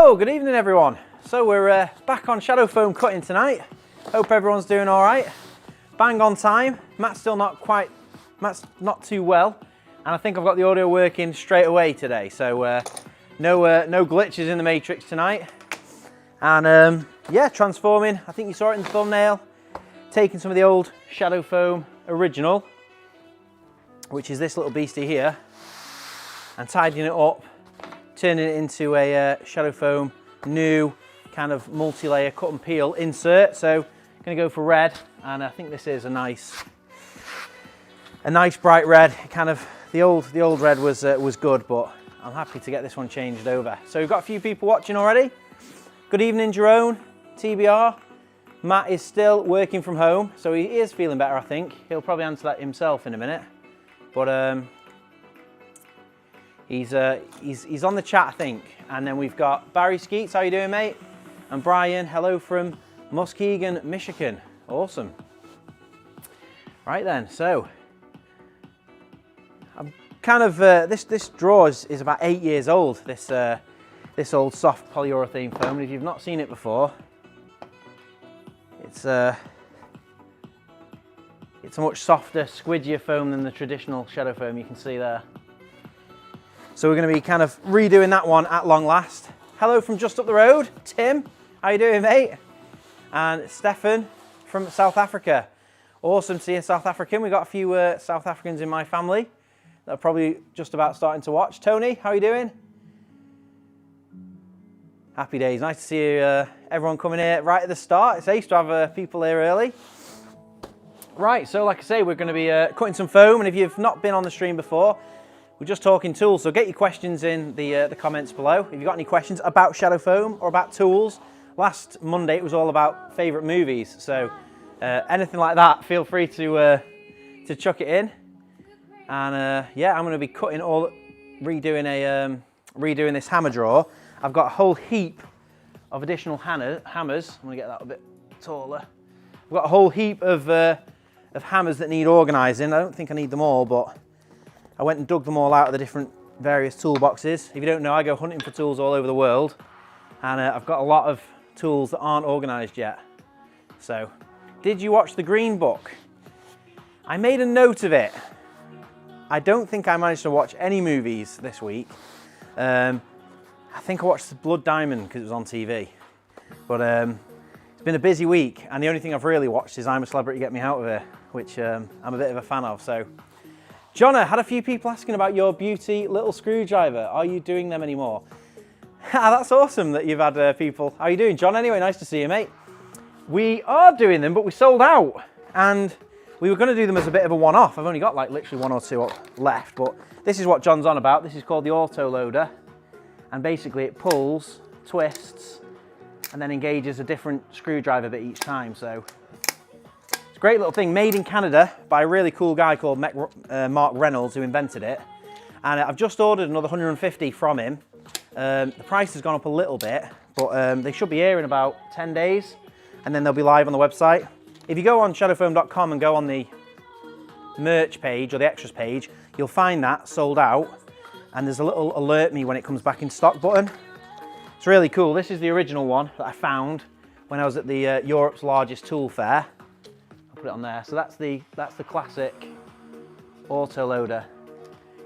Hello, good evening everyone. So we're back on shadow foam cutting tonight. Hope everyone's doing all right. Bang on time. Matt's not too well, and I think I've got the audio working straight away today. So no glitches in the matrix tonight. And yeah, transforming. I think you saw it in the thumbnail. Taking some of the old shadow foam original, which is this little beastie here, and tidying it up, turning it into a shadow foam new kind of multi-layer cut and peel insert. So I'm going to go for red, and I think this is a nice bright red. Kind of the old red was good, but I'm happy to get this one changed over. So we've got a few people watching already. Good evening, Jerome, TBR. Matt is still working from home, so he is feeling better, I think. He'll probably answer that himself in a minute. But he's on the chat, I think. And then we've got Barry Skeets, how you doing, mate? And Brian, hello from Muskegon, Michigan. Awesome. Right then, so I'm kind of this drawer is about 8 years old. This old soft polyurethane foam, and if you've not seen it before, it's a much softer, squidgier foam than the traditional shadow foam you can see there. So we're going to be kind of redoing that one at long last. Hello from just up the road, Tim. How you doing, mate? And Stefan from South Africa. Awesome to see a South African. We've got a few South Africans in my family that are probably just about starting to watch. Tony, how you doing? Happy days. Nice to see everyone coming here right at the start. It's ace to have people here early. Right, so like I say, we're going to be cutting some foam, and if you've not been on the stream before, we're just talking tools, so get your questions in the comments below. If you've got any questions about shadow foam or about tools, last Monday it was all about favourite movies, so anything like that, feel free to chuck it in. And yeah, I'm going to be redoing this hammer drawer. I've got a whole heap of additional hammers. I'm going to get that a bit taller. I've got a whole heap of hammers that need organising. I don't think I need them all, but I went and dug them all out of the different various toolboxes. If you don't know, I go hunting for tools all over the world, and I've got a lot of tools that aren't organised yet. So, did you watch the Green Book? I made a note of it. I don't think I managed to watch any movies this week. I think I watched Blood Diamond because it was on TV. But it's been a busy week, and the only thing I've really watched is I'm a Celebrity, Get Me Out of Here, which I'm a bit of a fan of. So, Jona, had a few people asking about your beauty little screwdriver. Are you doing them anymore? That's awesome that you've had people. How are you doing, John? Anyway, nice to see you, mate. We are doing them, but we sold out, and we were going to do them as a bit of a one-off. I've only got like literally one or two left, but this is what John's on about. This is called the auto loader, and basically it pulls, twists, and then engages a different screwdriver bit each time. So it's a great little thing, made in Canada by a really cool guy called Mark Reynolds, who invented it. And I've just ordered another 150 from him. The price has gone up a little bit, but they should be here in about 10 days, and then they'll be live on the website. If you go on shadowfoam.com and go on the merch page or the extras page, you'll find that sold out, and there's a little alert me when it comes back in stock button. It's really cool. This is the original one that I found when I was at the Europe's largest tool fair. I'll put it on there. So that's the classic auto loader.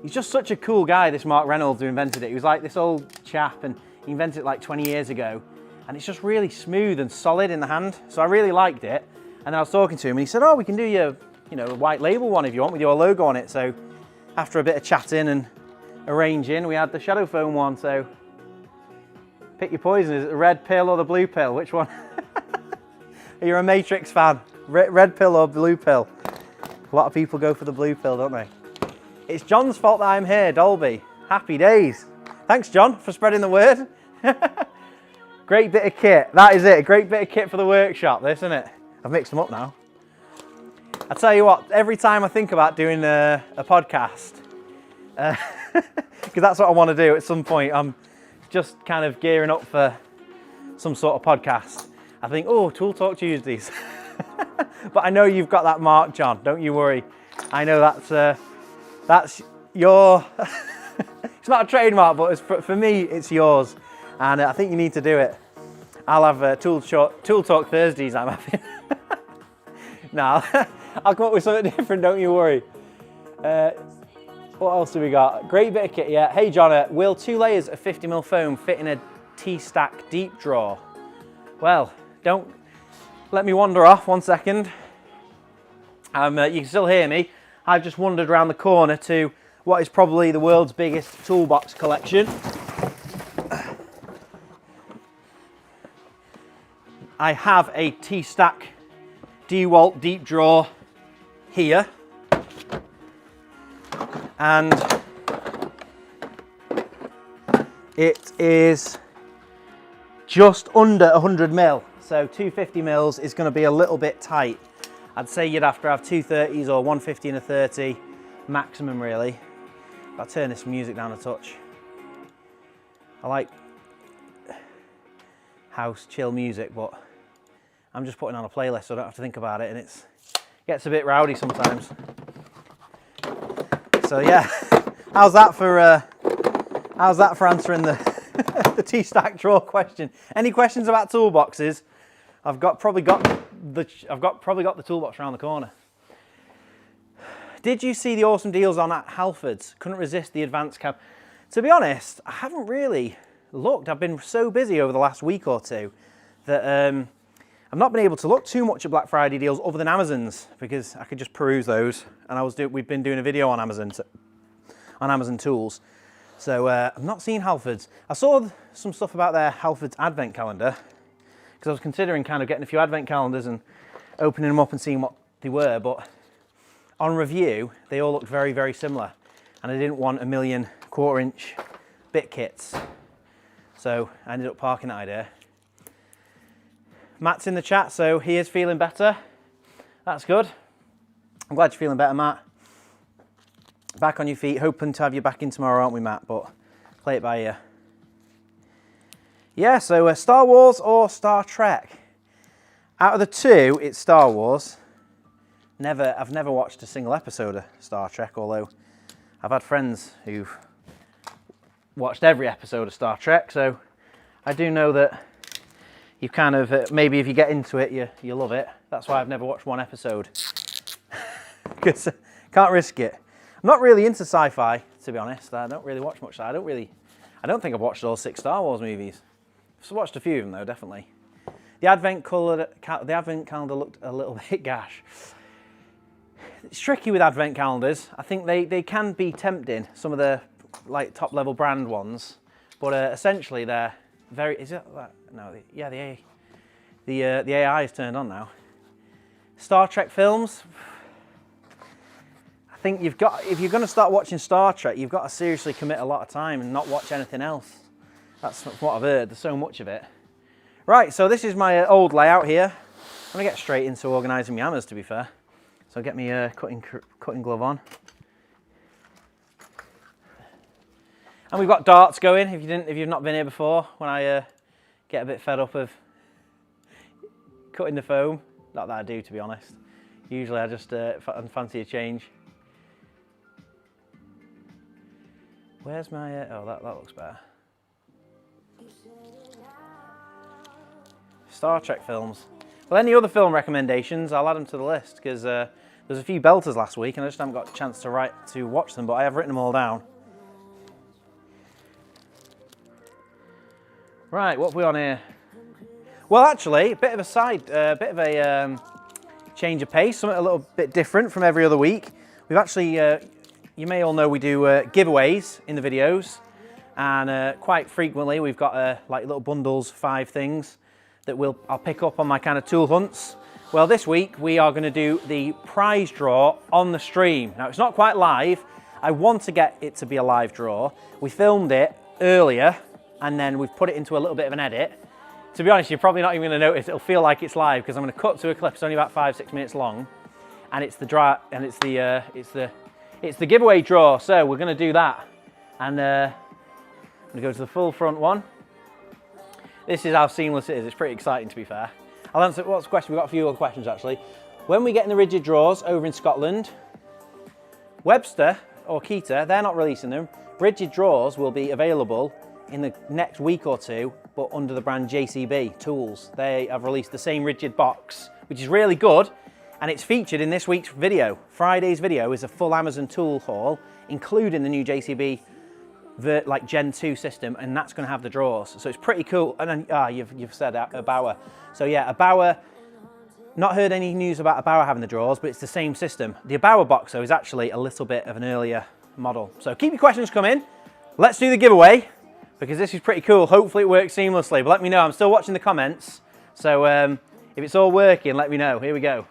He's just such a cool guy, this Mark Reynolds, who invented it. He was like this old chap, and he invented it like 20 years ago, and it's just really smooth and solid in the hand. So I really liked it. And then I was talking to him, and he said, "Oh, we can do your, a white label one if you want, with your logo on it." So after a bit of chatting and arranging, we had the shadow foam one. So pick your poison. Is it the red pill or the blue pill? Which one? You're a Matrix fan. Red pill or blue pill? A lot of people go for the blue pill, don't they? It's John's fault that I'm here, Dolby. Happy days. Thanks, John, for spreading the word. Great bit of kit. That is it. A great bit of kit for the workshop, this, isn't it? I've mixed them up now. I tell you what, every time I think about doing a podcast, because that's what I want to do at some point, I'm just kind of gearing up for some sort of podcast. I think, oh, Tool Talk Tuesdays. But I know you've got that mark, John. Don't you worry. I know that's your... It's not a trademark, but for me, it's yours. And I think you need to do it. I'll have Tool Talk Thursdays I'm having. No, I'll come up with something different, don't you worry. What else have we got? Great bit of kit, yeah. Hey Jona, will 2 layers of 50mm foam fit in a T-stack deep drawer? Well, don't let me wander off 1 second. You can still hear me. I've just wandered around the corner to what is probably the world's biggest toolbox collection. I have a T-stack DeWalt deep drawer here, and it is just under 100mm, so 250mm is going to be a little bit tight. I'd say you'd have to have 230s or 150 and a 30 maximum really. I'll turn this music down a touch. I like house chill music, but I'm just putting on a playlist so I don't have to think about it, and it gets a bit rowdy sometimes. So yeah, how's that for answering the the T-stack drawer question? Any questions about toolboxes? I've probably got the toolbox around the corner. Did you see the awesome deals on at Halfords? Couldn't resist the advanced cab. To be honest, I haven't really looked. I've been so busy over the last week or two that I've not been able to look too much at Black Friday deals other than Amazon's, because I could just peruse those. And we've been doing a video on Amazon tools. So I've not seen Halfords. I saw some stuff about their Halfords advent calendar, because I was considering kind of getting a few advent calendars and opening them up and seeing what they were, but on review, they all looked very, very similar. And I didn't want a million 1/4-inch bit kits. So I ended up parking that idea. Matt's in the chat, so he is feeling better. That's good. I'm glad you're feeling better, Matt. Back on your feet, hoping to have you back in tomorrow, aren't we, Matt? But play it by ear. Yeah, so Star Wars or Star Trek? Out of the two, it's Star Wars. I've never watched a single episode of Star Trek, although I've had friends who've watched every episode of Star Trek, so I do know that you kind of, maybe if you get into it, you love it. That's why I've never watched one episode, because can't risk it. I'm not really into sci-fi, to be honest. I don't really watch much. I don't think I've watched all 6 Star Wars movies. I've watched a few of them though, definitely. The advent calendar looked a little bit gash. It's tricky with advent calendars. I think they can be tempting, some of the like top level brand ones, but essentially they're very, is it that? No, yeah, the AI is turned on now. Star Trek films, I think if you're going to start watching Star Trek, you've got to seriously commit a lot of time and not watch anything else. That's what I've heard, there's so much of it. Right, so this is my old layout here. I'm going to get straight into organising my hammers, to be fair. So I'll get my cutting glove on. And we've got darts going, if you've not been here before, when I get a bit fed up of cutting the foam. Not that I do, to be honest. Usually I just fancy a change. Where's my, oh, that looks better. Star Trek films. Well, any other film recommendations, I'll add them to the list, because there's a few belters last week and I just haven't got a chance to watch them, but I have written them all down. Right, what have we on here? Well, actually, a bit of a change of pace, something a little bit different from every other week. We've actually, you may all know we do giveaways in the videos, and quite frequently we've got like little bundles, 5 things that I'll pick up on my kind of tool hunts. Well, this week we are going to do the prize draw on the stream. Now, it's not quite live. I want to get it to be a live draw. We filmed it earlier, and then we've put it into a little bit of an edit. To be honest, you're probably not even going to notice. It'll feel like it's live because I'm going to cut to a clip. It's only about 5-6 minutes long, and it's the giveaway draw. So we're going to do that, and I'm going to go to the full front one. This is how seamless it is. It's pretty exciting, to be fair. I'll answer what's the question. We've got a few other questions actually. When we get in the rigid drawers over in Scotland, Webster or Keita, they're not releasing them. Rigid drawers will be available in the next week or two, but under the brand JCB Tools. They have released the same rigid box, which is really good, and it's featured in this week's video. Friday's video is a full Amazon tool haul, including the new JCB like Gen 2 system, and that's going to have the drawers. So it's pretty cool. And then, you've said a Bauer. So yeah, a Bauer. Not heard any news about a Bauer having the drawers, but it's the same system. The Bauer box though is actually a little bit of an earlier model. So keep your questions coming. Let's do the giveaway, because this is pretty cool. Hopefully it works seamlessly, but let me know. I'm still watching the comments. So if it's all working, let me know. Here we go.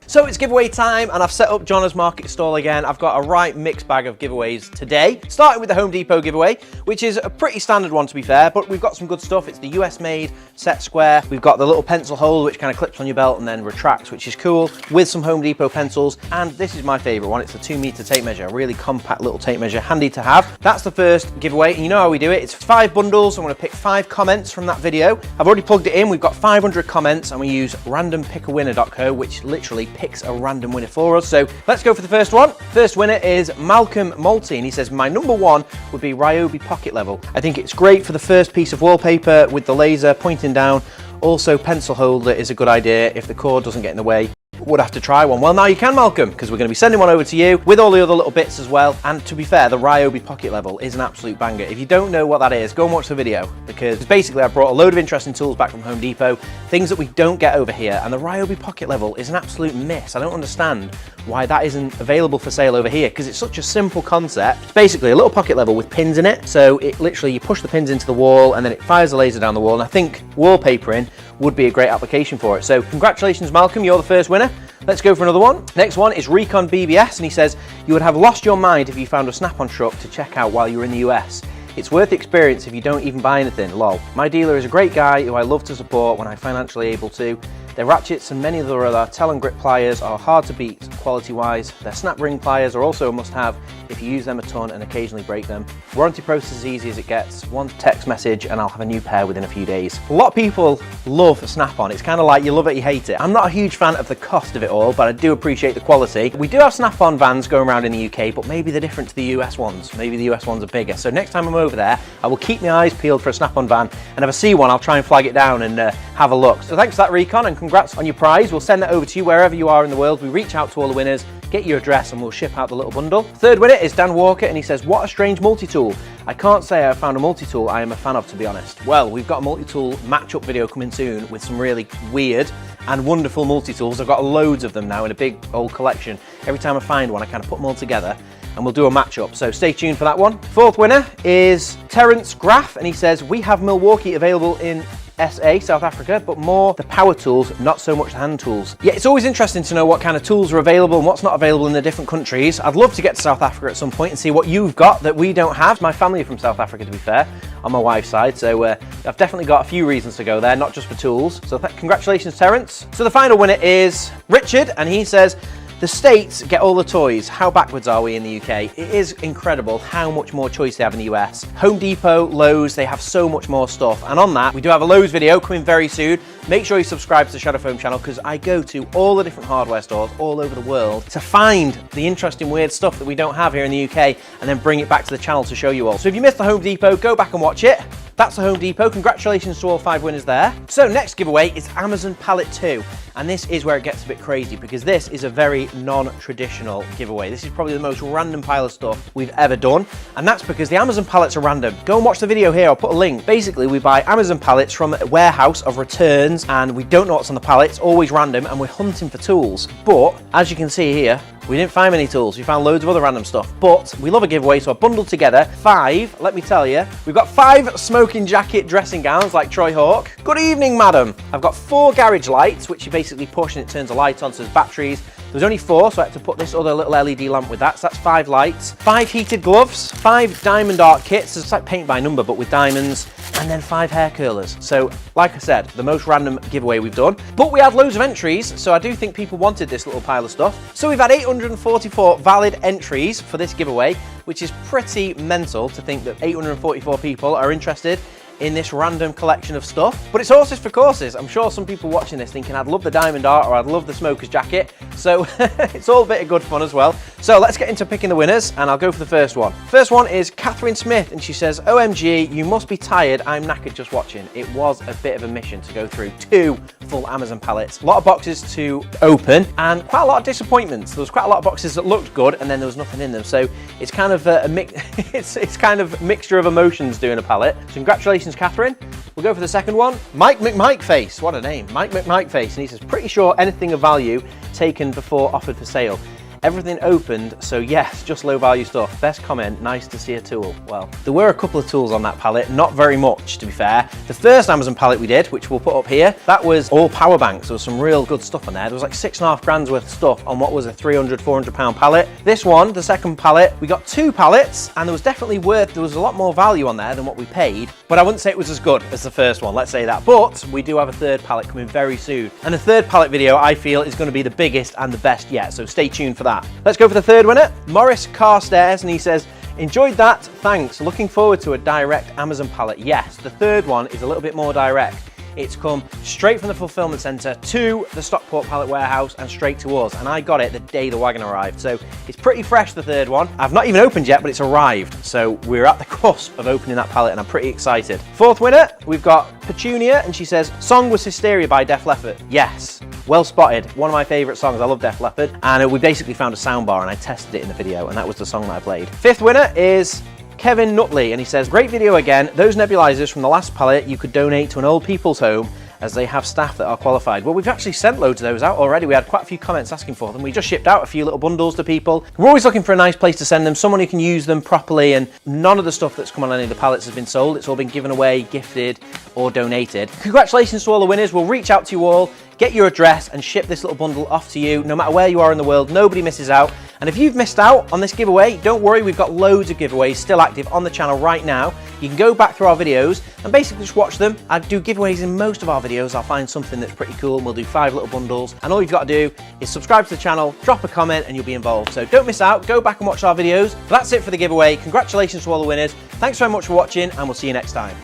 So it's giveaway time, and I've set up Jona's market stall again. I've got a right mixed bag of giveaways today. Starting with the Home Depot giveaway, which is a pretty standard one to be fair, but we've got some good stuff. It's the US made set square. We've got the little pencil hole, which kind of clips on your belt and then retracts, which is cool, with some Home Depot pencils. And this is my favorite one. It's a 2-meter tape measure, a really compact little tape measure, handy to have. That's the first giveaway, and you know how we do it. It's 5 bundles. I'm gonna pick 5 comments from that video. I've already plugged it in. We've got 500 comments, and we use randompickawinner.co, which literally picks a random winner for us. So let's go for the first one. First winner is Malcolm Malty, and he says, my number 1 would be Ryobi Pocket Level. I think it's great for the first piece of wallpaper with the laser pointing down. Also, pencil holder is a good idea if the cord doesn't get in the way. Would have to try one. Well, now you can, Malcolm, because we're going to be sending one over to you with all the other little bits as well. And to be fair, the Ryobi Pocket Level is an absolute banger. If you don't know what that is, go and watch the video, because basically I brought a load of interesting tools back from Home Depot, things that we don't get over here, and the Ryobi Pocket Level is an absolute miss. I don't understand why that isn't available for sale over here, because it's such a simple concept. It's basically a little pocket level with pins in it, so it literally, you push the pins into the wall and then it fires a laser down the wall, and I think wallpapering would be a great application for it. So congratulations, Malcolm, you're the first winner. Let's go for another one. Next one is Recon BBS, and he says, you would have lost your mind if you found a Snap-on truck to check out while you were in the US. It's worth the experience if you don't even buy anything, lol. My dealer is a great guy who I love to support when I'm financially able to. Their ratchets and many of their other Talon grip pliers are hard to beat quality-wise. Their snap ring pliers are also a must-have if you use them a ton and occasionally break them. Warranty process is easy as it gets. One text message and I'll have a new pair within a few days. A lot of people love Snap-on. It's kind of like you love it, you hate it. I'm not a huge fan of the cost of it all, but I do appreciate the quality. We do have Snap-on vans going around in the UK, but maybe they're different to the US ones. Maybe the US ones are bigger. So next time I'm over there, I will keep my eyes peeled for a Snap-on van, and if I see one, I'll try and flag it down and have a look. So thanks for that, Recon, and congrats on your prize. We'll send that over to you wherever you are in the world. We reach out to all the winners, get your address, and we'll ship out the little bundle. Third winner is Dan Walker, and he says, what a strange multi-tool. I can't say I've found a multi-tool I am a fan of, to be honest. Well, we've got a multi-tool match-up video coming soon with some really weird and wonderful multi-tools. I've got loads of them now in a big old collection. Every time I find one, I kind of put them all together and we'll do a match-up, so stay tuned for that one. Fourth winner is Terence Graff, and he says, we have Milwaukee available in SA, South Africa, but more the power tools, not so much the hand tools. Yeah, it's always interesting to know what kind of tools are available and what's not available in the different countries. I'd love to get to South Africa at some point and see what you've got that we don't have. My family are from South Africa, to be fair, on my wife's side, so I've definitely got a few reasons to go there, not just for tools. So congratulations, Terence. So the final winner is Richard, and he says, the States get all the toys. How backwards are we in the UK? It is incredible how much more choice they have in the US. Home Depot, Lowe's, they have so much more stuff. And on that, we do have a Lowe's video coming very soon. Make sure you subscribe to the Shadow Foam channel, because I go to all the different hardware stores all over the world to find the interesting, weird stuff that we don't have here in the UK and then bring it back to the channel to show you all. So if you missed the Home Depot, go back and watch it. That's the Home Depot. Congratulations to all 5 winners there. So next giveaway is Amazon Pallet 2. And this is where it gets a bit crazy, because this is a very non-traditional giveaway. This is probably the most random pile of stuff we've ever done. And that's because the Amazon pallets are random. Go and watch the video here, I'll put a link. Basically, we buy Amazon pallets from a warehouse of returns, and we don't know what's on the pallet. It's always random, and we're hunting for tools. But as you can see here, we didn't find many tools. We found loads of other random stuff, but we love a giveaway, so I bundled together 5, let me tell you. We've got 5 smoking jacket dressing gowns like Troy Hawk. Good evening, madam. I've got 4 garage lights, which you basically push and it turns a light on, so there's batteries. There's only 4, so I had to put this other little LED lamp with that, so that's 5 lights. 5 heated gloves, 5 diamond art kits, so it's like paint by number, but with diamonds, and then 5 hair curlers. So, like I said, the most random giveaway we've done. But we had loads of entries, so I do think people wanted this little pile of stuff. So we've had 844 valid entries for this giveaway, which is pretty mental to think that 844 people are interested in this random collection of stuff. But it's horses for courses. I'm sure some people watching this thinking I'd love the diamond art or I'd love the smoker's jacket. So it's all a bit of good fun as well. So let's get into picking the winners, and I'll go for the first one. First one is Catherine Smith, and she says, OMG, you must be tired. I'm knackered just watching. It was a bit of a mission to go through 2 full Amazon pallets. A lot of boxes to open and quite a lot of disappointments. There was quite a lot of boxes that looked good and then there was nothing in them. So it's kind of it's kind of a mixture of emotions doing a pallet. So congratulations, Catherine. We'll go for the second one. Mike McMikeface, what a name. Mike McMikeface, and he says, pretty sure anything of value taken before offered for sale. Everything opened, so yes, just low value stuff. Best comment, nice to see a tool. Well, there were a couple of tools on that pallet, not very much to be fair. The first Amazon pallet we did, which we'll put up here, that was all power banks. There was some real good stuff on there. There was like 6.5 grand's worth of stuff on what was a 300, 400 pound pallet. This one, the second pallet, we got 2 pallets, and there was definitely there was a lot more value on there than what we paid, but I wouldn't say it was as good as the first one, let's say that. But we do have a third pallet coming very soon. And the third pallet video, I feel, is gonna be the biggest and the best yet, so stay tuned for that. Let's go for the third winner, Morris Carstairs, and he says, enjoyed that, thanks. Looking forward to a direct Amazon pallet. Yes, the third one is a little bit more direct. It's come straight from the fulfillment centre to the Stockport pallet warehouse and straight to us. And I got it the day the wagon arrived. So it's pretty fresh, the third one. I've not even opened yet, but it's arrived. So we're at the cusp of opening that pallet and I'm pretty excited. Fourth winner, we've got Petunia, and she says, song was Hysteria by Def Leppard. Yes, well spotted. One of my favourite songs. I love Def Leppard. And we basically found a soundbar and I tested it in the video and that was the song that I played. Fifth winner is Kevin Nutley, and he says, great video again. Those nebulizers from the last pallet you could donate to an old people's home as they have staff that are qualified. Well, we've actually sent loads of those out already. We had quite a few comments asking for them. We just shipped out a few little bundles to people. We're always looking for a nice place to send them, someone who can use them properly, and none of the stuff that's come on any of the pallets has been sold. It's all been given away, gifted, or donated. Congratulations to all the winners. We'll reach out to you all, get your address, and ship this little bundle off to you. No matter where you are in the world, nobody misses out. And if you've missed out on this giveaway, don't worry, we've got loads of giveaways still active on the channel right now. You can go back through our videos and basically just watch them. I do giveaways in most of our videos. I'll find something that's pretty cool and we'll do 5 little bundles. And all you've got to do is subscribe to the channel, drop a comment, and you'll be involved. So don't miss out, go back and watch our videos. But that's it for the giveaway. Congratulations to all the winners. Thanks very much for watching, and we'll see you next time.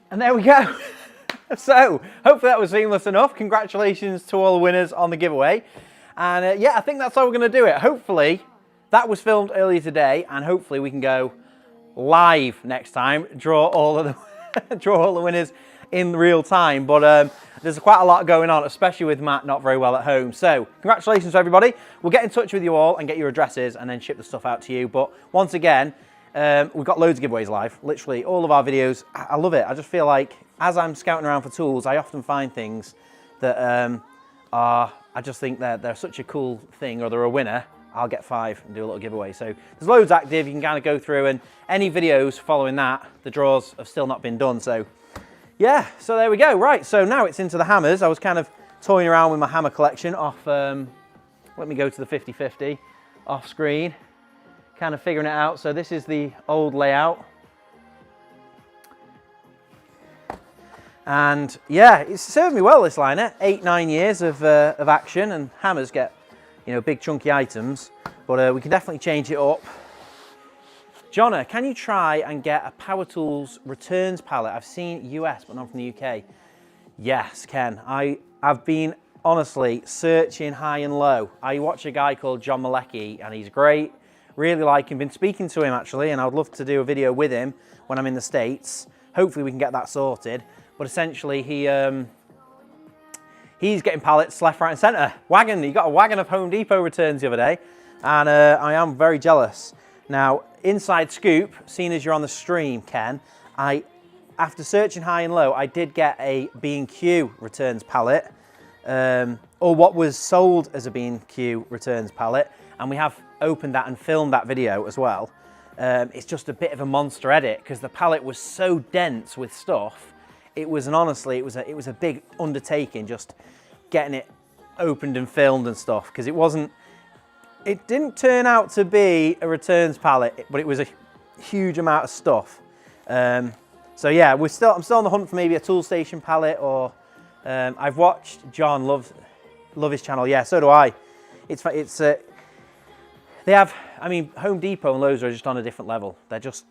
And there we go. So, hopefully that was seamless enough. Congratulations to all the winners on the giveaway. And yeah, I think that's how we're going to do it. Hopefully, that was filmed earlier today, and hopefully we can go live next time, draw all the winners in real time. But there's quite a lot going on, especially with Matt not very well at home. So, congratulations to everybody. We'll get in touch with you all and get your addresses and then ship the stuff out to you. But once again, we've got loads of giveaways live. Literally all of our videos. I love it. I just feel like as I'm scouting around for tools, I often find things that I just think they're such a cool thing, or they're a winner. I'll get 5 and do a little giveaway. So there's loads active. You can kind of go through, and any videos following that, the draws have still not been done. So yeah, so there we go. Right, so now it's into the hammers. I was kind of toying around with my hammer collection off, let me go to the 50/50 off screen, kind of figuring it out. So this is the old layout. And yeah, it's served me well, this liner. 8-9 years of action, and hammers get, you know, big chunky items, but we can definitely change it up. Jona, can you try and get a Power Tools returns pallet? I've seen US, but not from the UK. Yes, Ken. I've been honestly searching high and low. I watch a guy called John Malecki, and he's great. Really like him. Been speaking to him actually, and I would love to do a video with him when I'm in the States. Hopefully we can get that sorted. But essentially, he's getting pallets left, right, and centre. Wagon, he got a wagon of Home Depot returns the other day, and I am very jealous. Now, inside scoop, seeing as you're on the stream, Ken, after searching high and low, I did get a B&Q returns pallet, or what was sold as a B&Q returns pallet, and we have opened that and filmed that video as well. It's just a bit of a monster edit because the pallet was so dense with stuff. It was honestly, it was a big undertaking just getting it opened and filmed and stuff, because it didn't turn out to be a returns pallet, but it was a huge amount of stuff. So yeah, I'm still on the hunt for maybe a tool station pallet, or I've watched John, love his channel. Yeah, so do I. They have, I mean, Home Depot and Lowe's are just on a different level. They're just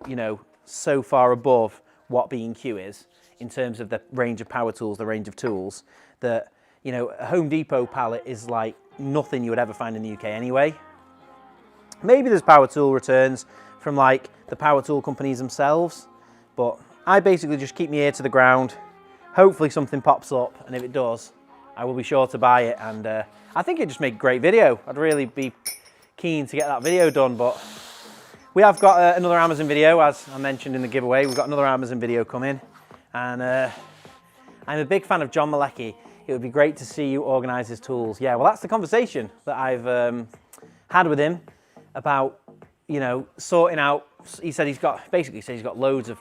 you know, so far above what B&Q is in terms of the range of power tools, the range of tools, that, you know, a Home Depot pallet is like nothing you would ever find in the UK anyway. Maybe there's power tool returns from like the power tool companies themselves, but I basically just keep my ear to the ground. Hopefully something pops up, and if it does, I will be sure to buy it. And I think it'd just make a great video. I'd really be keen to get that video done, but we have got another Amazon video, as I mentioned in the giveaway. We've got another Amazon video coming, and I'm a big fan of John Malecki. It would be great to see you organise his tools. Yeah, well, that's the conversation that I've had with him about, you know, sorting out. He said he's got loads of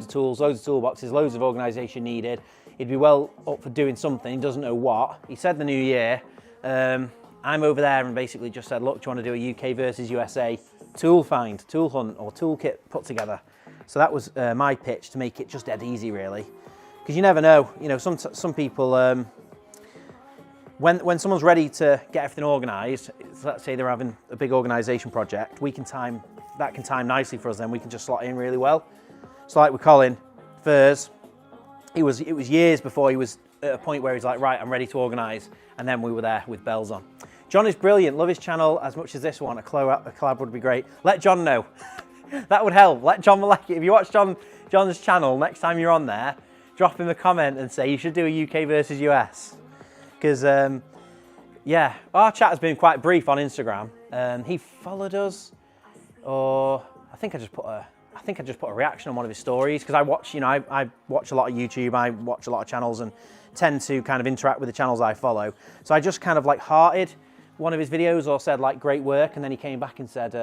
tools, loads of toolboxes, loads of organisation needed. He'd be well up for doing something. He doesn't know what. He said the new year. I'm over there and basically just said, look, do you want to do a UK versus USA tool find, tool hunt, or toolkit put together? So that was my pitch, to make it just dead easy, really. Because you never know, you know, some people, when someone's ready to get everything organised, let's say they're having a big organisation project, that can time nicely for us, then we can just slot in really well. So like with Colin Furs, it was years before he was at a point where he's like, right, I'm ready to organise, and then we were there with bells on. John is brilliant, love his channel as much as this one. A collab would be great. Let John know. That would help. Let John Malecki, if you watch John's channel, next time you're on there, drop him a comment and say you should do a UK versus US. Because, yeah, our chat has been quite brief on Instagram. He followed us, or I think I just put a reaction on one of his stories, because I watch, you know, I watch a lot of YouTube, I watch a lot of channels and tend to kind of interact with the channels I follow. So I just kind of like hearted one of his videos, or said like, great work, and then he came back and said,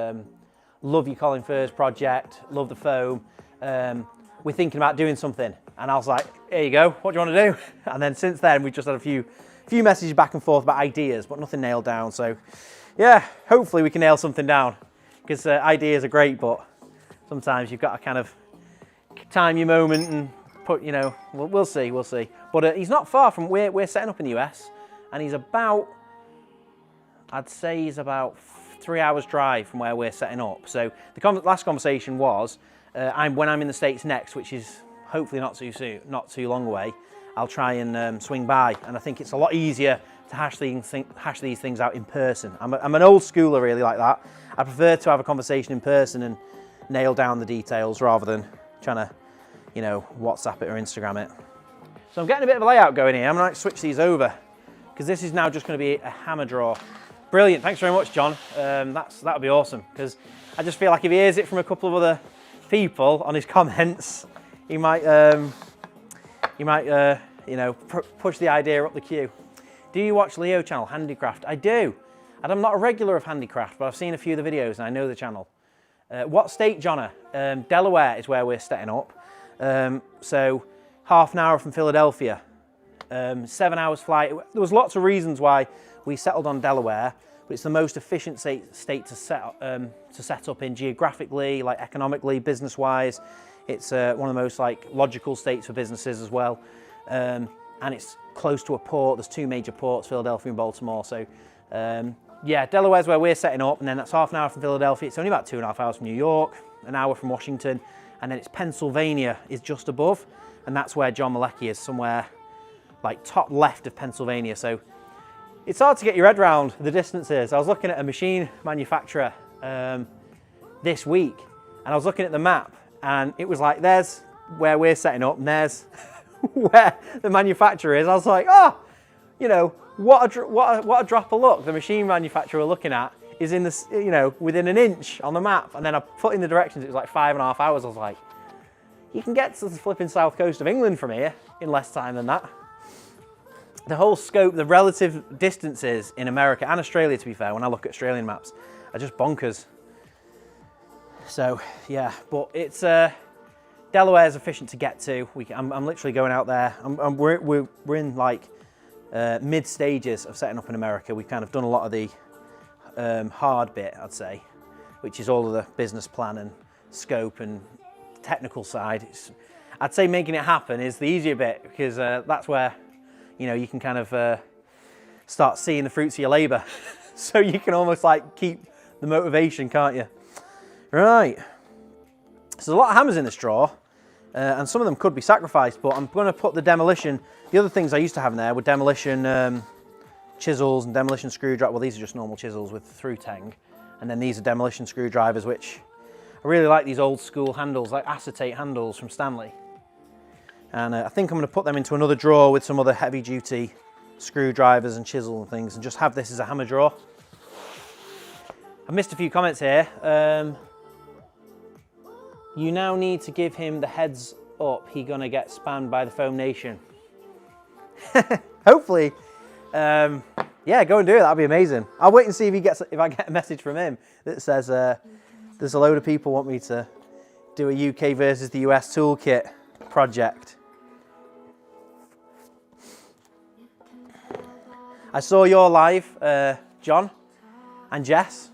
love your Colin Furs project, love the foam, we're thinking about doing something. And I was like, here you go, what do you want to do? And then since then we've just had a few messages back and forth about ideas, but nothing nailed down. So yeah, hopefully we can nail something down, because ideas are great, but sometimes you've got to kind of time your moment and put, you know, we'll see. But he's not far from, we're setting up in the US, and he's about, I'd say he's about 3 hours drive from where we're setting up. So the last conversation was, when I'm in the States next, which is hopefully not too soon, not too long away, I'll try and swing by. And I think it's a lot easier to hash these things out in person. I'm an old schooler really like that. I prefer to have a conversation in person and nail down the details rather than trying to, you know, WhatsApp it or Instagram it. So I'm getting a bit of a layout going here. I'm going to switch these over, because this is now just going to be a hammer draw. Brilliant, thanks very much, John. That would be awesome, because I just feel like if he hears it from a couple of other people on his comments, he might you know, push the idea up the queue. Do you watch Leo channel, Handicraft? I do. And I'm not a regular of Handicraft, but I've seen a few of the videos and I know the channel. What state, Jona? Delaware is where we're setting up. So half an hour from Philadelphia, 7 hours flight. There was lots of reasons why we settled on Delaware, but it's the most efficient state to set up in geographically, like economically, business-wise. It's one of the most like logical states for businesses as well, and it's close to a port. There's two major ports, Philadelphia and Baltimore. So yeah, Delaware's where we're setting up, and then that's half an hour from Philadelphia. It's only about 2.5 hours from New York, an hour from Washington, and then it's Pennsylvania is just above, and that's where John Malecki is, somewhere like top left of Pennsylvania. So it's hard to get your head around the distances. I was looking at a machine manufacturer this week, and I was looking at the map, and it was like, there's where we're setting up, and there's where the manufacturer is. I was like, oh, you know, what a drop of luck. The machine manufacturer we're looking at is in this, you know, within an inch on the map. And then I put in the directions, it was like 5.5 hours. I was like, you can get to the flipping south coast of England from here in less time than that. The whole scope, the relative distances in America and Australia, to be fair, when I look at Australian maps, are just bonkers. So yeah, but it's Delaware's efficient to get to. I'm literally going out there. We're in like mid stages of setting up in America. We've kind of done a lot of the hard bit, I'd say, which is all of the business plan and scope and technical side. I'd say making it happen is the easier bit, because that's where, you know, you can kind of start seeing the fruits of your labour. So you can almost like keep the motivation, can't you? Right. So there's a lot of hammers in this drawer, and some of them could be sacrificed, but I'm going to put the demolition, the other things I used to have in there were demolition chisels and demolition screwdrivers. Well, these are just normal chisels with through tang, and then these are demolition screwdrivers, which I really like these old school handles, like acetate handles from Stanley. And I think I'm going to put them into another drawer with some other heavy duty screwdrivers and chisel and things, and just have this as a hammer drawer. I've missed a few comments here. You now need to give him the heads up. He gonna get spammed by the Foam Nation. Hopefully. Yeah, go and do it. That'd be amazing. I'll wait and see if I get a message from him that says there's a load of people want me to do a UK versus the US toolkit project. I saw your live, John and Jess.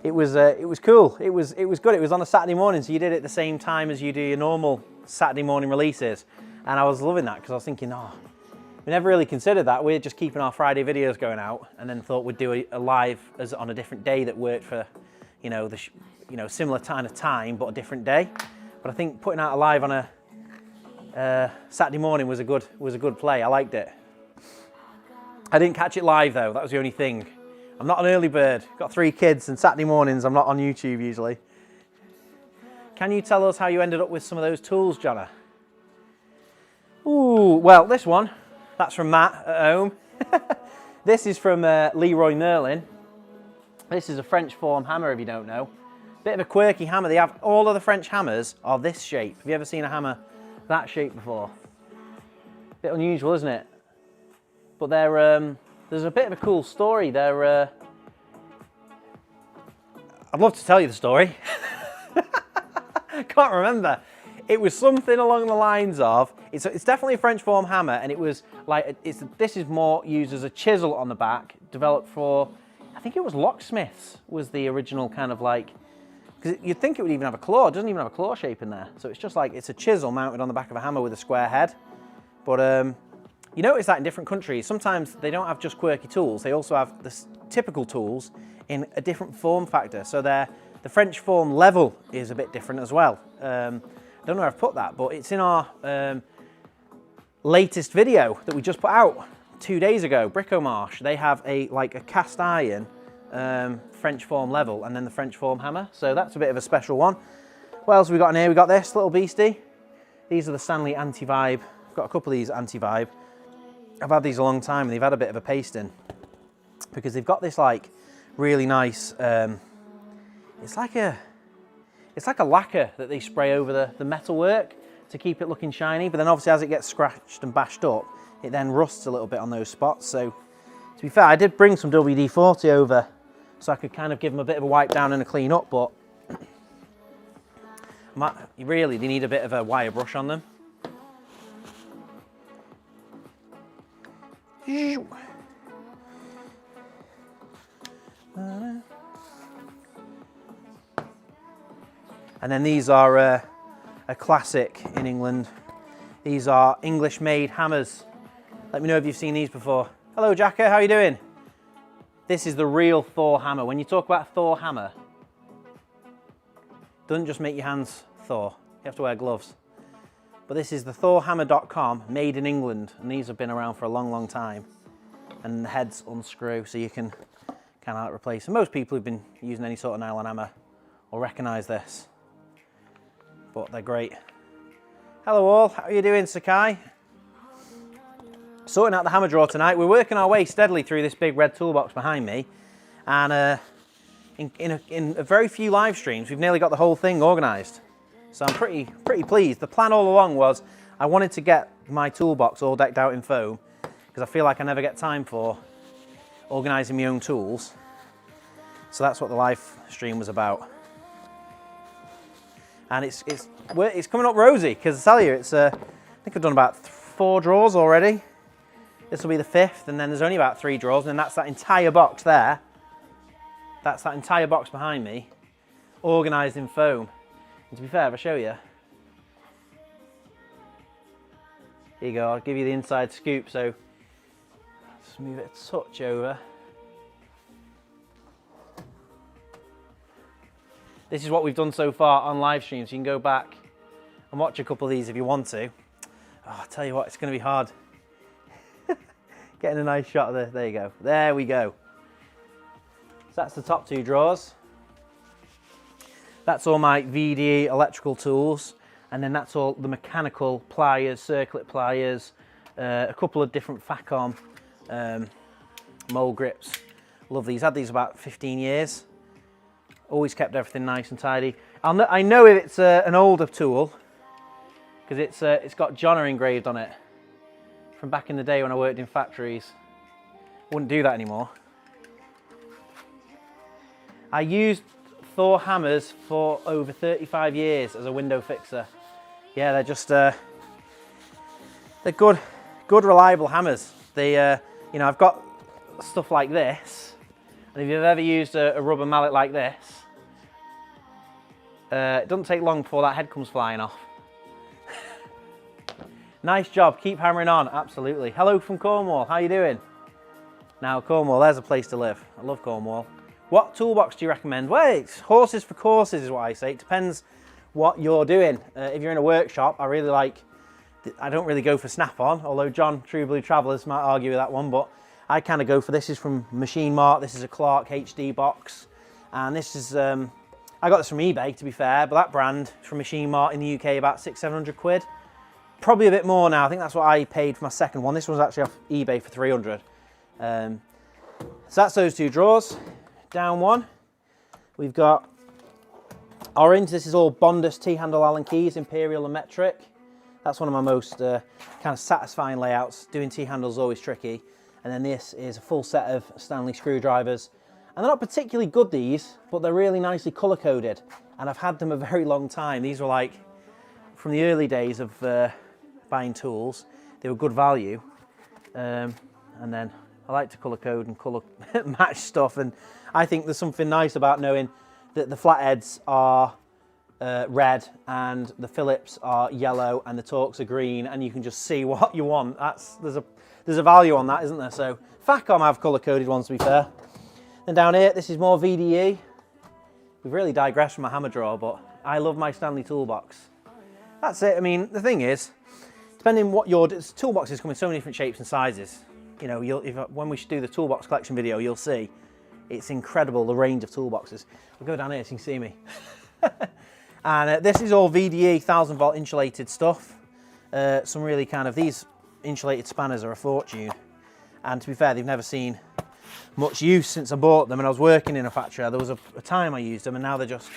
It was cool. It was good. It was on a Saturday morning, so you did it at the same time as you do your normal Saturday morning releases, and I was loving that because I was thinking, oh, we never really considered that. We're just keeping our Friday videos going out, and then thought we'd do a live as on a different day that worked for, you know, similar kind of time but a different day. But I think putting out a live on a Saturday morning was a good play. I liked it. I didn't catch it live though. That was the only thing. I'm not an early bird. Got 3 kids, and Saturday mornings I'm not on YouTube usually. Can you tell us how you ended up with some of those tools, Jona? Ooh, well, this one, that's from Matt at home. This is from Leroy Merlin. This is a French form hammer, if you don't know. Bit of a quirky hammer. They have, all of the French hammers are this shape. Have you ever seen a hammer that shape before? Bit unusual, isn't it? But they're, there's a bit of a cool story. They're, I'd love to tell you the story. Can't remember. It was something along the lines of, it's definitely a French form hammer, and it was like, this is more used as a chisel on the back, developed for, I think it was locksmiths, was the original kind of like, because you'd think it would even have a claw. It doesn't even have a claw shape in there. So it's just like, it's a chisel mounted on the back of a hammer with a square head. But you notice that in different countries, sometimes they don't have just quirky tools, they also have the typical tools in a different form factor. So the French form level is a bit different as well. I don't know where I've put that, but it's in our latest video that we just put out 2 days ago, Bricomarche. They have a cast iron French form level and then the French form hammer. So that's a bit of a special one. What else have we got in here? We got this little beastie. These are the Stanley Anti-Vibe. I've got a couple of these Anti-Vibe. I've had these a long time and they've had a bit of a pasting because they've got this like really nice, it's like a lacquer that they spray over the metalwork to keep it looking shiny, but then obviously as it gets scratched and bashed up, it then rusts a little bit on those spots. So to be fair, I did bring some WD-40 over so I could kind of give them a bit of a wipe down and a clean up, but really they need a bit of a wire brush on them. And then these are a classic in England. These are English made hammers. Let me know if you've seen these before. Hello Jacka, how are you doing? This is the real Thor hammer. When you talk about a Thor hammer, it doesn't just make your hands Thor. You have to wear gloves. But this is the thorhammer.com, made in England, and these have been around for a long, long time. And the heads unscrew, so you can kind of replace them. Most people who've been using any sort of nylon hammer will recognise this, but they're great. Hello all, how are you doing, Sakai? Sorting out the hammer drawer tonight. We're working our way steadily through this big red toolbox behind me, and in a very few live streams, we've nearly got the whole thing organised. So I'm pretty pleased. The plan all along was I wanted to get my toolbox all decked out in foam because I feel like I never get time for organising my own tools. So that's what the live stream was about. And it's coming up rosy because I tell you, I think I've done about 4 drawers already. This will be the 5th, and then there's only about 3 drawers, and then that's that entire box there. That's that entire box behind me, organised in foam. And to be fair, if I show you, here you go, I'll give you the inside scoop. So just move it a touch over. This is what we've done so far on live streams. You can go back and watch a couple of these if you want to. Oh, I'll tell you what, it's going to be hard. Getting a nice shot of there you go. There we go. So that's the top 2 drawers. That's all my VDE electrical tools. And then that's all the mechanical pliers, circlip pliers, a couple of different Facom mold grips. Love these. Had these about 15 years. Always kept everything nice and tidy. I know if it's an older tool because it's got Jona engraved on it from back in the day when I worked in factories. Wouldn't do that anymore. I used Thor hammers for over 35 years as a window fixer. Yeah, they're just they're good, reliable hammers. They, you know, I've got stuff like this, and if you've ever used a rubber mallet like this, it doesn't take long before that head comes flying off. Nice job, keep hammering on, absolutely. Hello from Cornwall, how you doing? Now Cornwall, there's a place to live. I love Cornwall. What toolbox do you recommend? Well, it's horses for courses is what I say. It depends what you're doing. If you're in a workshop, I don't really go for snap-on, although John, True Blue Travellers, might argue with that one, but I kind of go for this. Is from Machine Mart. This is a Clark HD box, and this is, I got this from eBay to be fair, but that brand is from Machine Mart in the UK about 600-700 quid. Probably a bit more now. I think that's what I paid for my second one. This one's actually off eBay for 300. So that's those 2 drawers. Down one, we've got orange. This is all Bondus T-handle Allen keys, Imperial and metric. That's one of my most kind of satisfying layouts. Doing T-handles is always tricky. And then this is a full set of Stanley screwdrivers. And they're not particularly good, these, but they're really nicely color coded. And I've had them a very long time. These were like, from the early days of buying tools, they were good value. And then I like to colour code and colour match stuff, and I think there's something nice about knowing that the flatheads are red and the Phillips are yellow and the Torx are green, and you can just see what you want. There's a value on that, isn't there? So Facom have colour coded ones, to be fair. Then down here, this is more VDE. We've really digressed from my hammer drawer, but I love my Stanley toolbox. That's it. I mean, the thing is, depending on what your toolboxes come in so many different shapes and sizes. You know, when we do the toolbox collection video, you'll see it's incredible, the range of toolboxes. I'll go down here so you can see me. And this is all VDE 1000 volt insulated stuff. Some really kind of, these insulated spanners are a fortune. And to be fair, they've never seen much use since I bought them and I was working in a factory. There was a time I used them and now they're just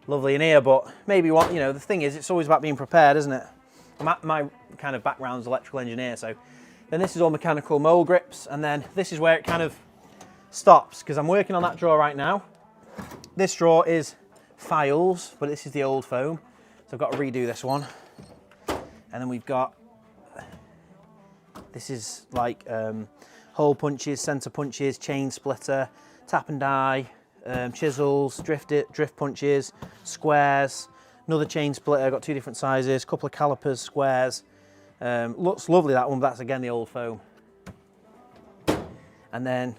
lovely in here. But maybe what, you know, the thing is, it's always about being prepared, isn't it? My kind of background's electrical engineer, so. Then this is all mechanical mold grips, and then this is where it kind of stops, because I'm working on that drawer right now. This drawer is files, but this is the old foam, so I've got to redo this one. And then we've got, this is like hole punches, center punches, chain splitter, tap and die, chisels, drift punches, squares, another chain splitter. I've got 2 different sizes, a couple of calipers, squares. Looks lovely, that one, but that's again the old foam. And then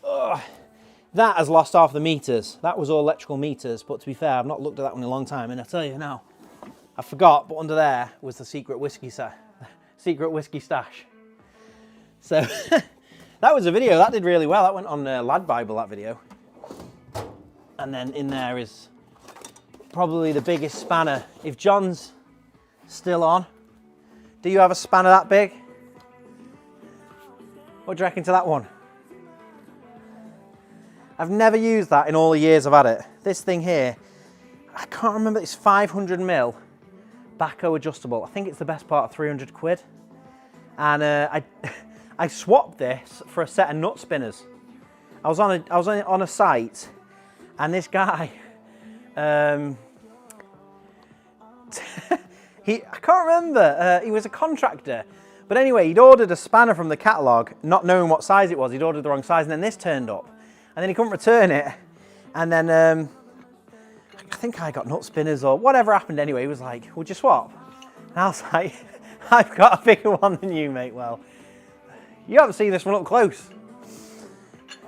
that has lost half the meters. That was all electrical meters, but to be fair, I've not looked at that one in a long time, and I tell you now, I forgot, but under there was the secret whiskey stash. So that was a video that did really well. That went on Lad Bible, that video. And then in there is probably the biggest spanner. If John's still on, do you have a spanner that big? What do you reckon to that one? I've never used that in all the years I've had it. This thing here, I can't remember, it's 500mm backhoe adjustable. I think it's the best part of 300 quid. And I swapped this for a set of nut spinners. I was on a site, and this guy, I can't remember, he was a contractor. But anyway, he'd ordered a spanner from the catalogue, not knowing what size it was. He'd ordered the wrong size, and then this turned up. And then he couldn't return it. And then I think I got nut spinners or whatever happened anyway. He was like, would you swap? And I was like, I've got a bigger one than you, mate. Well, you haven't seen this one up close.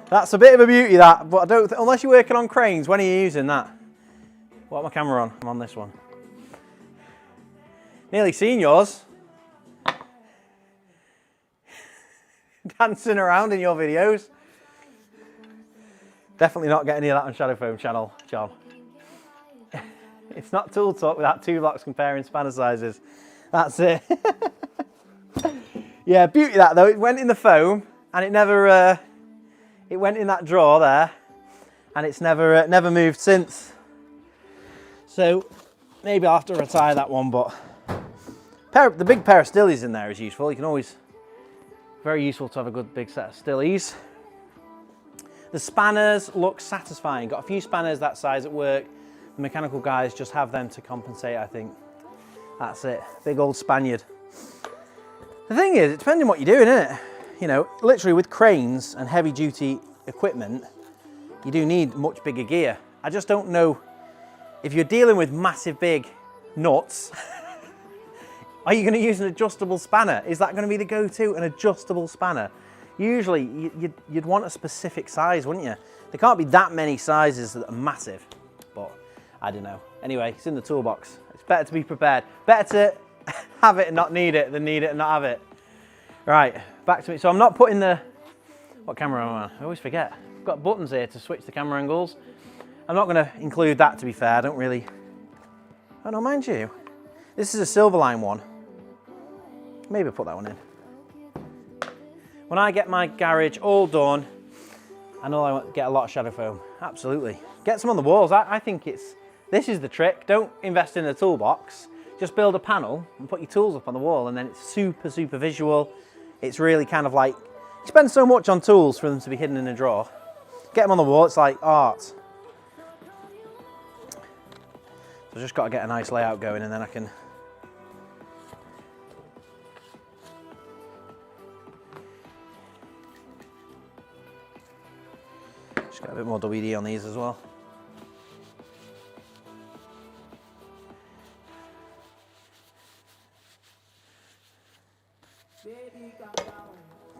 That's a bit of a beauty, that, but I don't, unless you're working on cranes, when are you using that? What my camera on? I'm on this one. Nearly seen yours. Dancing around in your videos. Definitely not getting any of that on Shadow Foam channel, John. It's not tool talk without two blocks comparing spanner sizes. That's it. Yeah, beauty that though. It went in the foam and it never, it went in that drawer there and it's never moved since. So maybe I'll have to retire that one, but the big pair of stillies in there is useful. You can always, very useful to have a good big set of stillies. The spanners look satisfying. Got a few spanners that size at work. The mechanical guys just have them to compensate, I think. That's it, big old Spaniard. The thing is, it depends on what you're doing, isn't it? You know, literally with cranes and heavy duty equipment, you do need much bigger gear. I just don't know if you're dealing with massive big nuts, are you going to use an adjustable spanner? Is that going to be the go-to, an adjustable spanner? Usually you'd want a specific size, wouldn't you? There can't be that many sizes that are massive, but I don't know. Anyway, it's in the toolbox. It's better to be prepared. Better to have it and not need it than need it and not have it. Right, back to me. So I'm not putting the, what camera am I on? I always forget. I've got buttons here to switch the camera angles. I'm not going to include that, to be fair. I don't really, oh no, mind you. This is a Silverline one. Maybe I'll put that one in. When I get my garage all done, I know I want to get a lot of Shadow Foam. Absolutely. Get some on the walls. I think this is the trick. Don't invest in a toolbox. Just build a panel and put your tools up on the wall, and then it's super, super visual. It's really kind of like, you spend so much on tools for them to be hidden in a drawer. Get them on the wall, it's like art. So I've just got to get a nice layout going, and then I can just get a bit more WD on these as well.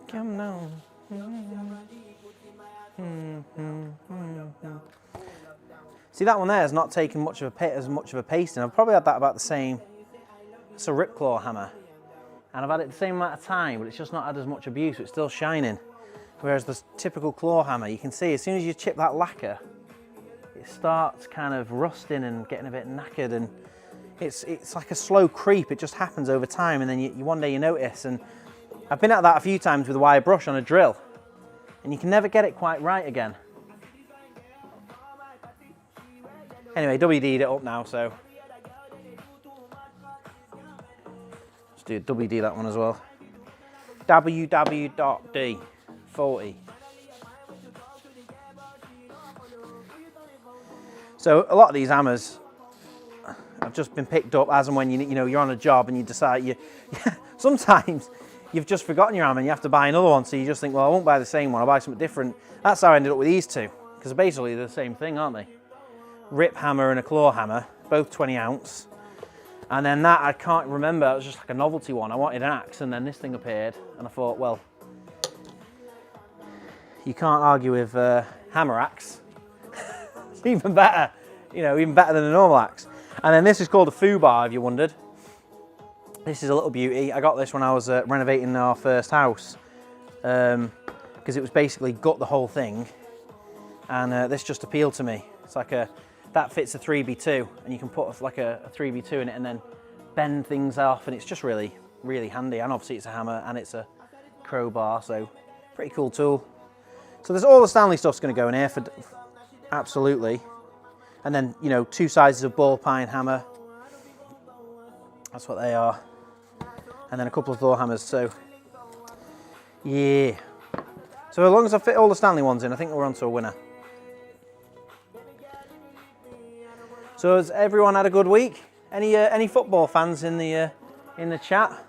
Come down. See, that one there has not taken much of a pasting. I've probably had that about the same. It's a Ripclaw hammer, and I've had it the same amount of time, but it's just not had as much abuse. It's still shining. Whereas the typical claw hammer, you can see as soon as you chip that lacquer, it starts kind of rusting and getting a bit knackered, and it's like a slow creep. It just happens over time, and then one day you notice. And I've been at that a few times with a wire brush on a drill, and you can never get it quite right again. Anyway, WD'd it up now, so let's do WD that one as well. WW.D 40. So a lot of these hammers have just been picked up as and when you know you're on a job and you decide sometimes you've just forgotten your hammer and you have to buy another one, so you just think, well, I won't buy the same one, I'll buy something different. That's how I ended up with these two, because basically they're the same thing, aren't they? Rip hammer and a claw hammer, both 20 ounce. And then that, I can't remember, it was just like a novelty one. I wanted an axe, and then this thing appeared, and I thought, well, you can't argue with hammer axe. It's even better, you know, even better than a normal axe. And then this is called a foo bar, if you wondered. This is a little beauty. I got this when I was renovating our first house, because it was basically gut the whole thing, and this just appealed to me. It's like that fits a 3B2, and you can put like a 3B2 in it and then bend things off, and it's just really, really handy. And obviously it's a hammer and it's a crowbar, so pretty cool tool. So there's all the Stanley stuff's going to go in here for absolutely. And then, you know, 2 sizes of ball pine hammer. That's what they are. And then a couple of Thor hammers, so yeah. So as long as I fit all the Stanley ones in, I think we're on to a winner. So has everyone had a good week? Any football fans in the chat?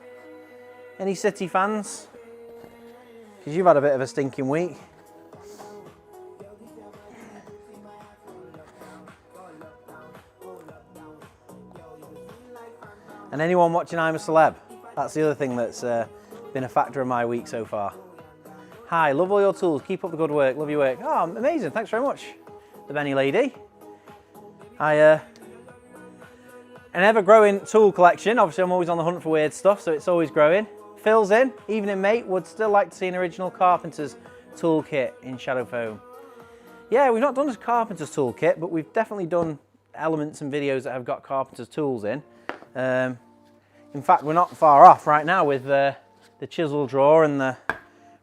Any City fans? Because you've had a bit of a stinking week. And anyone watching I'm a Celeb? That's the other thing that's been a factor in my week so far. Hi, love all your tools. Keep up the good work. Love your work. Oh, amazing. Thanks very much, the Benny lady. An ever-growing tool collection. Obviously, I'm always on the hunt for weird stuff, so it's always growing. Phil's in. Evening, mate. Would still like to see an original Carpenter's toolkit in shadow foam. Yeah, we've not done a Carpenter's toolkit, but we've definitely done elements and videos that have got Carpenter's tools in. In fact, we're not far off right now with the chisel drawer and the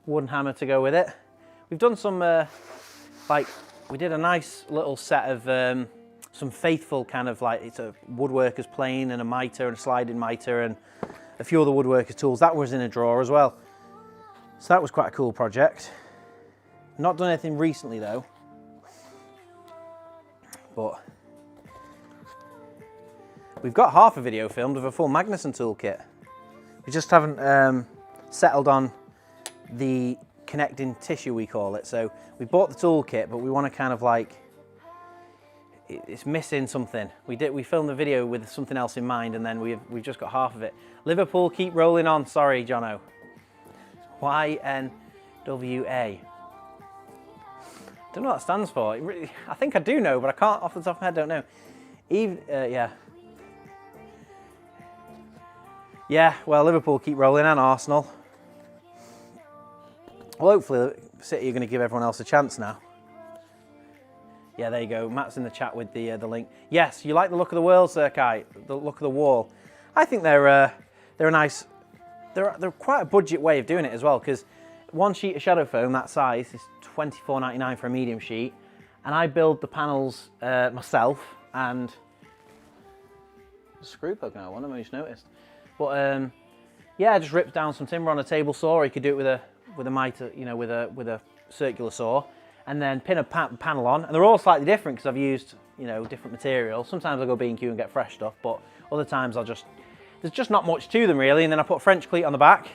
wooden hammer to go with it. We've done some, we did a nice little set of some faithful kind of like, it's a woodworker's plane and a mitre and a sliding mitre and a few other woodworker's tools. That was in a drawer as well. So that was quite a cool project. Not done anything recently though, but we've got half a video filmed of a full Magnuson toolkit. We just haven't settled on the connecting tissue, we call it. So we bought the toolkit, but we want to kind of like, it's missing something. We filmed the video with something else in mind, and then we've just got half of it. Liverpool, keep rolling on. Sorry, Jono. YNWA. Don't know what that stands for. I think I do know, but I can't off the top of my head. Don't know. Yeah. Yeah. Well, Liverpool keep rolling, and Arsenal. Well, hopefully City are going to give everyone else a chance now. Yeah, there you go. Matt's in the chat with the link. Yes, you like the look of the world, Sir Kai? The look of the wall. I think they're a nice. They're quite a budget way of doing it as well, because one sheet of shadow foam that size is £24.99 for a medium sheet, and I build the panels myself. And screw poking out one, I just noticed. But yeah, I just ripped down some timber on a table saw, or you could do it with a mitre, you know, with a circular saw, and then pin a panel on. And they're all slightly different because I've used, you know, different materials. Sometimes I'll go B&Q and get fresh stuff, but other times there's just not much to them really. And then I put a French cleat on the back.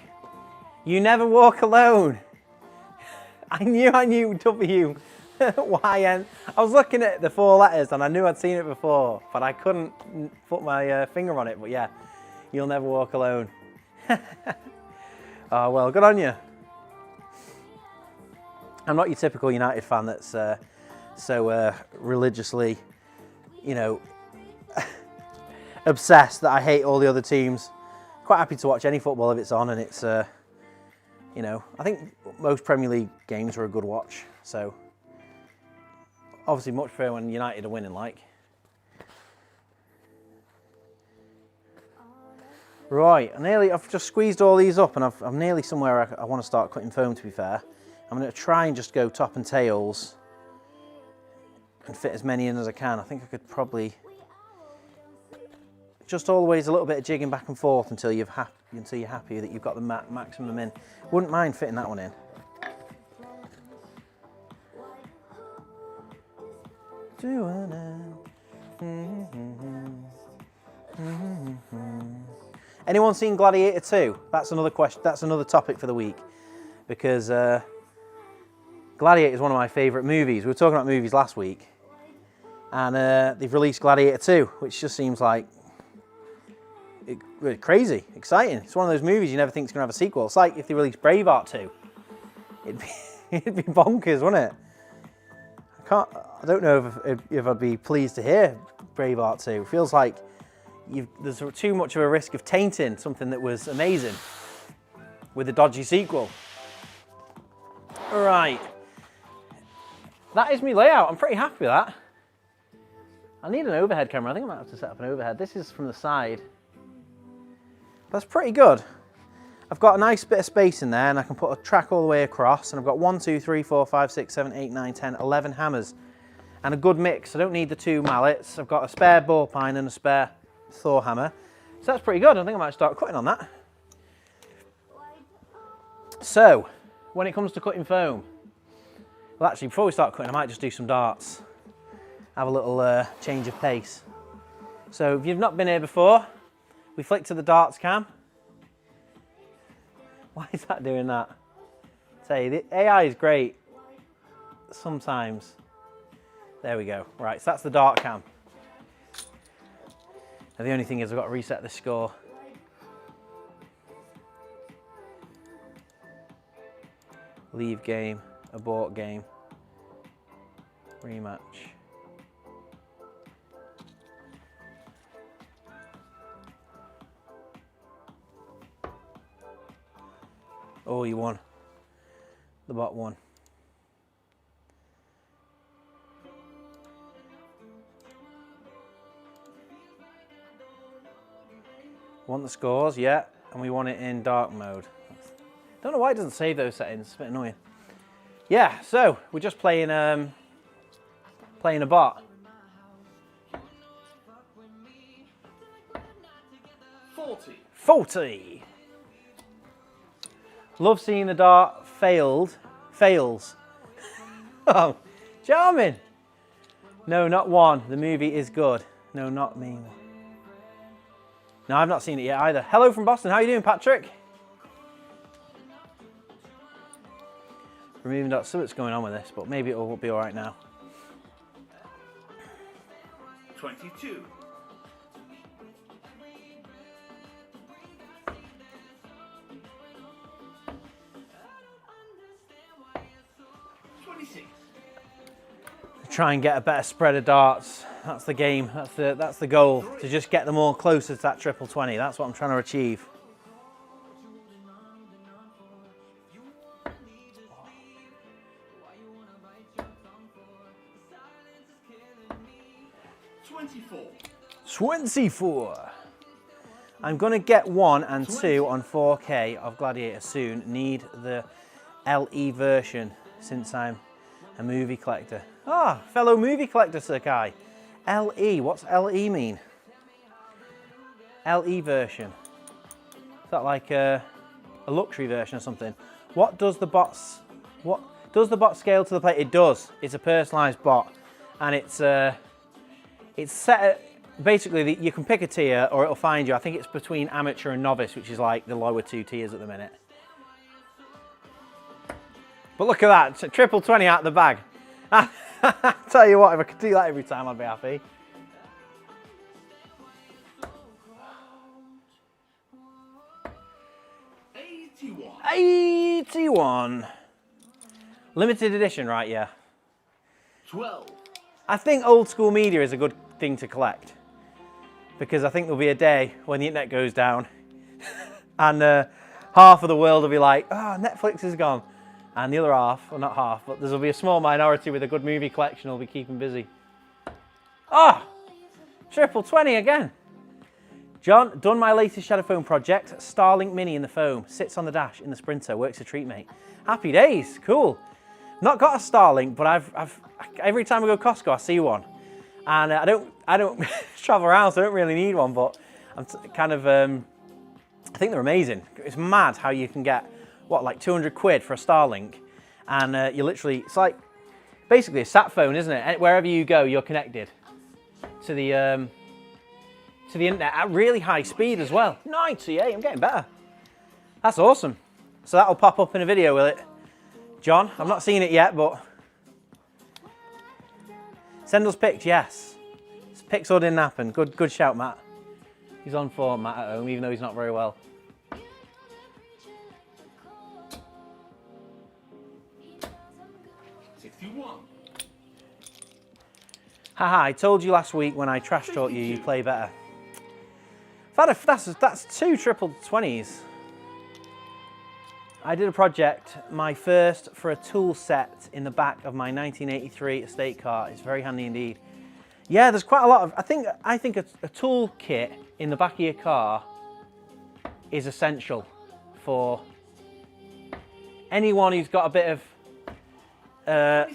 You never walk alone. I knew W, Y-N. I was looking at the 4 letters and I knew I'd seen it before, but I couldn't put my finger on it. But yeah, you'll never walk alone. Oh, well, good on you. I'm not your typical United fan that's so religiously, you know, obsessed that I hate all the other teams. Quite happy to watch any football if it's on, and it's, you know, I think most Premier League games are a good watch. So obviously much prefer when United are winning, like. Right, I've just squeezed all these up, and I'm nearly somewhere I want to start cutting foam, to be fair. I'm going to try and just go top and tails and fit as many in as I can. I think I could probably just always a little bit of jigging back and forth until you're happy that you've got the maximum in. Wouldn't mind fitting that one in. Anyone seen Gladiator 2? That's another question. That's another topic for the week, because Gladiator is one of my favourite movies. We were talking about movies last week, and they've released Gladiator 2, which just seems like really crazy, exciting. It's one of those movies you never think is going to have a sequel. It's like if they released Braveheart 2. It'd be bonkers, wouldn't it? I don't know if I'd be pleased to hear Braveheart 2. It feels like there's too much of a risk of tainting something that was amazing with a dodgy sequel. All right. That is my layout. I'm pretty happy with that. I need an overhead camera. I think I might have to set up an overhead. This is from the side. That's pretty good. I've got a nice bit of space in there, and I can put a track all the way across, and I've got 1, 2, 3, 4, 5, 6, 7, 8, 9, 10, 11 hammers, and a good mix. I don't need the 2 mallets. I've got a spare ball pine and a spare Thor hammer. So that's pretty good. I think I might start cutting on that. So, when it comes to cutting foam, well, actually, before we start cutting, I might just do some darts. Have a little change of pace. So if you've not been here before, we flick to the darts cam. Why is that doing that? Say, the AI is great sometimes. There we go. Right, so that's the dart cam. Now the only thing is I've got to reset the score. leave game, abort game, rematch. Oh, you won. The bot won. Want the scores? Yeah, and we want it in dark mode. Don't know why it doesn't save those settings. It's a bit annoying. Yeah, so we're just playing playing a bot. 40. Love seeing the dart fails. Oh, charming. No, not one. The movie is good. No, not me. No, I've not seen it yet either. Hello from Boston. How are you doing, Patrick? Removing dots. Something's going on with this, but maybe it will be all right now. 22. 26. Try and get a better spread of darts. That's the game. That's the goal. To just get them all closer to that triple 20. That's what I'm trying to achieve. Twenty-four. 24. I'm going to get 1 and 2 on 4K of Gladiator soon. Need the LE version since I'm a movie collector. Ah, fellow movie collector, Sakai. LE, what's LE mean? LE version. Is that like a luxury version or something? What does the bot scale to the plate? It does. It's a personalized bot, and it's set at, basically you can pick a tier or it'll find you. I think it's between amateur and novice, which is like the lower 2 tiers at the minute. But look at that, it's a triple 20 out of the bag. Tell you what, if I could do that every time, I'd be happy. $81. 81. Limited edition, right? Yeah. 12. I think old school media is a good thing to collect, because I think there'll be a day when the internet goes down and half of the world will be like, oh, Netflix is gone. And the other half, well not half, but there'll be a small minority with a good movie collection who'll be keeping busy. Oh, triple 20 again. John, done my latest Shadow Foam project. Starlink Mini in the foam. Sits on the dash in the Sprinter. Works a treat, mate. Happy days. Cool. Not got a Starlink, but I've every time I go to Costco, I see one. And I don't travel around, so I don't really need one, but I'm kind of, I think they're amazing. It's mad how you can get, what, like 200 quid for a Starlink, and you literally, it's like basically a sat phone, isn't it? And wherever you go, you're connected to the internet at really high speed as well. 98, I'm getting better. That's awesome. So that'll pop up in a video, will it? John, I've not seen it yet, but send us pics, yes. Pics all didn't happen. Good shout, Matt. He's on form, Matt, at home, even though he's not very well. Haha, I told you last week when I trash talked you, you'd play better. That's 2 triple 20s. I did a project, my first, for a tool set in the back of my 1983 estate car. It's very handy indeed. Yeah, there's quite a lot of, I think a tool kit in the back of your car is essential for anyone who's got a bit of,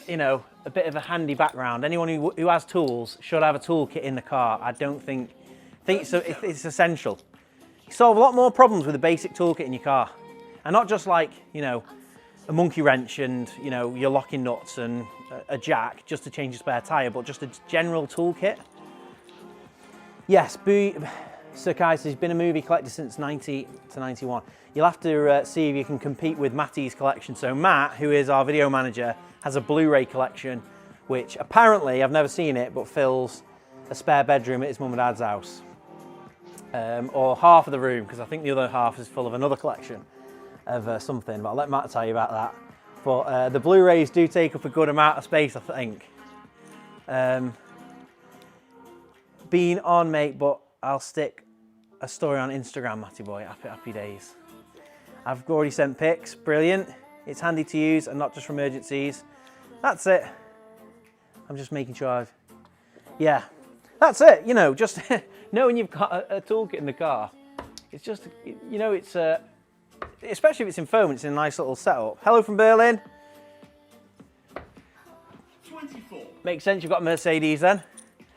you know, a bit of a handy background. Anyone who has tools should have a toolkit in the car. I think it's essential. You solve a lot more problems with a basic toolkit in your car. And not just like, you know, a monkey wrench and, you know, your locking nuts and a jack just to change your spare tyre, but just a general toolkit. Yes, Sakai says he's been a movie collector since 90 to 91. You'll have to see if you can compete with Matty's collection. So Matt, who is our video manager, has a Blu-ray collection, which apparently, I've never seen it, but fills a spare bedroom at his mum and dad's house. Or half of the room, because I think the other half is full of another collection of something, but I'll let Matt tell you about that. But the Blu-rays do take up a good amount of space, I think. Been on, mate, but I'll stick a story on Instagram, Matty boy. Happy days. I've already sent pics. Brilliant. It's handy to use and not just for emergencies. That's it. I'm just making sure I've... Yeah, that's it. You know, just knowing you've got a toolkit in the car. It's just, you know, it's... especially if it's in foam, it's in a nice little setup. Hello from Berlin. 24. Makes sense, you've got a Mercedes then.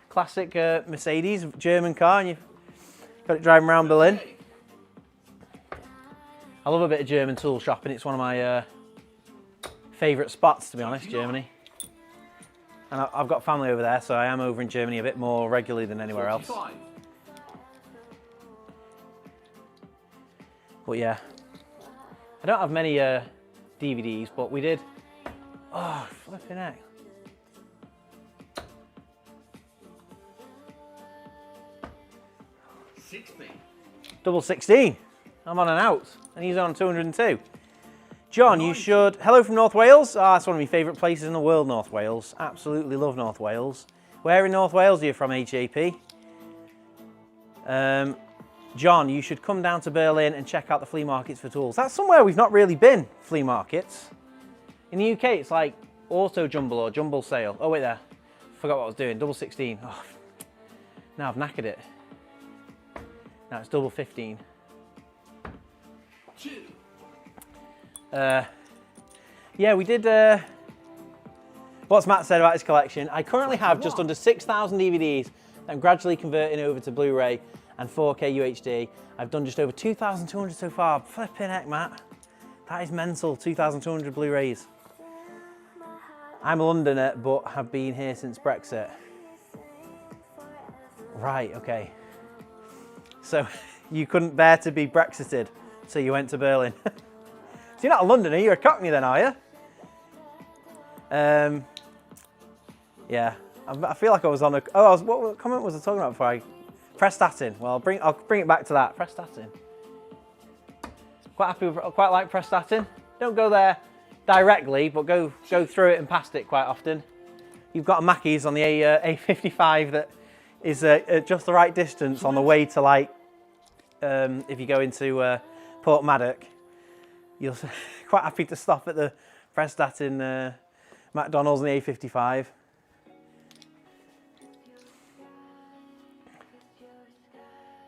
Classic Mercedes, German car, and you've got it driving around Berlin. I love a bit of German tool shopping. It's one of my favourite spots, to be honest, Germany. And I've got family over there, so I am over in Germany a bit more regularly than anywhere else. 45. But yeah, I don't have many DVDs, but we did. Oh, flipping heck. Double 16. I'm on an out, and he's on 202. John, you should. Hello from North Wales. Ah, that's one of my favourite places in the world, North Wales. Absolutely love North Wales. Where in North Wales are you from, HAP? John, you should come down to Berlin and check out the flea markets for tools. That's somewhere we've not really been, flea markets. In the UK, it's like auto jumble or jumble sale. Oh, wait there. Forgot what I was doing. Double 16. Oh, now I've knackered it. Now it's double 15. 2. Yeah, we did. What's Matt said about his collection? I currently have just under 6,000 DVDs. I'm gradually converting over to Blu-ray and 4K UHD. I've done just over 2,200 so far. Flipping heck, Matt. That is mental. 2,200 Blu-rays. I'm a Londoner, but have been here since Brexit. Right, okay. So you couldn't bear to be Brexited, so you went to Berlin. So you're not a Londoner, you're a Cockney then, are you? Yeah, I feel like I was on a... Oh, what comment was I talking about before I... Prestatyn. Well, I'll bring it back to that. Prestatyn. Quite happy with, quite like Prestatyn. Don't go there directly, but go through it and past it quite often. You've got a Mackey's on the A55 that is just the right distance on the way to, like, if you go into Port Maddock, you're quite happy to stop at the Prestatyn McDonald's on the A55.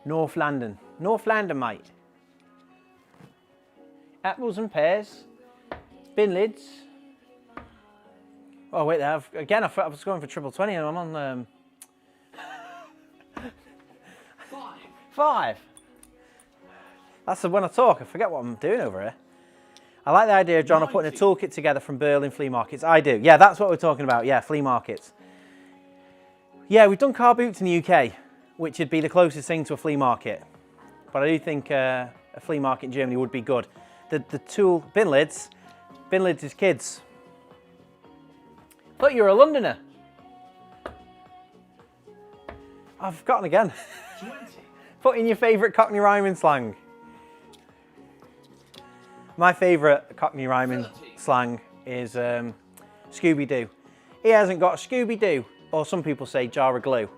North London, mate. Apples and pears, bin lids. Oh wait, there. Again, I was going for triple 20 and I'm on 5. That's when I talk, I forget what I'm doing over here. I like the idea of Jona putting a toolkit together from Berlin flea markets. I do. Yeah, that's what we're talking about. Yeah, flea markets. Yeah, we've done car boots in the UK, which would be the closest thing to a flea market. But I do think a flea market in Germany would be good. The tool, bin lids is kids. Thought you were a Londoner. I've forgotten again. 20. Put in your favourite Cockney rhyming slang. My favourite Cockney rhyming slang is Scooby-Doo. He hasn't got a Scooby-Doo, or some people say jar of glue.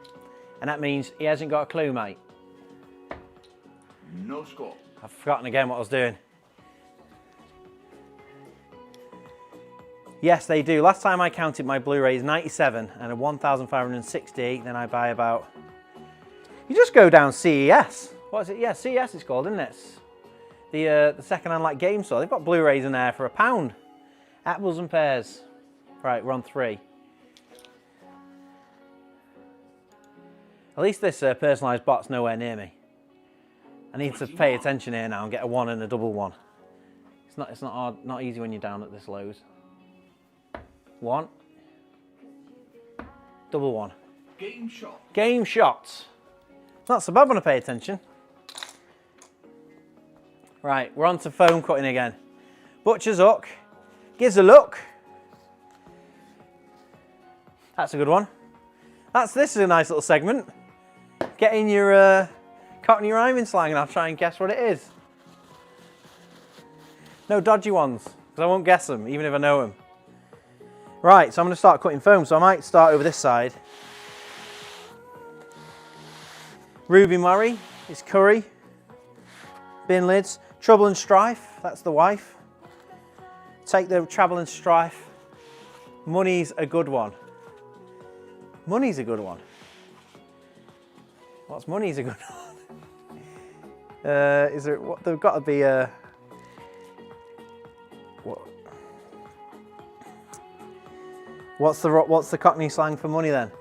And that means he hasn't got a clue, mate. No score. I've forgotten again what I was doing. Yes, they do. Last time I counted my Blu-rays, 97 and a 1,560. Then I buy about... You just go down CES. What is it? Yeah, CES it's called, isn't it? The second-hand like game store. They've got Blu-rays in there for £1. Apples and pears. Right, we're on 3. At least this personalised bot's nowhere near me. I need to pay attention here now and get a 1 and a double 1. It's not hard, not easy when you're down at this lows. 1. Double 1. Game shot. Game shots. Not so bad when I pay attention. Right, we're on to foam cutting again. Butcher's hook. Gives a look. That's a good one. This is a nice little segment. Get in your Cockney rhyming slang and I'll try and guess what it is. No dodgy ones. because I won't guess them, even if I know them. Right, so I'm going to start cutting foam. So I might start over this side. Ruby Murray is Curry. Bin lids. Trouble and Strife, that's the wife. Take the Trouble and Strife. Money's a good one. Money's a good one. What's money's a good one? Is there, what, there's got to be a, what? What's the Cockney slang for money then?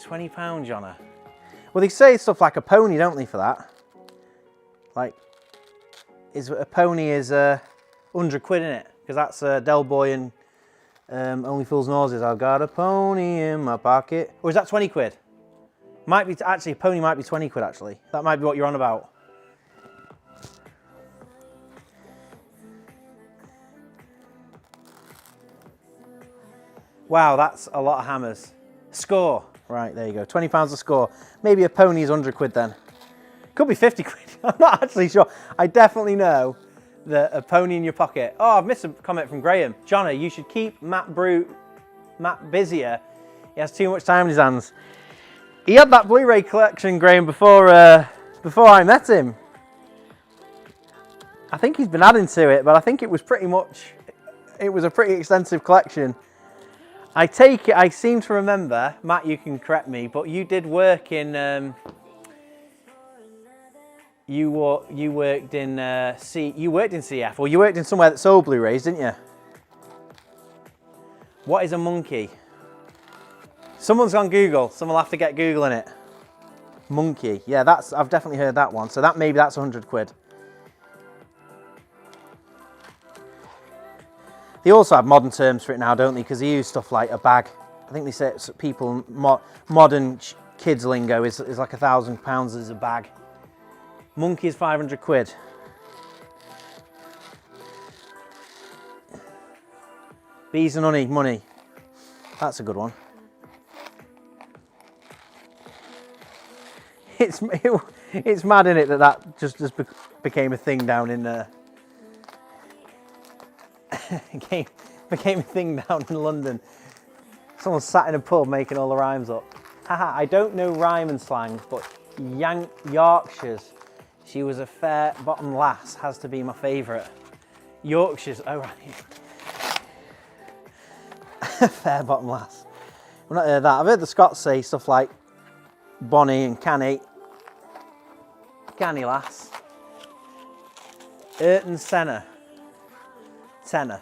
£20, Jona. Well, they say stuff like a pony, don't they, for that? Like, a pony is 100 quid in it, because that's Del Boy and Only Fools and Horses. I've got a pony in my pocket. Or is that 20 quid? Might be, actually, a pony might be 20 quid, actually. That might be what you're on about. Wow, that's a lot of hammers. Score. Right, there you go. £20 a score. Maybe a pony is 100 quid then. Could be 50 quid. I'm not actually sure. I definitely know that a pony in your pocket. Oh, I've missed a comment from Graham. Jona, you should keep Matt busier. He has too much time in his hands. He had that Blu-ray collection, Graham, before I met him. I think he's been adding to it, but I think it was a pretty extensive collection. I take it, I seem to remember, Matt, you can correct me, but you did work in, you worked in CF, or you worked in somewhere that sold Blu-rays, didn't you? What is a monkey? Someone's on Google, someone will have to get Google in it. Monkey, yeah, I've definitely heard that one, so maybe that's 100 quid. They also have modern terms for it now, don't they? Because they use stuff like a bag. I think they say people, modern kids lingo is like £1,000 as a bag. Monkey is 500 quid. Bees and honey, money. That's a good one. It's mad, isn't it, that just became a thing down in became a thing down in London. Someone sat in a pub making all the rhymes up. Haha, I don't know rhyme and slang, but Yorkshire's, she was a fair bottom lass, has to be my favourite. Yorkshire's, oh right. Fair bottom lass. I've not heard that. I've heard the Scots say stuff like bonny and canny. Canny lass. Ayrton Senna. Tenner.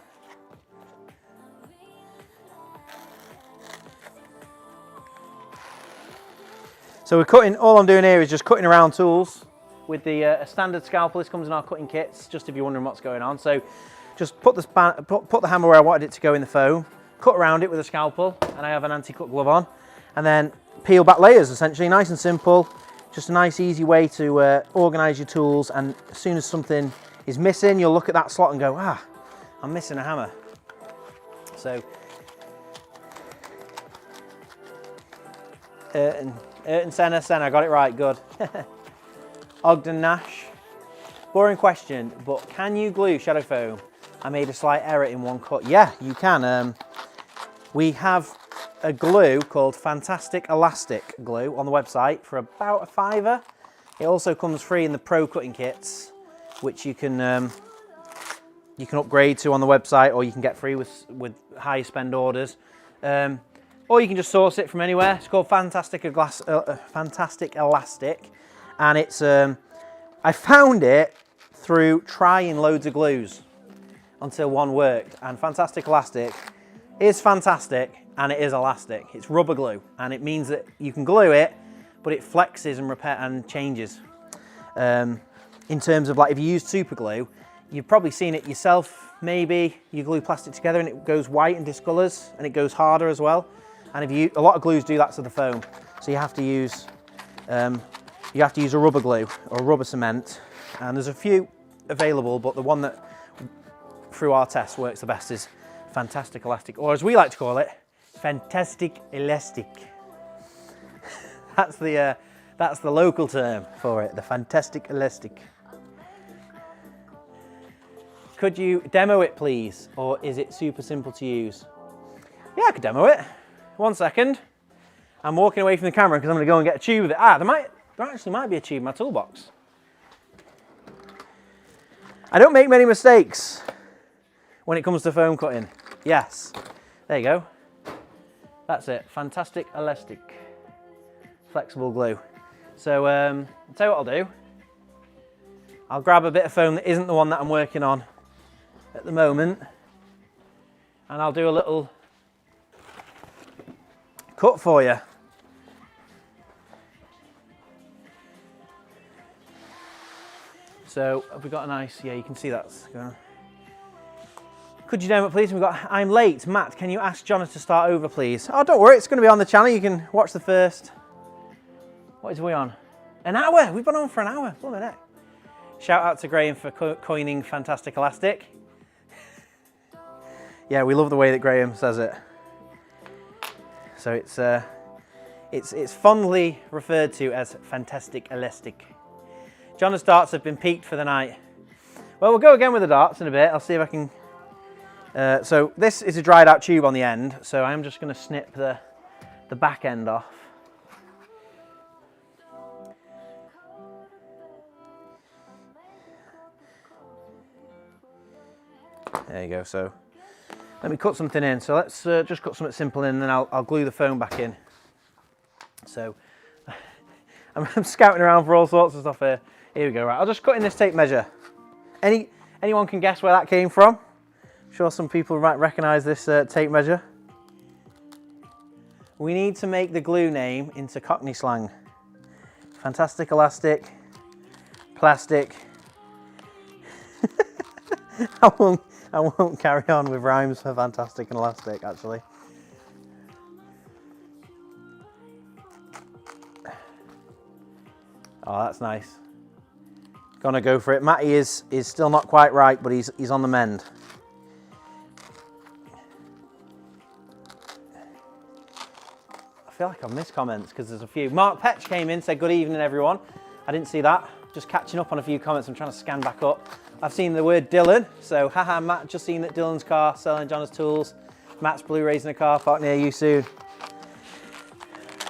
So we're cutting, all I'm doing here is just cutting around tools with the a standard scalpel. This comes in our cutting kits, just if you're wondering what's going on. So just put the hammer where I wanted it to go in the foam, cut around it with a scalpel, and I have an anti-cut glove on, and then peel back layers, essentially, nice and simple. Just a nice easy way to organise your tools, and as soon as something is missing, you'll look at that slot and go, ah, I'm missing a hammer. So, Ayrton Senna, I got it right, good. Ogden Nash. Boring question, but can you glue shadow foam? I made a slight error in one cut. Yeah, you can. We have a glue called Fantastic Elastic glue on the website for about a £5. It also comes free in the Pro cutting kits, which you can upgrade to on the website, or you can get free with high spend orders. Or you can just source it from anywhere. It's called Fantastic Elastic, and it's I found it through trying loads of glues until one worked. And Fantastic Elastic is fantastic, and it is elastic. It's rubber glue, and it means that you can glue it, but it flexes and changes. In terms of, like, if you use super glue, you've probably seen it yourself. Maybe you glue plastic together and it goes white and discolours, and it goes harder as well. And a lot of glues do that to the foam, so you have to use a rubber glue or a rubber cement. And there's a few available, but the one that through our test works the best is Fantastic Elastic, or as we like to call it, Fantastic Elastic. That's the local term for it, the Fantastic Elastic. Could you demo it, please? Or is it super simple to use? Yeah, I could demo it. 1 second. I'm walking away from the camera because I'm going to go and get a tube of it. There actually might be a tube in my toolbox. I don't make many mistakes when it comes to foam cutting. Yes. There you go. That's it. Fantastic elastic. Flexible glue. So, I'll tell you what I'll do. I'll grab a bit of foam that isn't the one that I'm working on at the moment, and I'll do a little cut for you. So have we got a nice, yeah, you can see that's going. Could you demo it, please? We've got, I'm late. Matt, can you ask Jona to start over, please? Oh, don't worry, it's going to be on the channel. You can watch the first. What is we on? An hour. We've been on for an hour. Blimey heck. Shout out to Graham for coining fantastic elastic. Yeah, we love the way that Graham says it. So it's fondly referred to as fantastic elastic. Jona's darts have been peaked for the night. Well, we'll go again with the darts in a bit. I'll see if I can. So this is a dried out tube on the end, so I'm just going to snip the back end off. There you go. So let me cut something in. So let's just cut something simple in, and then I'll glue the foam back in. So I'm scouting around for all sorts of stuff here. Here we go. Right, I'll just cut in this tape measure. Anyone can guess where that came from? I'm sure some people might recognise this tape measure. We need to make the glue name into Cockney slang. Fantastic elastic, plastic. I won't carry on with rhymes for fantastic and elastic, actually. Oh, that's nice. Gonna go for it. Matty is still not quite right, but he's on the mend. I feel like I've missed comments because there's a few. Mark Petch came in, said good evening everyone. I didn't see that. Just catching up on a few comments. I'm trying to scan back up. I've seen the word Dylan, so haha Matt, just seen that Dylan's car selling Jona's tools. Matt's Blu-rays in a car park near you soon.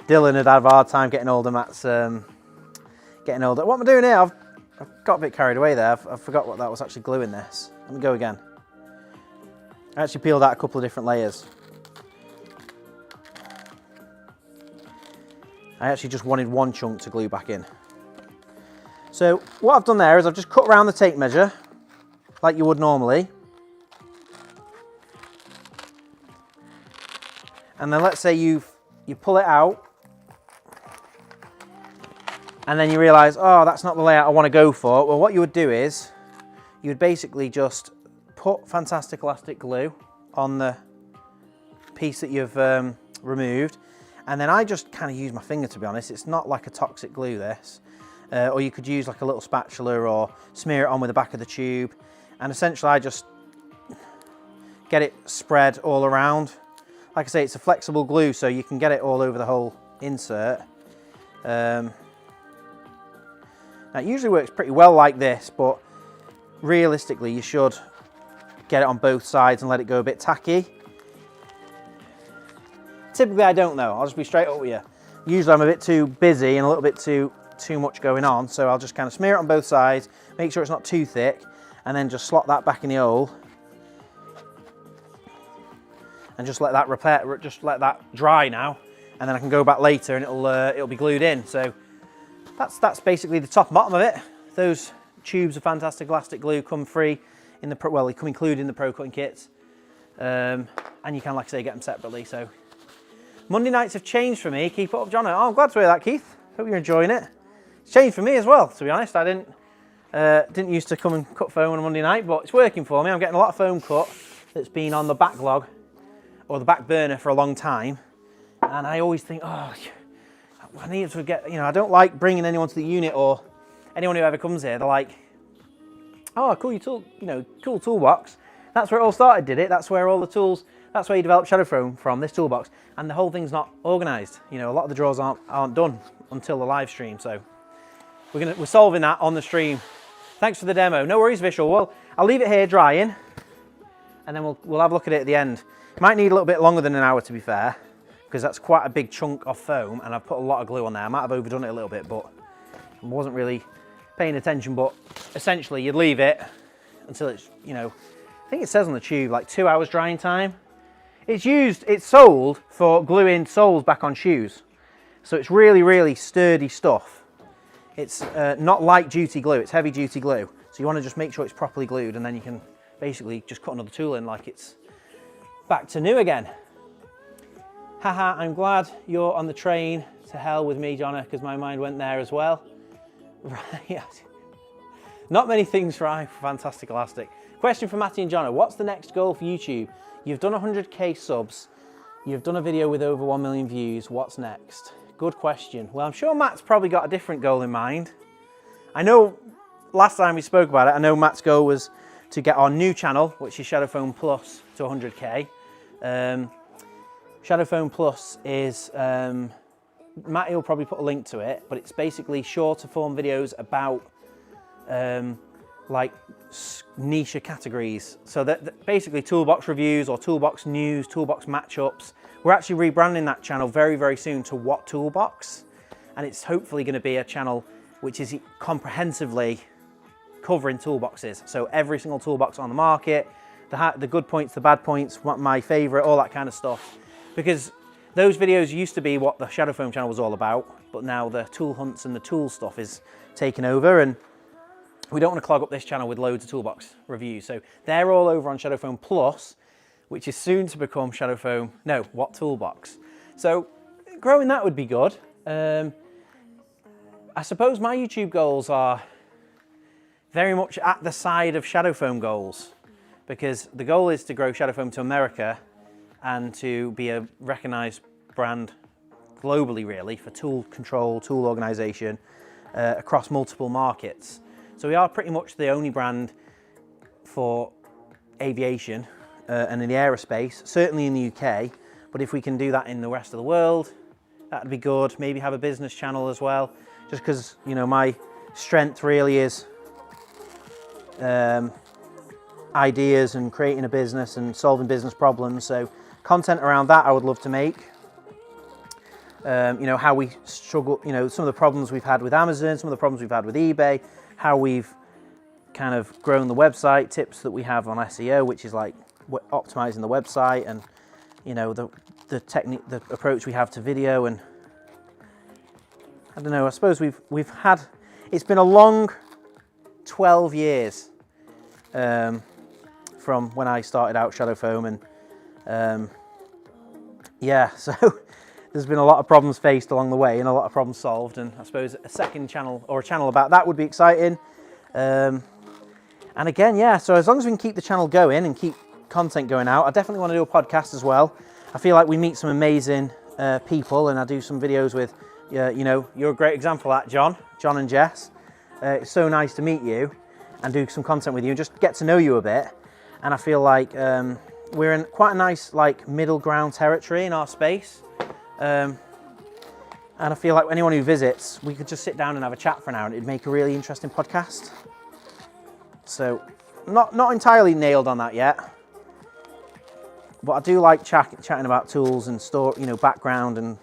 Dylan had a hard time getting older. Matt's getting older. What am I doing here? I've got a bit carried away there. I forgot what that was actually gluing this. Let me go again. I actually peeled out a couple of different layers. I actually just wanted one chunk to glue back in. So what I've done there is I've just cut around the tape measure like you would normally. And then let's say you pull it out and then you realise, oh, that's not the layout I want to go for. Well, what you would do is you would basically just put fantastic elastic glue on the piece that you've removed. And then I just kind of use my finger, to be honest. It's not like a toxic glue, this. Or you could use like a little spatula or smear it on with the back of the tube. And essentially I just get it spread all around. Like I say, it's a flexible glue, so you can get it all over the whole insert. Now it usually works pretty well like this, but realistically you should get it on both sides and let it go a bit tacky. Typically I don't know, I'll just be straight up with you. Usually I'm a bit too busy and a little bit too much going on, so I'll just kind of smear it on both sides, make sure it's not too thick, and then just slot that back in the hole and just let that dry now, and then I can go back later and it'll be glued in. So that's basically the top and bottom of it. Those tubes of fantastic elastic glue come free in the they come included in the pro cutting kits, and you can, like I say, get them separately. So Monday nights have changed for me. Keep it up, Jona. Oh, I'm glad to hear that, Keith. Hope you're enjoying it. It's changed for me as well, to be honest. I didn't used to come and cut foam on a Monday night, but it's working for me. I'm getting a lot of foam cut that's been on the backlog or the back burner for a long time, and I always think, oh, I need to get, I don't like bringing anyone to the unit or anyone who ever comes here. They're like, oh, cool, cool toolbox. That's where it all started, did it? That's where all the tools. That's where you develop shadow foam from, this toolbox, and the whole thing's not organised. A lot of the drawers aren't done until the live stream, so we're solving that on the stream. Thanks for the demo. No worries, Vishal. Well, I'll leave it here drying, and then we'll have a look at it at the end. It might need a little bit longer than an hour, to be fair, because that's quite a big chunk of foam, and I've put a lot of glue on there. I might have overdone it a little bit, but I wasn't really paying attention. But essentially, you'd leave it until it's, you know, I think it says on the tube, like 2 hours drying time. It's sold for gluing soles back on shoes. So it's really, really sturdy stuff. It's not light duty glue, it's heavy duty glue. So you want to just make sure it's properly glued, and then you can basically just cut another tool in like it's back to new again. Haha, I'm glad you're on the train to hell with me, Jona, because my mind went there as well. Right. Not many things right for Fantastic Elastic. Question for Matty and Jona, what's the next goal for YouTube? You've done 100k subs, you've done a video with over 1 million views, what's next? Good question. Well, I'm sure Matt's probably got a different goal in mind. I know last time we spoke about it, I know Matt's goal was to get our new channel, which is Shadow Foam Plus, to 100k. Shadow Foam Plus is, Matty will probably put a link to it, but it's basically shorter form videos about like niche categories. So that basically toolbox reviews or toolbox news, toolbox matchups. We're actually rebranding that channel very, very soon to What Toolbox, and it's hopefully going to be a channel which is comprehensively covering toolboxes. So every single toolbox on the market, the good points, the bad points, what my favorite, all that kind of stuff. Because those videos used to be what the Shadow Foam channel was all about, but now the tool hunts and the tool stuff is taking over, and we don't want to clog up this channel with loads of toolbox reviews. So they're all over on Shadow Foam Plus, which is soon to become What Toolbox. So growing that would be good. I suppose my YouTube goals are very much at the side of Shadow Foam goals, because the goal is to grow Shadow Foam to America and to be a recognized brand globally, really, for tool control, tool organization across multiple markets. So we are pretty much the only brand for aviation and in the aerospace, certainly in the UK, but if we can do that in the rest of the world, that'd be good. Maybe have a business channel as well, just because, you know, my strength really is ideas and creating a business and solving business problems. So content around that I would love to make. You know, how we struggle, you know, some of the problems we've had with Amazon, some of the problems we've had with eBay, how we've kind of grown the website, tips that we have on SEO, which is like optimizing the website, and, you know, the technique, the approach we have to video. And I don't know, I suppose we've had, it's been a long 12 years from when I started out Shadow Foam, and yeah, so there's been a lot of problems faced along the way and a lot of problems solved, and I suppose a second channel or a channel about that would be exciting. And again, yeah, so as long as we can keep the channel going and keep content going out, I definitely want to do a podcast as well. I feel like we meet some amazing people, and I do some videos with, you know, you're a great example of that, John and Jess. It's so nice to meet you and do some content with you and just get to know you a bit. And I feel like we're in quite a nice, like, middle ground territory in our space. And I feel like anyone who visits, we could just sit down and have a chat for an hour, and it'd make a really interesting podcast. So not entirely nailed on that yet, but I do like chatting about tools and you know, background, and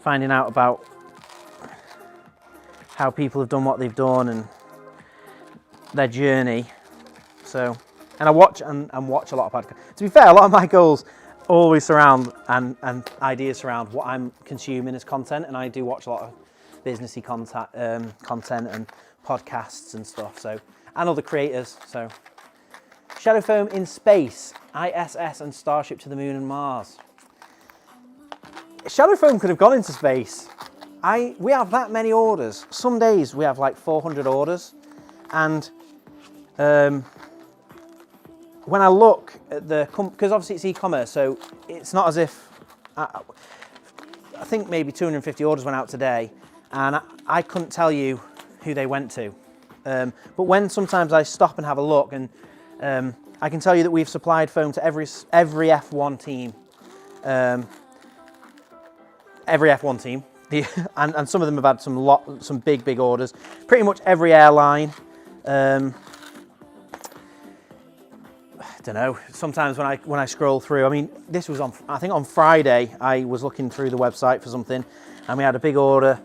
finding out about how people have done what they've done and their journey. So, and I watch and watch a lot of podcasts. To be fair, a lot of my goals always surround and ideas surround what I'm consuming as content, and I do watch a lot of businessy content and podcasts and stuff. So, and other creators. So, Shadow Foam in space, ISS and Starship to the Moon and Mars. Shadow Foam could have gone into space. We have that many orders. Some days we have like 400 orders, and when I look at because obviously it's e-commerce, so it's not as if, I think maybe 250 orders went out today, and I couldn't tell you who they went to. But when sometimes I stop and have a look, and I can tell you that we've supplied foam to every F1 team, and some of them have had some big orders. Pretty much every airline. don't know, sometimes when I scroll through, I mean, this was on, I think on Friday, I was looking through the website for something, and we had a big order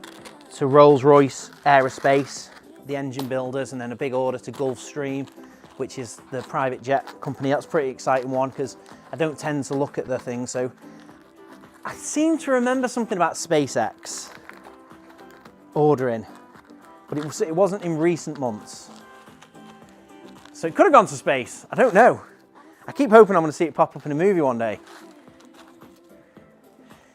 to Rolls-Royce Aerospace, the engine builders, and then a big order to Gulfstream, which is the private jet company. That's a pretty exciting one, because I don't tend to look at the thing, so I seem to remember something about SpaceX ordering, but it wasn't in recent months. So it could have gone to space, I don't know. I keep hoping I'm going to see it pop up in a movie one day.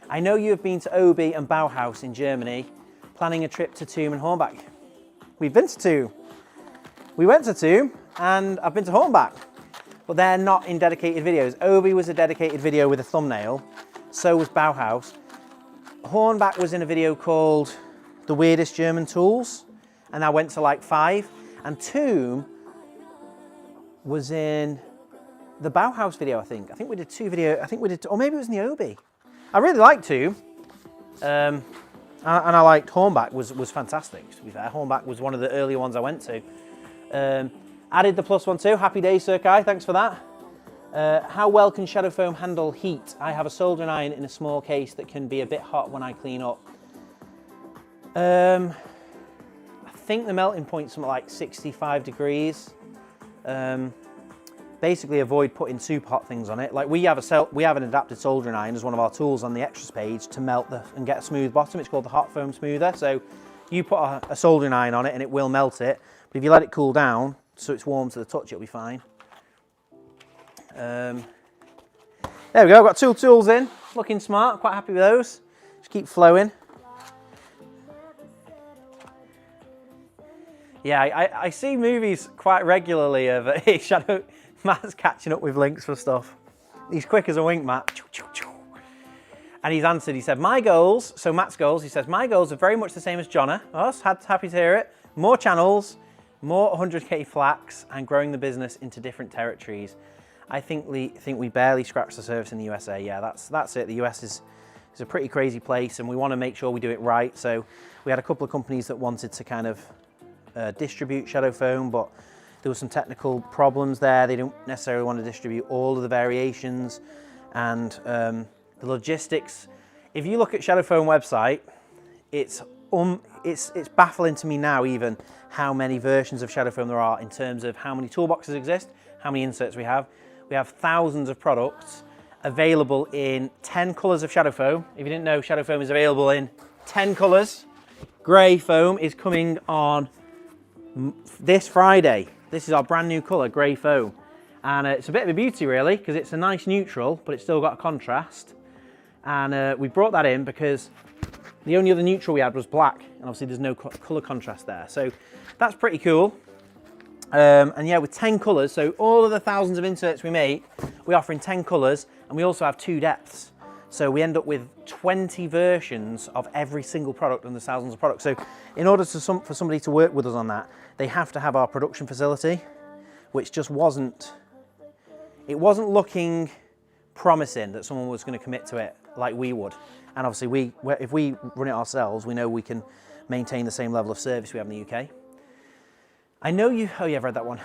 I know you have been to Obi and Bauhaus in Germany, planning a trip to Thun and Hornbach. We've been to Thun. We went to Thun and I've been to Hornbach, but they're not in dedicated videos. Obi was a dedicated video with a thumbnail, so was Bauhaus. Hornbach was in a video called The Weirdest German Tools, and I went to like 5, and Thun was in the Bauhaus video, I think. I think we did 2 videos, or maybe it was in the Obi. I really liked Thun, and I liked Hornbach, was fantastic, to be fair. Hornbach was one of the earlier ones I went to. Added the +1 too, happy days, Sir Kai, thanks for that. How well can shadow foam handle heat? I have a soldering iron in a small case that can be a bit hot when I clean up. I think the melting point's something like 65 degrees. Basically avoid putting super hot things on it. Like we have an adapted soldering iron as one of our tools on the extras page to melt and get a smooth bottom. It's called the hot foam smoother. So you put a soldering iron on it and it will melt it. But if you let it cool down so it's warm to the touch, it'll be fine. There we go, I've got 2 tools in, looking smart, quite happy with those. Just keep flowing. Yeah, I see movies quite regularly of Shadow. Matt's catching up with links for stuff. He's quick as a wink, Matt. And he's answered, he said, my goals, so Matt's goals, he says, my goals are very much the same as Jona. Us, happy to hear it. More channels, more 100k flax, and growing the business into different territories. I think we barely scratched the surface in the USA. Yeah, that's it. The US is a pretty crazy place, and we want to make sure we do it right. So we had a couple of companies that wanted to kind of distribute shadow foam, but there were some technical problems there. They don't necessarily want to distribute all of the variations, and the logistics. If you look at shadow foam website, it's baffling to me now even how many versions of shadow foam there are in terms of how many toolboxes exist, how many inserts we have. We have thousands of products available in 10 colours of shadow foam. If you didn't know, shadow foam is available in 10 colours. Grey foam is coming on this Friday. This is our brand new colour, grey foam. And it's a bit of a beauty really, because it's a nice neutral, but it's still got a contrast. And we brought that in because the only other neutral we had was black, and obviously there's no colour contrast there. So that's pretty cool. And yeah, with 10 colours, so all of the thousands of inserts we make, we offer in 10 colours, and we also have 2 depths. So we end up with 20 versions of every single product and the thousands of products. So in order for somebody to work with us on that, they have to have our production facility, which just wasn't looking promising that someone was going to commit to it like we would. And obviously if we run it ourselves, we know we can maintain the same level of service we have in the UK. I know you, oh yeah, I've read that one.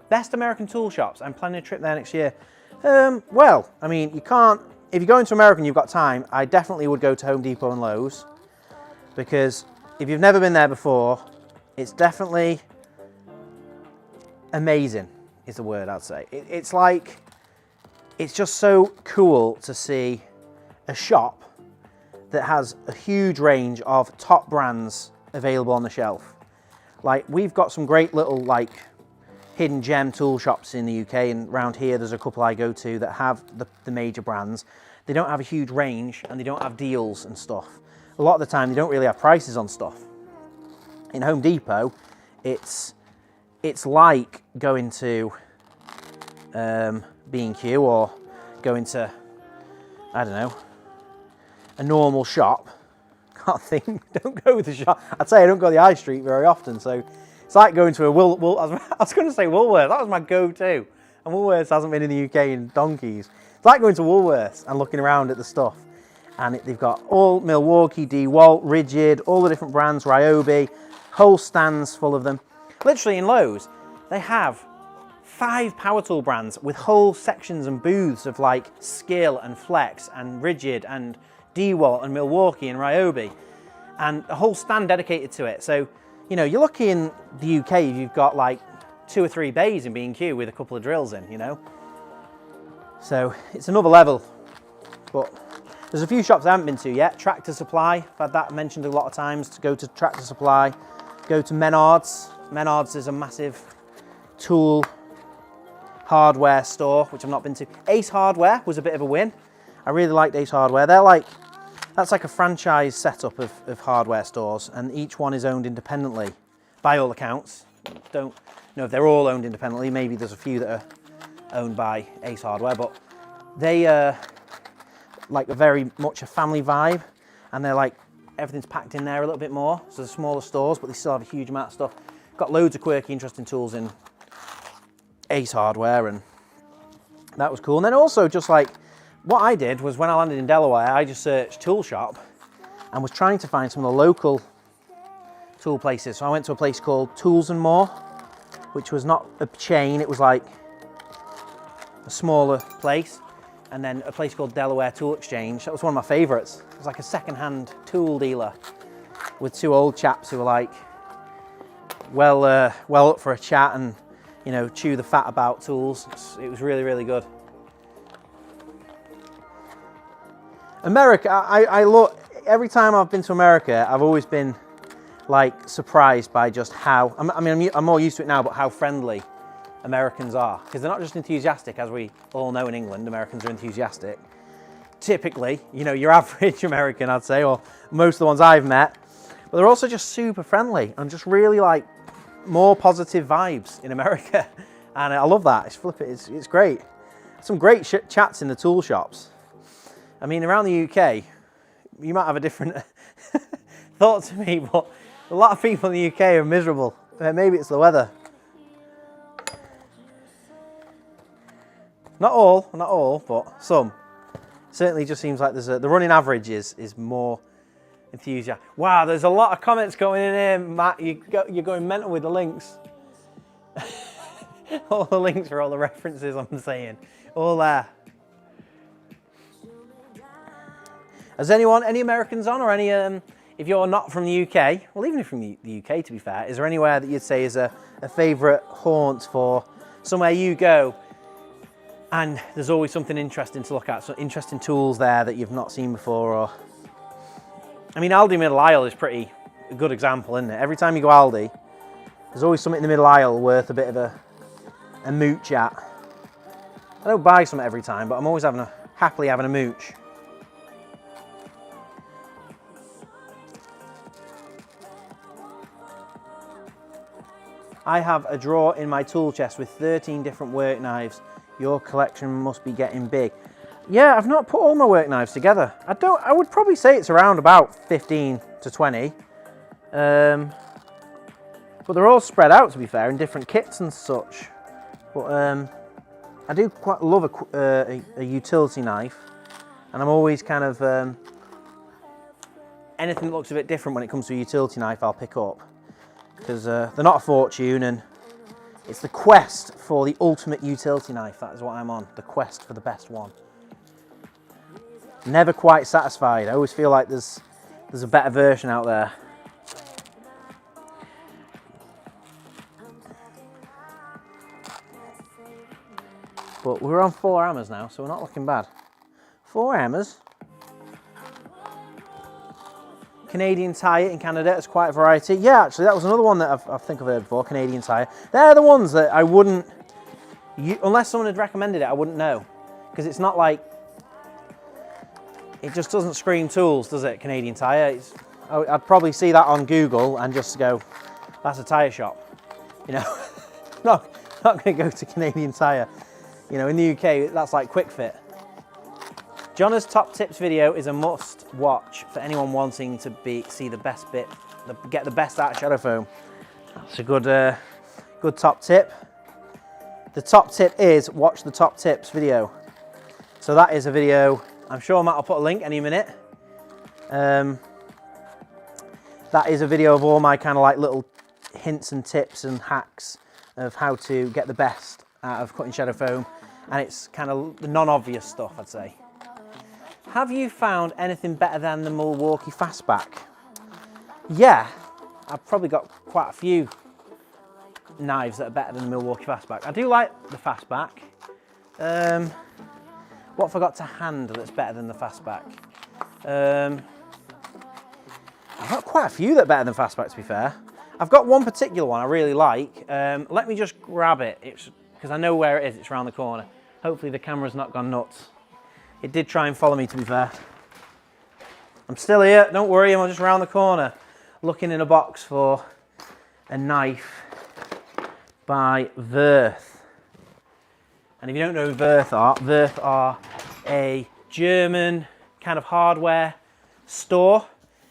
Best American tool shops. I'm planning a trip there next year. Well, I mean, you can't, if you're going to America and you've got time, I definitely would go to Home Depot and Lowe's, because if you've never been there before, it's definitely amazing is the word I'd say. It's like, it's just so cool to see a shop that has a huge range of top brands available on the shelf. Like, we've got some great little like hidden gem tool shops in the UK, and around here there's a couple I go to that have the major brands. They don't have a huge range and they don't have deals and stuff. A lot of the time they don't really have prices on stuff. In Home Depot, it's like going to B&Q or going to, I don't know, a normal shop. Can't think, don't go to the shop. I'd say I don't go to the high street very often, so it's like going to a I was going to say Woolworths, that was my go-to. And Woolworths hasn't been in the UK in donkeys. It's like going to Woolworths and looking around at the stuff. And they've got all Milwaukee, DeWalt, Rigid, all the different brands, Ryobi, whole stands full of them. Literally in Lowe's, they have 5 power tool brands with whole sections and booths of like Skill and Flex and Rigid and DeWalt and Milwaukee and Ryobi, and a whole stand dedicated to it. So, you know, you're lucky in the UK if you've got like 2 or 3 bays in B&Q with a couple of drills in, you know. So it's another level. But there's a few shops I haven't been to yet. Tractor Supply, I've had that mentioned a lot of times, to go to Tractor Supply. Go to Menards. Menards is a massive tool hardware store, which I've not been to. Ace Hardware was a bit of a win. I really liked Ace Hardware. That's like a franchise setup of hardware stores, and each one is owned independently, by all accounts. Don't know if they're all owned independently. Maybe there's a few that are owned by Ace Hardware, but they like a very much a family vibe, and they're like, everything's packed in there a little bit more. So they're smaller stores, but they still have a huge amount of stuff. Got loads of quirky, interesting tools in Ace Hardware, and that was cool. And then also, just like, what I did was when I landed in Delaware, I just searched tool shop and was trying to find some of the local tool places. So I went to a place called Tools and More, which was not a chain, it was like a smaller place. And then a place called Delaware Tool Exchange. That was one of my favorites. It was like a second-hand tool dealer with 2 old chaps who were like, well up for a chat and, you know, chew the fat about tools. It was really, really good. America, I look, every time I've been to America, I've always been like surprised by just how, I'm more used to it now, but how friendly Americans are. Because they're not just enthusiastic, as we all know in England, Americans are enthusiastic. Typically, you know, your average American, I'd say, or most of the ones I've met, but they're also just super friendly and just really like more positive vibes in America. And I love that, it's great. Some great chats in the tool shops. I mean, around the UK, you might have a different thought to me, but a lot of people in the UK are miserable. Maybe it's the weather. Not all, but some. Certainly just seems like the running average is more enthusiastic. Wow, there's a lot of comments going in here, Matt. You're going mental with the links. All the links for all the references I'm saying. All there. Has any Americans on, or any, if you're not from the UK, well, even if from the UK, to be fair, is there anywhere that you'd say is a favourite haunt for somewhere you go and there's always something interesting to look at, so interesting tools there that you've not seen before? Or, I mean, Aldi middle aisle is pretty a good example, isn't it? Every time you go Aldi, there's always something in the middle aisle worth a bit of a mooch at. I don't buy something every time, but I'm always happily having a mooch. I have a drawer in my tool chest with 13 different work knives. Your collection must be getting big. Yeah, I've not put all my work knives together. I would probably say it's around about 15 to 20. But they're all spread out, to be fair, in different kits and such. But I do quite love a utility knife. And I'm always kind of, anything that looks a bit different when it comes to a utility knife, I'll pick up. Because they're not a fortune, and it's the quest for the ultimate utility knife. That is what I'm on, the quest for the best one. Never quite satisfied. I always feel like there's a better version out there. But we're on 4 hammers now, so we're not looking bad. 4 hammers. Canadian Tire in Canada, it's quite a variety. Yeah, actually, that was another one that I think I've heard before, Canadian Tire. They're the ones that I wouldn't, unless someone had recommended it, I wouldn't know. Because it's not like, it just doesn't scream tools, does it, Canadian Tire? I'd probably see that on Google and just go, that's a tyre shop. You know, not going to go to Canadian Tire. You know, in the UK, that's like Quick Fit. Jona's top tips video is a must watch for anyone wanting to see the best bit, get the best out of shadow foam. That's a good top tip. The top tip is watch the top tips video. So that is a video, I'm sure Matt will put a link any minute. That is a video of all my kind of like little hints and tips and hacks of how to get the best out of cutting shadow foam, and it's kind of the non-obvious stuff, I'd say. Have you found anything better than the Milwaukee Fastback? Yeah, I've probably got quite a few knives that are better than the Milwaukee Fastback. I do like the Fastback. What have I got to hand that's better than the Fastback? I've got quite a few that are better than Fastback, to be fair. I've got one particular one I really like. Let me just grab it, because I know where it is. It's around the corner. Hopefully the camera's not gone nuts. It did try and follow me, to be fair. I'm still here, don't worry, I'm just around the corner looking in a box for a knife by Wirth. And if you don't know who Wirth are a German kind of hardware store,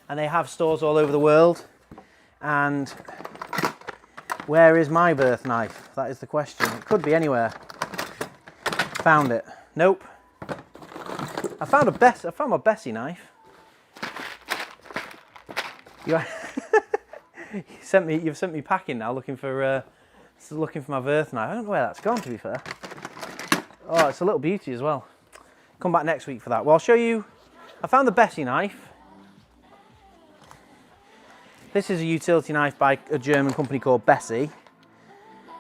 and they have stores all over the world. And where is my Wirth knife? That is the question. It could be anywhere. Found it. Nope. I found my Bessie knife. You've sent me packing now, looking for my Wirth knife. I don't know where that's gone, to be fair. Oh, it's a little beauty as well. Come back next week for that. Well, I'll show you. I found the Bessie knife. This is a utility knife by a German company called Bessie.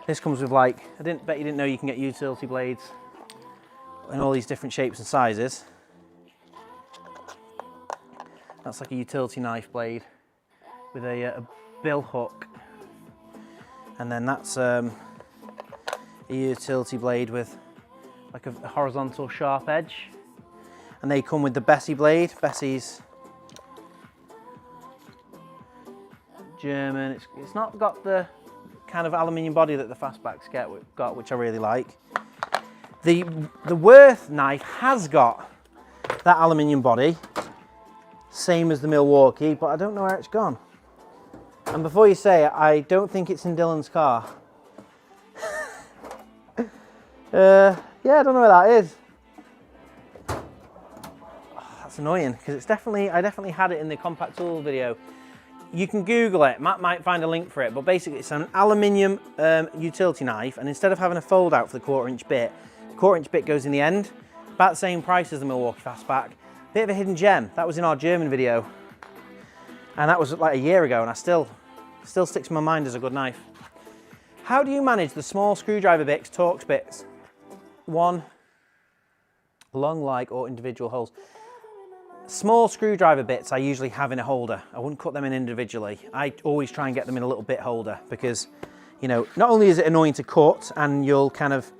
This comes with, like, I bet you didn't know you can get utility blades in all these different shapes and sizes. That's like a utility knife blade with a bill hook. And then that's a utility blade with like a horizontal sharp edge. And they come with the Bessie blade. Bessie's German. It's not got the kind of aluminium body that the Fastbacks got, which I really like. The Wirth knife has got that aluminium body, same as the Milwaukee, but I don't know where it's gone. And before you say it, I don't think it's in Dylan's car. Yeah, I don't know where that is. Oh, that's annoying, because I definitely had it in the compact tool video. You can Google it, Matt might find a link for it, but basically it's an aluminium utility knife, and instead of having a fold out for the 1/4 bit, the 1/4 bit goes in the end, about the same price as the Milwaukee Fastback. Bit of a hidden gem. That was in our German video, and that was like a year ago, and I still sticks in my mind as a good knife. How do you manage the small screwdriver bits, Torx bits? One long like or individual holes. Small screwdriver bits I usually have in a holder. I wouldn't cut them in individually. I always try and get them in a little bit holder because, you know, not only is it annoying to cut and you'll kind of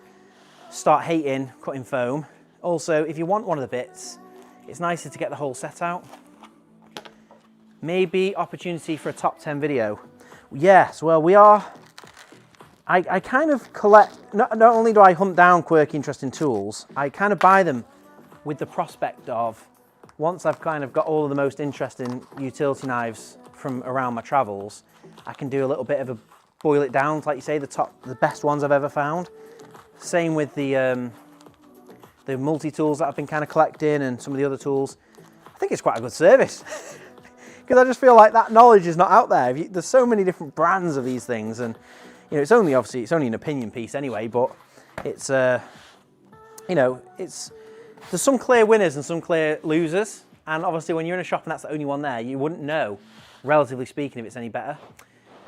start hating cutting foam, also if you want one of the bits, it's nicer to get the whole set out. Maybe opportunity for a top 10 video. Yes, well we are, I kind of collect, not only do I hunt down quirky, interesting tools, I kind of buy them with the prospect of, once I've kind of got all of the most interesting utility knives from around my travels, I can do a little bit of a boil it down, like you say, the best ones I've ever found. Same with the multi-tools that I've been kind of collecting and some of the other tools. I think it's quite a good service because I just feel like that knowledge is not out there. There's so many different brands of these things, and you know, it's only an opinion piece anyway, but it's you know, there's some clear winners and some clear losers, and obviously when you're in a shop and that's the only one there, you wouldn't know, relatively speaking, if it's any better.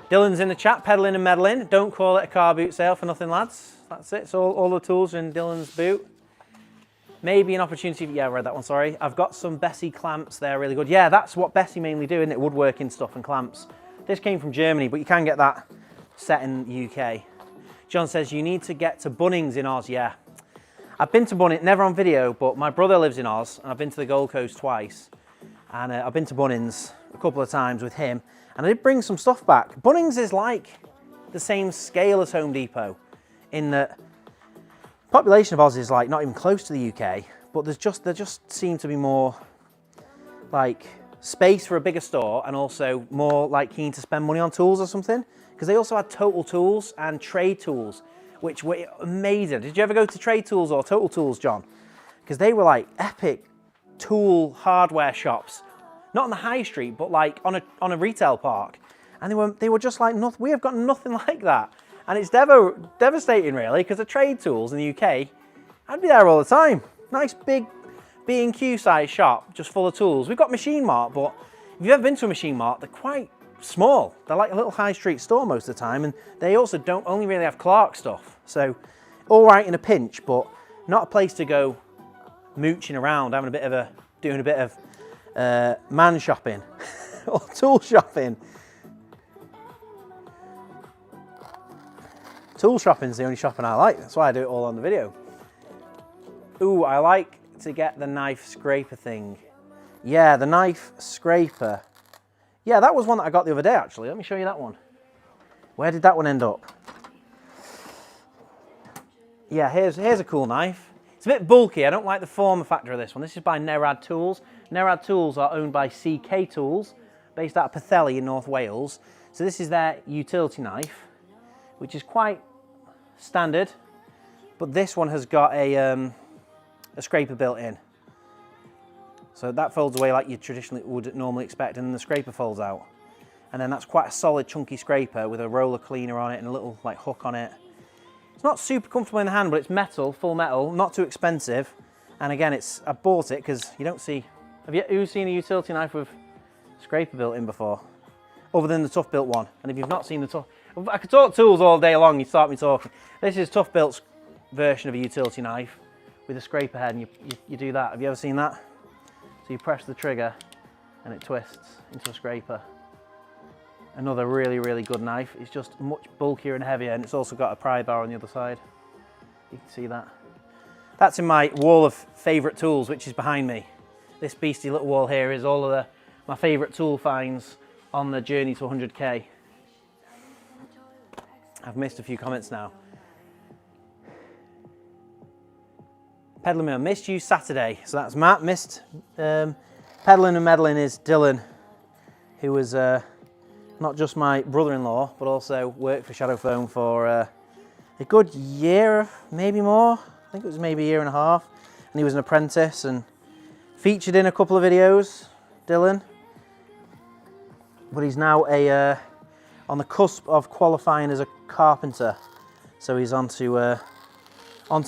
Dylan's in the chat, peddling and meddling. Don't call it a car boot sale for nothing, lads. That's it. So all the tools are in Dylan's boot. Maybe an opportunity. Yeah, I read that one, sorry. I've got some Bessie clamps. They're really good. Yeah, that's what Bessie mainly do, isn't it? Woodworking stuff and clamps. This came from Germany, but you can get that set in the UK. John says, you need to get to Bunnings in Oz. Yeah. I've been to Bunnings, never on video, but my brother lives in Oz, and I've been to the Gold Coast twice. And I've been to Bunnings a couple of times with him, and I did bring some stuff back. Bunnings is like the same scale as Home Depot, in that population of Oz is like not even close to the UK, but there just seem to be more like space for a bigger store, and also more like keen to spend money on tools or something, because they also had Total Tools and Trade Tools, which were amazing. Did you ever go to Trade Tools or Total Tools, John? Because they were like epic tool hardware shops, not on the high street, but like on a retail park, and they were just like nothing. We have got nothing like that. And it's devastating really, because the trade tools in the UK, I'd be there all the time. Nice big B&Q size shop, just full of tools. We've got Machine Mart, but if you've ever been to a Machine Mart, they're quite small. They're like a little high street store most of the time, and they also don't only really have Clark stuff. So all right in a pinch, but not a place to go mooching around, doing a bit of man shopping or tool shopping. Tool shopping's the only shopping I like. That's why I do it all on the video. Ooh, I like to get the knife scraper thing. Yeah, the knife scraper. Yeah, that was one that I got the other day actually. Let me show you that one. Where did that one end up? Yeah, here's a cool knife. It's a bit bulky. I don't like the form factor of this one. This is by Nerad Tools. Nerad Tools are owned by CK Tools, based out of Pwllheli in North Wales. So this is their utility knife, which is quite standard, but this one has got a scraper built in. So that folds away like you traditionally would normally expect, and then the scraper folds out. And then that's quite a solid chunky scraper with a roller cleaner on it and a little like hook on it. It's not super comfortable in the hand, but it's metal, full metal, not too expensive. And again, I bought it because you don't see, who's seen a utility knife with scraper built in before? Other than the Tough Built one. And if you've not seen the Tough, I could talk tools all day long, you start me talking. This is Tough Built's version of a utility knife with a scraper head, and you do that. Have you ever seen that? So you press the trigger and it twists into a scraper. Another really, really good knife. It's just much bulkier and heavier, and it's also got a pry bar on the other side. You can see that. That's in my wall of favourite tools, which is behind me. This beastie little wall here is all of my favourite tool finds on the journey to 100k. I've missed a few comments now. Peddling me, I missed you Saturday. So that's Matt, missed. Peddling and meddling is Dylan, who was not just my brother-in-law, but also worked for Shadow Foam for a good year, maybe more. I think it was maybe a year and a half. And he was an apprentice and featured in a couple of videos, Dylan. But he's now on the cusp of qualifying as a carpenter. So he's on to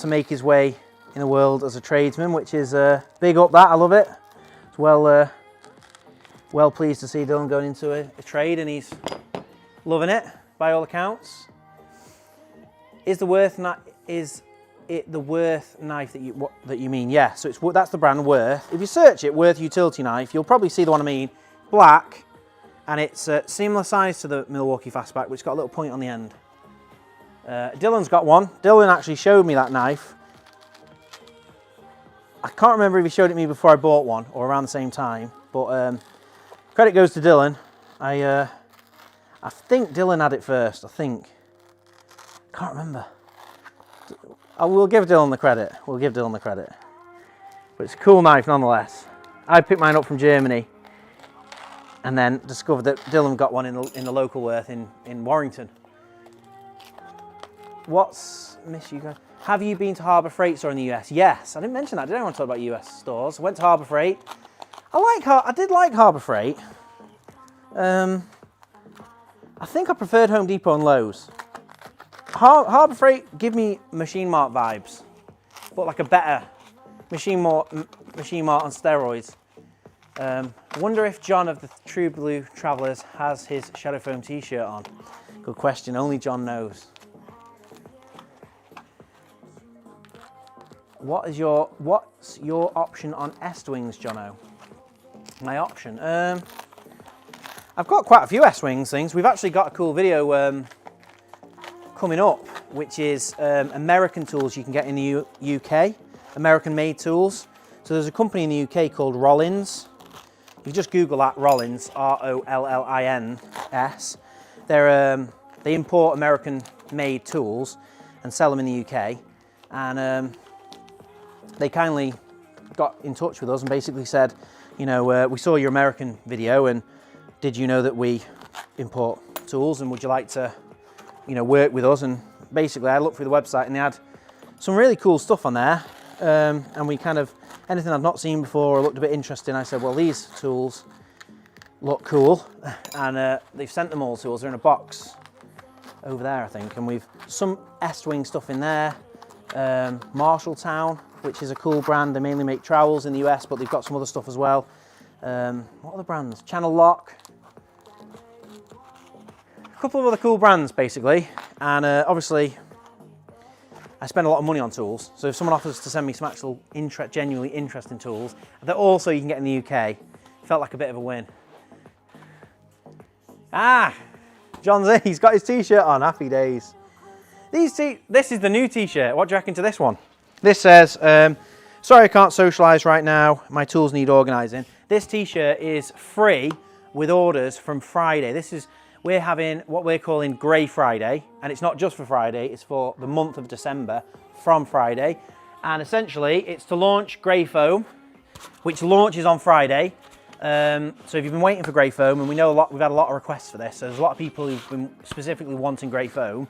make his way in the world as a tradesman, which is big up that, I love it. It's well pleased to see Dylan going into a trade, and he's loving it by all accounts. Is it the Worth knife that you mean? Yeah, so that's the brand Worth. If you search it, Worth utility knife, you'll probably see the one I mean. Black, and it's similar size to the Milwaukee Fastback, which has got a little point on the end. Dylan's got one. Dylan actually showed me that knife. I can't remember if he showed it me before I bought one or around the same time, but credit goes to Dylan. I think Dylan had it first, I think. Can't remember. We'll give Dylan the credit. We'll give Dylan the credit. But it's a cool knife nonetheless. I picked mine up from Germany and then discovered that Dylan got one in the local Worth in Warrington. What's miss you guys? Have you been to Harbour Freight store in the US? Yes, I didn't mention that. Did I want to talk about US stores? I went to Harbour Freight. I did like Harbour Freight. I think I preferred Home Depot and Lowe's. Harbour Freight give me Machine Mart vibes, but like a better Machine Mart on steroids. Wonder if John of the True Blue Travellers has his Shadow Foam t-shirt on. Good question, only John knows. What's your option on S-Wings, Jono? My option? I've got quite a few S-Wings things. We've actually got a cool video coming up, which is American tools you can get in the UK, American-made tools. So there's a company in the UK called Rollins. If you just Google that, Rollins, R-O-L-L-I-N-S. They import American-made tools and sell them in the UK. And they kindly got in touch with us and basically said, you know, we saw your American video, and did you know that we import tools, and would you like to, you know, work with us? And basically I looked through the website and they had some really cool stuff on there, and we kind of, anything I'd not seen before or looked a bit interesting, I said, well, these tools look cool, and they've sent them all to us. They're in a box over there, I think, and we've some S-Wing stuff in there. Marshalltown, which is a cool brand. They mainly make trowels in the US, but they've got some other stuff as well. What are the brands? Channel Lock. A couple of other cool brands, basically. And obviously, I spend a lot of money on tools. So if someone offers to send me some actual genuinely interesting tools that also you can get in the UK, felt like a bit of a win. Ah, John's he's got his t-shirt on. Happy days. This is the new t-shirt. What do you reckon to this one? This says, sorry I can't socialise right now. My tools need organising. This t-shirt is free with orders from Friday. We're having what we're calling Grey Friday, and it's not just for Friday, it's for the month of December from Friday. And essentially it's to launch Grey Foam, which launches on Friday. So if you've been waiting for Grey Foam, and we've had a lot of requests for this, so there's a lot of people who've been specifically wanting Grey Foam.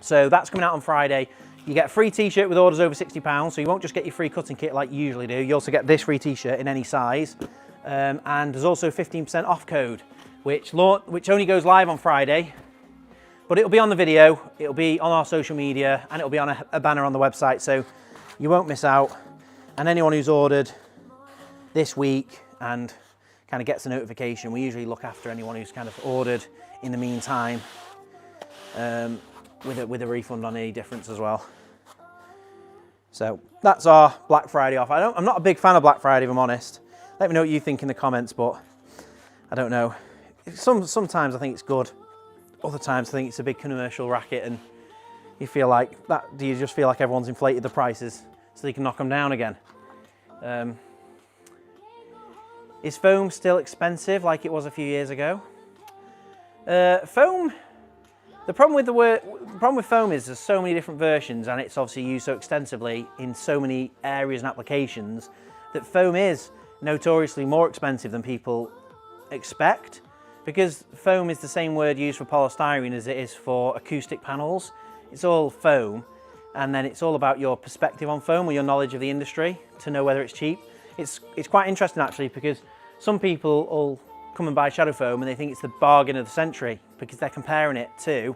So that's coming out on Friday. You get a free t-shirt with orders over £60, so you won't just get your free cutting kit like you usually do. You also get this free t-shirt in any size. And there's also a 15% off code, which only goes live on Friday, but it'll be on the video, it'll be on our social media, and it'll be on a banner on the website, so you won't miss out. And anyone who's ordered this week and kind of gets a notification, we usually look after anyone who's kind of ordered in the meantime, with a refund on any difference as well. So that's our Black Friday off. I'm not a big fan of Black Friday, if I'm honest. Let me know what you think in the comments, but I don't know. Sometimes I think it's good. Other times I think it's a big commercial racket, and you feel like that. Do you just feel like everyone's inflated the prices so they can knock them down again? Is foam still expensive like it was a few years ago? Foam. The problem with foam is there's so many different versions, and it's obviously used so extensively in so many areas and applications that foam is notoriously more expensive than people expect, because foam is the same word used for polystyrene as it is for acoustic panels. It's all foam, and then it's all about your perspective on foam or your knowledge of the industry to know whether it's cheap. It's quite interesting actually, because some people will come and buy shadow foam and they think it's the bargain of the century because they're comparing it to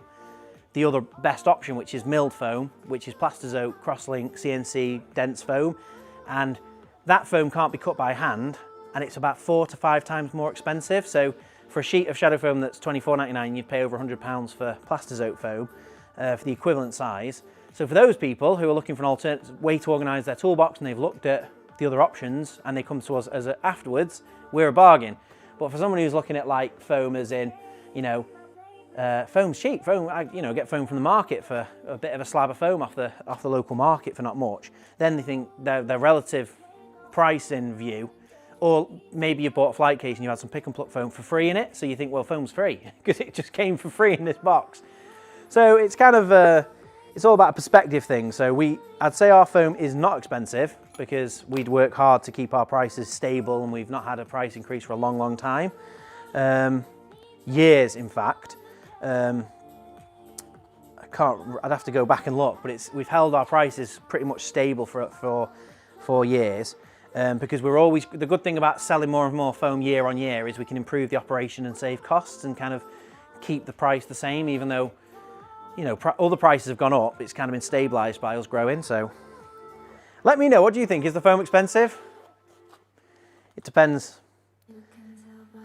the other best option, which is milled foam, which is Plastizote, Crosslink, CNC, dense foam, and that foam can't be cut by hand, and it's about 4 to 5 times more expensive. So for a sheet of shadow foam that's £24.99, you'd pay over £100 for Plastizote foam for the equivalent size. So for those people who are looking for an alternate way to organise their toolbox, and they've looked at the other options and they come to us afterwards, we're a bargain. But for someone who's looking at like foam as in, you know, foam's cheap, get foam from the market for a bit of a slab of foam off the local market for not much, then they think their relative price in view. Or maybe you bought a flight case and you had some pick and pluck foam for free in it, so you think, well, foam's free because it just came for free in this box. So it's kind of it's all about a perspective thing. So I'd say our foam is not expensive because we'd work hard to keep our prices stable, and we've not had a price increase for a long, long time. Years, in fact. I'd have to go back and look, but we've held our prices pretty much stable for years. Because the good thing about selling more and more foam year on year is we can improve the operation and save costs and kind of keep the price the same, even though, you know, all the prices have gone up. It's kind of been stabilized by us growing. So let me know, what do you think? Is the foam expensive? It depends.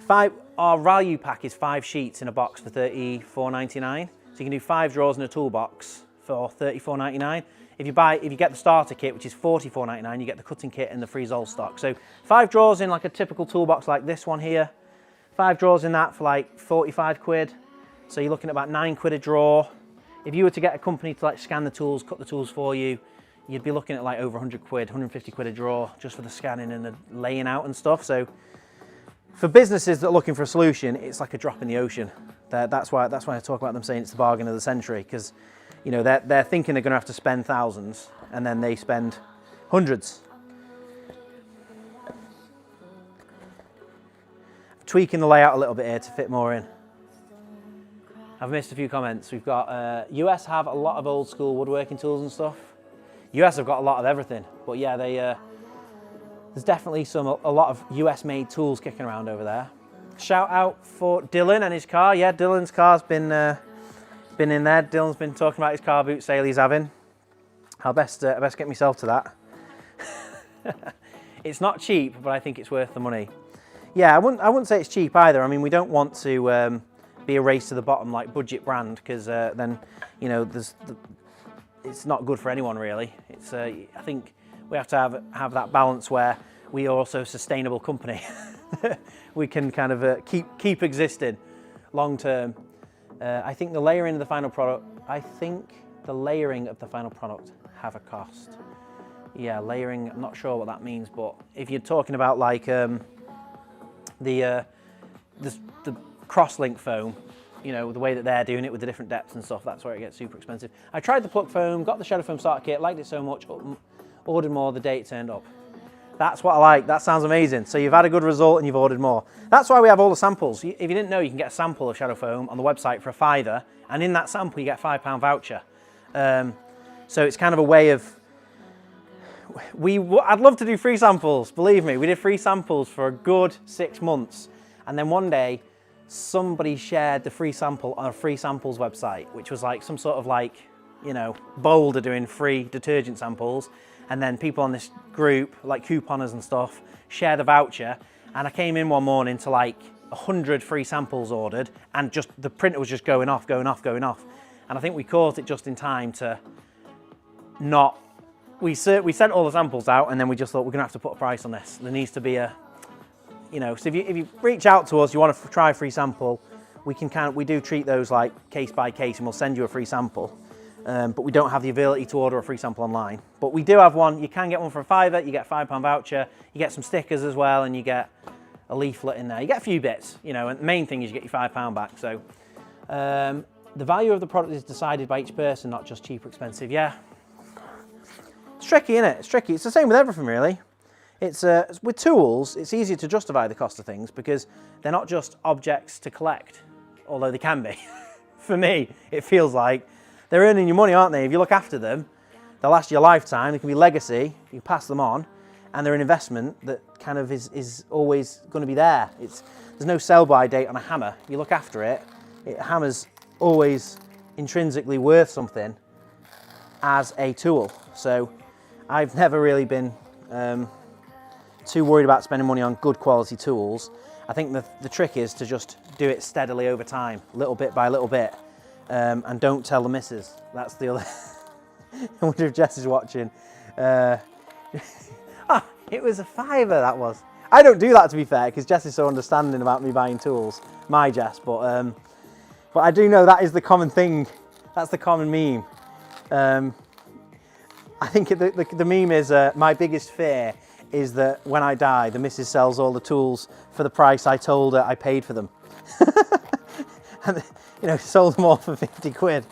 Our value pack is 5 sheets in a box for $34.99. So you can do 5 drawers in a toolbox for $34.99. If you get the starter kit, which is $44.99, you get the cutting kit and the free Zoll stock. So 5 drawers in like a typical toolbox like this one here. 5 drawers in that for like 45 quid. So you're looking at about 9 quid a drawer. If you were to get a company to like scan the tools, cut the tools for you, you'd be looking at like over 100 quid, 150 quid a drawer just for the scanning and the laying out and stuff. So for businesses that are looking for a solution, it's like a drop in the ocean. That's why I talk about them saying it's the bargain of the century, because you know, they're thinking they're going to have to spend thousands, and then they spend hundreds. Tweaking the layout a little bit here to fit more in. I've missed a few comments. We've got US have a lot of old school woodworking tools and stuff. US have got a lot of everything, but yeah, there's definitely a lot of US made tools kicking around over there. Shout out for Dylan and his car. Yeah, Dylan's car's been in there. Dylan's been talking about his car boot sale he's having. I best get myself to that. It's not cheap, but I think it's worth the money. Yeah, I wouldn't say it's cheap either. I mean, we don't want to be a race to the bottom like budget brand, because then, you know, it's not good for anyone really. It's I think we have to have that balance where we are also a sustainable company. We can kind of keep existing long term. I think the layering of the final product. I think the layering of the final product have a cost. Yeah, layering. I'm not sure what that means, but if you're talking about like the cross-link foam, you know, the way that they're doing it with the different depths and stuff, that's where it gets super expensive. I tried the plug foam, got the shadow foam starter kit, liked it so much, ordered more the day it turned up. That's what I like. That sounds amazing. So you've had a good result and you've ordered more. That's why we have all the samples. If you didn't know, you can get a sample of shadow foam on the website for £5, and in that sample you get a £5 voucher. So it's kind of a way of, I'd love to do free samples, believe me. We did free samples for a good 6 months, and then one day somebody shared the free sample on a free samples website, which was like some sort of like, you know, Boulder doing free detergent samples. And then people on this group, like couponers and stuff, shared a voucher. And I came in one morning to like 100 free samples ordered, and just the printer was just going off. And I think we caused it just in time to not, we sent all the samples out, and then we just thought we're gonna have to put a price on this. There needs to be a, you know, so if you reach out to us, you want to try a free sample, we do treat those like case by case, and we'll send you a free sample. But we don't have the ability to order a free sample online. But we do have one. You can get one for £5, you get a £5 voucher, you get some stickers as well, and you get a leaflet in there. You get a few bits, you know, and the main thing is you get your £5 back. So the value of the product is decided by each person, not just cheap or expensive. Yeah, it's tricky, isn't it? It's tricky. It's the same with everything, really. It's with tools, it's easier to justify the cost of things because they're not just objects to collect, although they can be. For me, it feels like they're earning you money, aren't they? If you look after them, they'll last you a lifetime. They can be legacy. You pass them on, and they're an investment that kind of is always going to be there. There's no sell-by date on a hammer. You look after it. Hammer's always intrinsically worth something as a tool. So I've never really been too worried about spending money on good quality tools. I think the trick is to just do it steadily over time, little bit by little bit. And don't tell the missus. That's the other. I wonder if Jess is watching. It was a £5, that was. I don't do that, to be fair, because Jess is so understanding about me buying tools. My Jess, but I do know that is the common thing. That's the common meme. I think the meme is my biggest fear is that when I die, the missus sells all the tools for the price I told her I paid for them. And, you know, sold them all for 50 quid.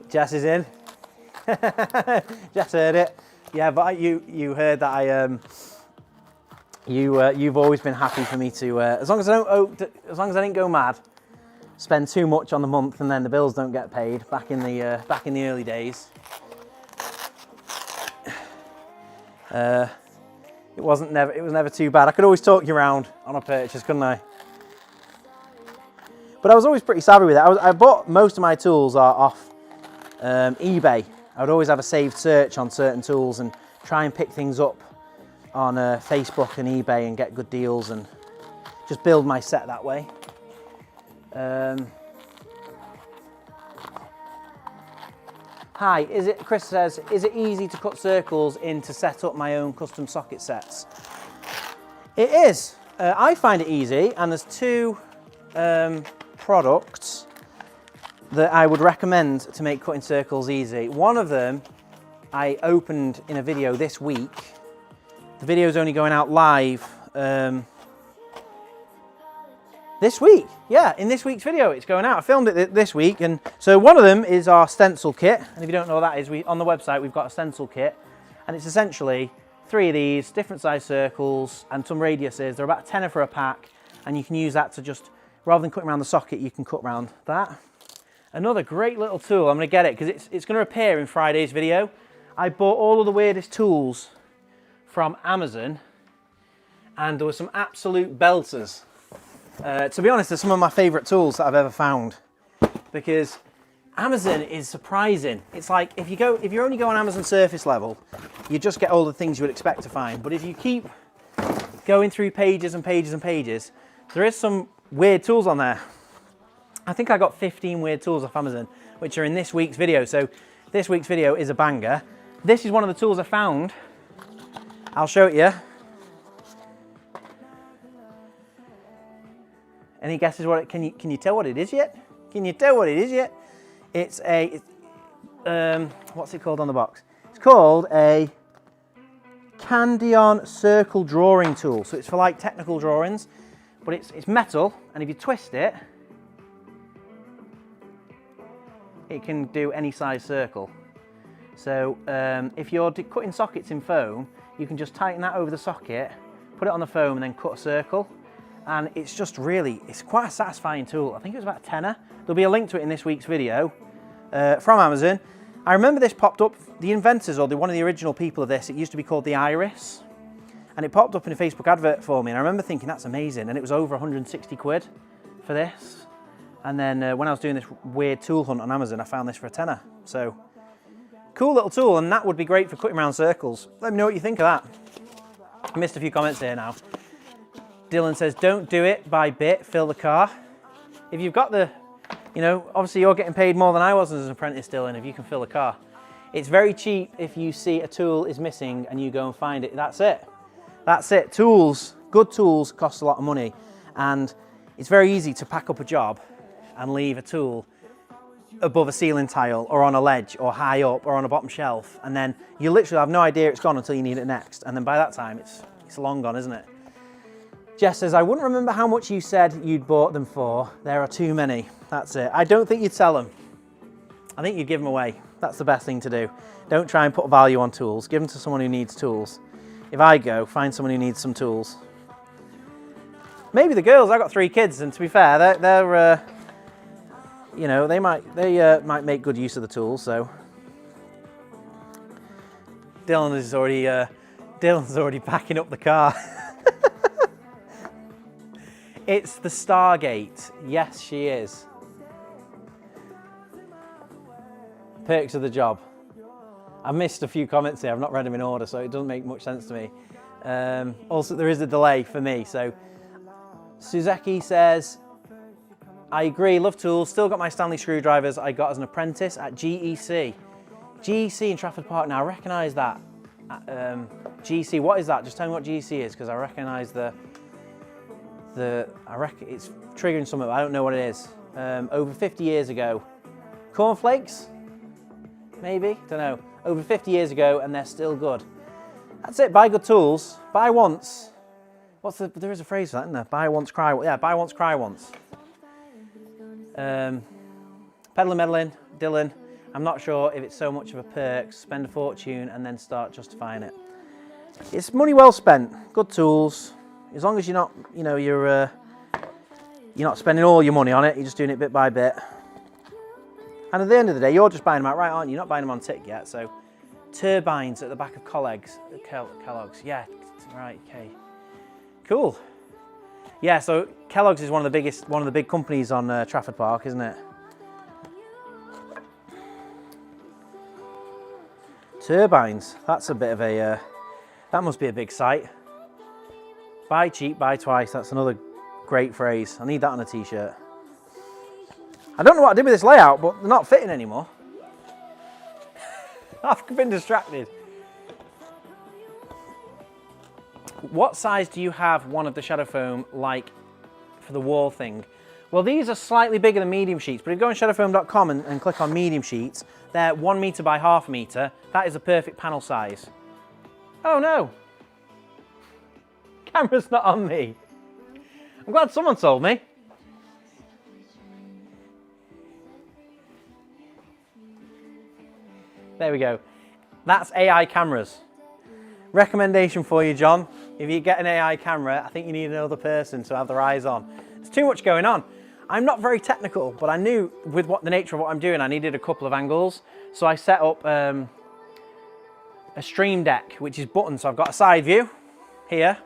Jess is in. Jess heard it. Yeah, but you heard that you've always been happy for me to, as long as I didn't go mad, spend too much on the month and then the bills don't get paid. Back in the early days. It was never too bad. I could always talk you around on a purchase, couldn't I? But I was always pretty savvy with it. I bought most of my tools are off eBay. I would always have a saved search on certain tools and try and pick things up on Facebook and eBay and get good deals and just build my set that way. Hi, Chris says, is it easy to cut circles in to set up my own custom socket sets? It is. I find it easy, and there's two products that I would recommend to make cutting circles easy. One of them I opened in a video this week. The video is only going out live this week. Yeah, in this week's video it's going out. I filmed it this week, and so one of them is our stencil kit, and if you don't know what that is, on the website we've got a stencil kit, and it's essentially 3 of these different size circles and some radiuses. They're about a tenner for a pack, and you can use that to just, rather than cutting around the socket, you can cut around that. Another great little tool. I'm going to get it because it's going to appear in Friday's video. I bought all of the weirdest tools from Amazon, and there were some absolute belters. To be honest, they're some of my favourite tools that I've ever found, because Amazon is surprising. It's like if you only go on Amazon surface level, you just get all the things you would expect to find. But if you keep going through pages and pages and pages, there is some weird tools on there. I think I got 15 weird tools off Amazon, which are in this week's video. So this week's video is a banger. This is one of the tools I found. I'll show it you. Any guesses what it, can you tell what it is yet? Can you tell what it is yet? It's a, what's it called on the box? It's called a Candion circle drawing tool. So it's for like technical drawings, but it's metal, and if you twist it, it can do any size circle. So if you're cutting sockets in foam, you can just tighten that over the socket, put it on the foam, and then cut a circle. And it's just really, it's quite a satisfying tool. I think it was about a tenner. There'll be a link to it in this week's video from Amazon. I remember this popped up, the inventors, or one of the original people of this, it used to be called the Iris. And it popped up in a Facebook advert for me, and I remember thinking, that's amazing. And it was over 160 quid for this. And then when I was doing this weird tool hunt on Amazon, I found this for a tenner. So, cool little tool, and that would be great for cutting around circles. Let me know what you think of that. I missed a few comments here now. Dylan says, don't do it by bit, fill the car. If you've got the, obviously you're getting paid more than I was as an apprentice, Dylan, if you can fill the car. It's very cheap if you see a tool is missing and you go and find it. That's it. That's it. Tools, good tools cost a lot of money, and it's very easy to pack up a job and leave a tool above a ceiling tile or on a ledge or high up or on a bottom shelf, and then you literally have no idea it's gone until you need it next, and then by that time it's long gone, isn't it? Jess says, I wouldn't remember how much you said you'd bought them for. There are too many. That's it. I don't think you'd sell them. I think you'd give them away. That's the best thing to do. Don't try and put value on tools. Give them to someone who needs tools. If I go, find someone who needs some tools. Maybe the girls. I've got 3 kids, and to be fair, they're they might make good use of the tools. So Dylan's already packing up the car. It's the Stargate. Yes, she is. Perks of the job. I've missed a few comments here. I've not read them in order, so it doesn't make much sense to me. Also, there is a delay for me. So Suzeki says, I agree, love tools. Still got my Stanley screwdrivers I got as an apprentice at GEC. GEC in Trafford Park. Now, I recognise that. GEC, what is that? Just tell me what GEC is, because I recognise I reckon it's triggering something, but I don't know what it is. Over 50 years ago. Cornflakes? Maybe? Don't know. Over 50 years ago, and they're still good. That's it. Buy good tools. Buy once. There is a phrase for that, isn't there? Buy once, cry once. Yeah, buy once, cry once. Peddling, meddling, Dylan. I'm not sure if it's so much of a perk. Spend a fortune and then start justifying it. It's money well spent. Good tools. As long as you're not, you're not spending all your money on it. You're just doing it bit by bit. And at the end of the day, you're just buying them outright, aren't you? You're not buying them on tick yet. So, turbines at the back of Kellogg's. Yeah, right. Okay. Cool. Yeah. So Kellogg's is one of the big companies on Trafford Park, isn't it? Turbines. That's a bit of a. That must be a big site. Buy cheap, buy twice. That's another great phrase. I need that on a t-shirt. I don't know what I did with this layout, but they're not fitting anymore. I've been distracted. What size do you have one of the shadow foam like for the wall thing? Well, these are slightly bigger than medium sheets, but if you go on shadowfoam.com and click on medium sheets, they're 1 metre by ½ metre. That is a perfect panel size. Oh no. Camera's not on me. I'm glad someone told me. There we go. That's AI cameras. Recommendation for you, John. If you get an AI camera, I think you need another person to have their eyes on. There's too much going on. I'm not very technical, but I knew with the nature of what I'm doing, I needed a couple of angles. So I set up a stream deck, which is buttons. So I've got a side view here.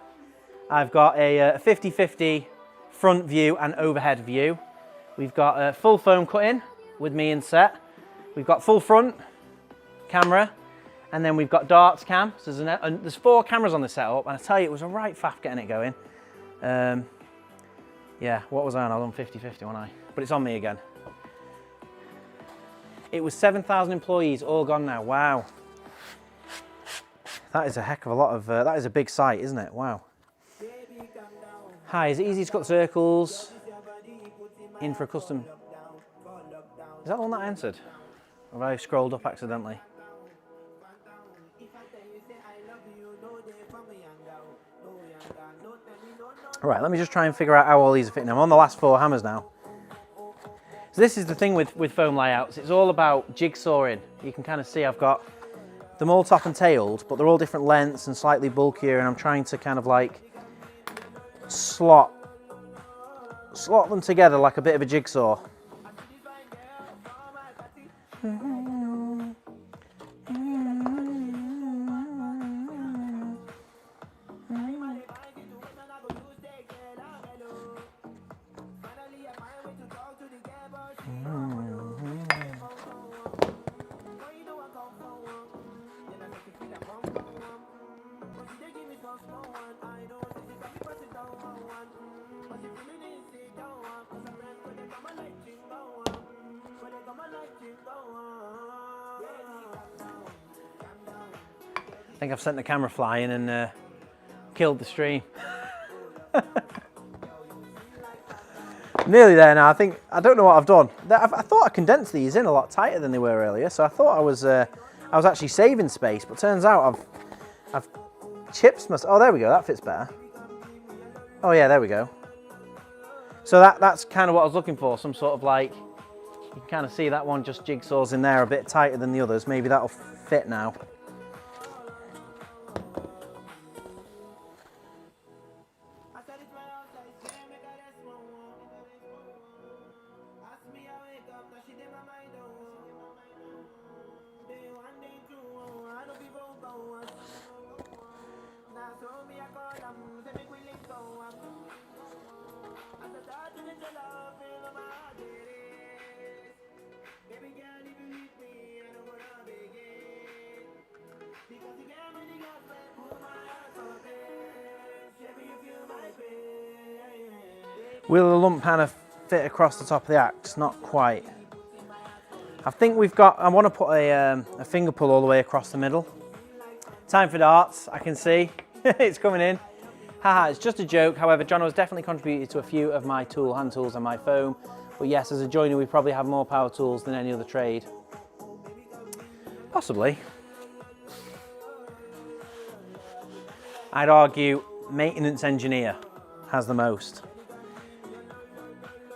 I've got a 50-50 front view and overhead view. We've got a full foam cut-in with me in set. We've got full front camera, and then we've got darts cam. So there's 4 cameras on the setup, and I tell you, it was a right faff getting it going. Yeah, what was I on? I was on 50-50, wasn't I? But it's on me again. It was 7,000 employees, all gone now. Wow. That is a heck of a lot of, that is a big site, isn't it? Wow. Hi, is it easy to cut circles in for a custom? Is that the one that I answered? Or have I scrolled up accidentally? Right, let me just try and figure out how all these are fitting. I'm on the last 4 hammers now. So this is the thing with foam layouts. It's all about jigsawing. You can kind of see I've got them all top and tailed, but they're all different lengths and slightly bulkier, and I'm trying to kind of like slot them together like a bit of a jigsaw. I think I've sent the camera flying and killed the stream. Nearly there now. I don't know what I've done. I thought I condensed these in a lot tighter than they were earlier, so I thought I was actually saving space, but turns out I've chips myself. Oh, there we go. That fits better. Oh yeah, there we go. So that's kind of what I was looking for. Some sort of like, you can kind of see that one just jigsaws in there a bit tighter than the others. Maybe that'll fit now. Will the lump panel fit across the top of the axe? Not quite. I think we've got, I want to put a finger pull all the way across the middle. Time for darts, I can see. It's coming in. Haha, it's just a joke. However, Jona has definitely contributed to a few of my hand tools and my foam. But yes, as a joiner, we probably have more power tools than any other trade. Possibly. I'd argue maintenance engineer has the most.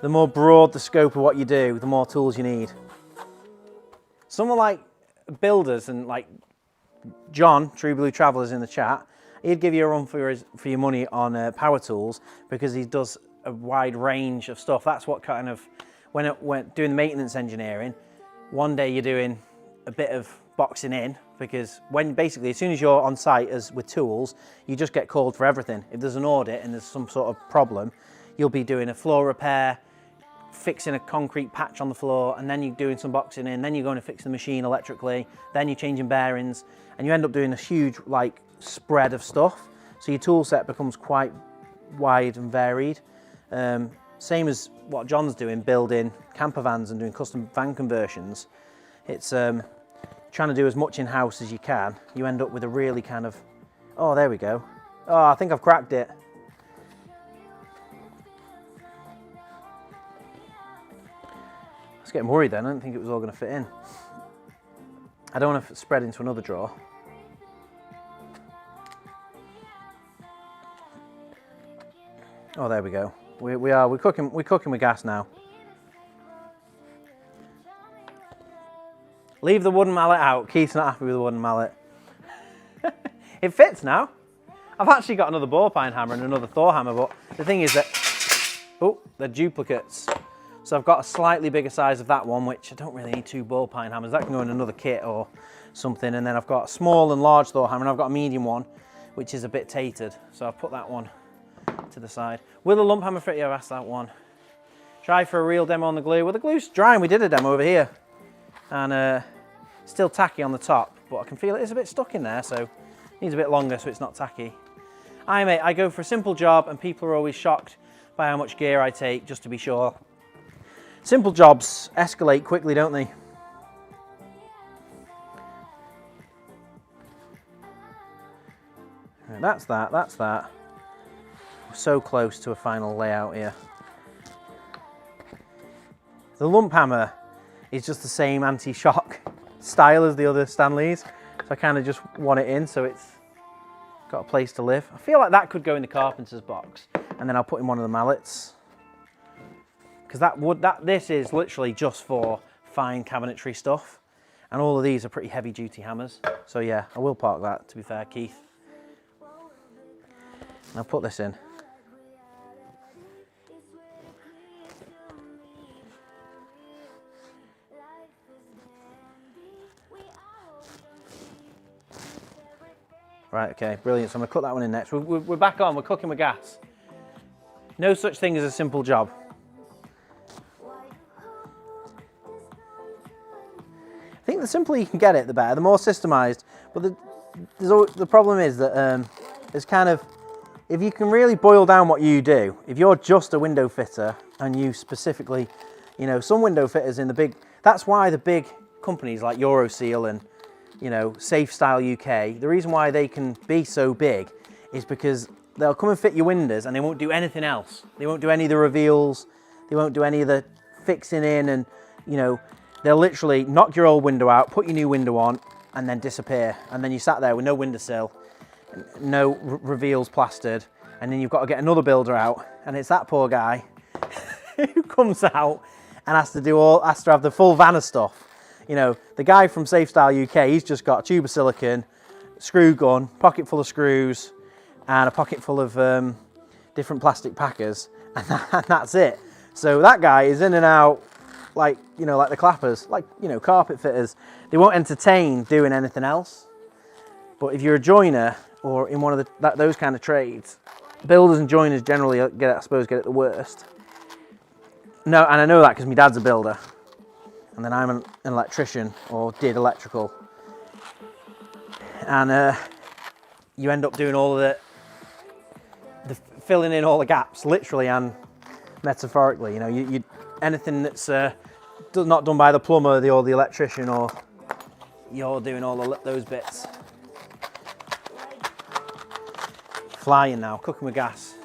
The more broad the scope of what you do, the more tools you need. Someone like builders and like John, True Blue Travellers in the chat, he'd give you a run for your money on power tools because he does a wide range of stuff. That's what kind of, when doing the maintenance engineering, one day you're doing a bit of boxing in, because when basically as soon as you're on site with tools, you just get called for everything. If there's an audit and there's some sort of problem, you'll be doing a floor repair, fixing a concrete patch on the floor, and then you're doing some boxing in, then you're going to fix the machine electrically, then you're changing bearings, and you end up doing a huge like spread of stuff. So your tool set becomes quite wide and varied. Same as what John's doing, building camper vans and doing custom van conversions. It's trying to do as much in-house as you can. You end up with a really kind of, oh, there we go. Oh, I think I've cracked it. I was getting worried then. I didn't think it was all going to fit in. I don't want to spread into another drawer. Oh, there we go. We're cooking with gas now. Leave the wooden mallet out. Keith's not happy with the wooden mallet. It fits now. I've actually got another ball pine hammer and another Thor hammer, but the thing is that, oh, they're duplicates. So I've got a slightly bigger size of that one, which I don't really need 2 ball pine hammers. That can go in another kit or something. And then I've got a small and large Thor hammer, and I've got a medium one, which is a bit tapered. So I've put that one to the side. Will the lump hammer fit you? I've asked that one. Try for a real demo on the glue. Well, the glue's drying. We did a demo over here. And still tacky on the top, but I can feel it is a bit stuck in there, so it needs a bit longer so it's not tacky. I go for a simple job, and people are always shocked by how much gear I take, just to be sure. Simple jobs escalate quickly, don't they? Right, that's that, that's that. We're so close to a final layout here. The lump hammer is just the same anti-shock style as the other Stanleys. So I kind of just want it in so it's got a place to live. I feel like that could go in the carpenter's box, and then I'll put in one of the mallets. Because this is literally just for fine cabinetry stuff. And all of these are pretty heavy duty hammers. So yeah, I will park that, to be fair, Keith. And I'll put this in. Right, okay, brilliant. So I'm gonna cut that one in next. We're back on, we're cooking with gas. No such thing as a simple job. I think the simpler you can get it, the better, the more systemized. But the problem is that there's kind of, if you can really boil down what you do, if you're just a window fitter and you specifically, you know, some window fitters in the big, that's why the big companies like Euroseal and, you know, Safe Style UK, the reason why they can be so big is because they'll come and fit your windows and they won't do anything else. They won't do any of the reveals, they won't do any of the fixing in, and, you know, they'll literally knock your old window out, put your new window on, and then disappear. And then you sat there with no windowsill, no reveals plastered, and then you've got to get another builder out, and it's that poor guy who comes out and has to have the full van of stuff. You know, the guy from Safe Style UK, he's just got a tube of silicone, screw gun, pocket full of screws, and a pocket full of different plastic packers, and that's it. So that guy is in and out like, you know, like the clappers, like, you know, carpet fitters. They won't entertain doing anything else. But if you're a joiner or in one of those kind of trades, builders and joiners generally get it the worst. No, and I know that because my dad's a builder, and then I'm an electrician, or did electrical, and you end up doing all of the filling in all the gaps, literally and metaphorically. You know, anything that's not done by the plumber or the electrician, or you're doing all those bits. Flying now, cooking with gas.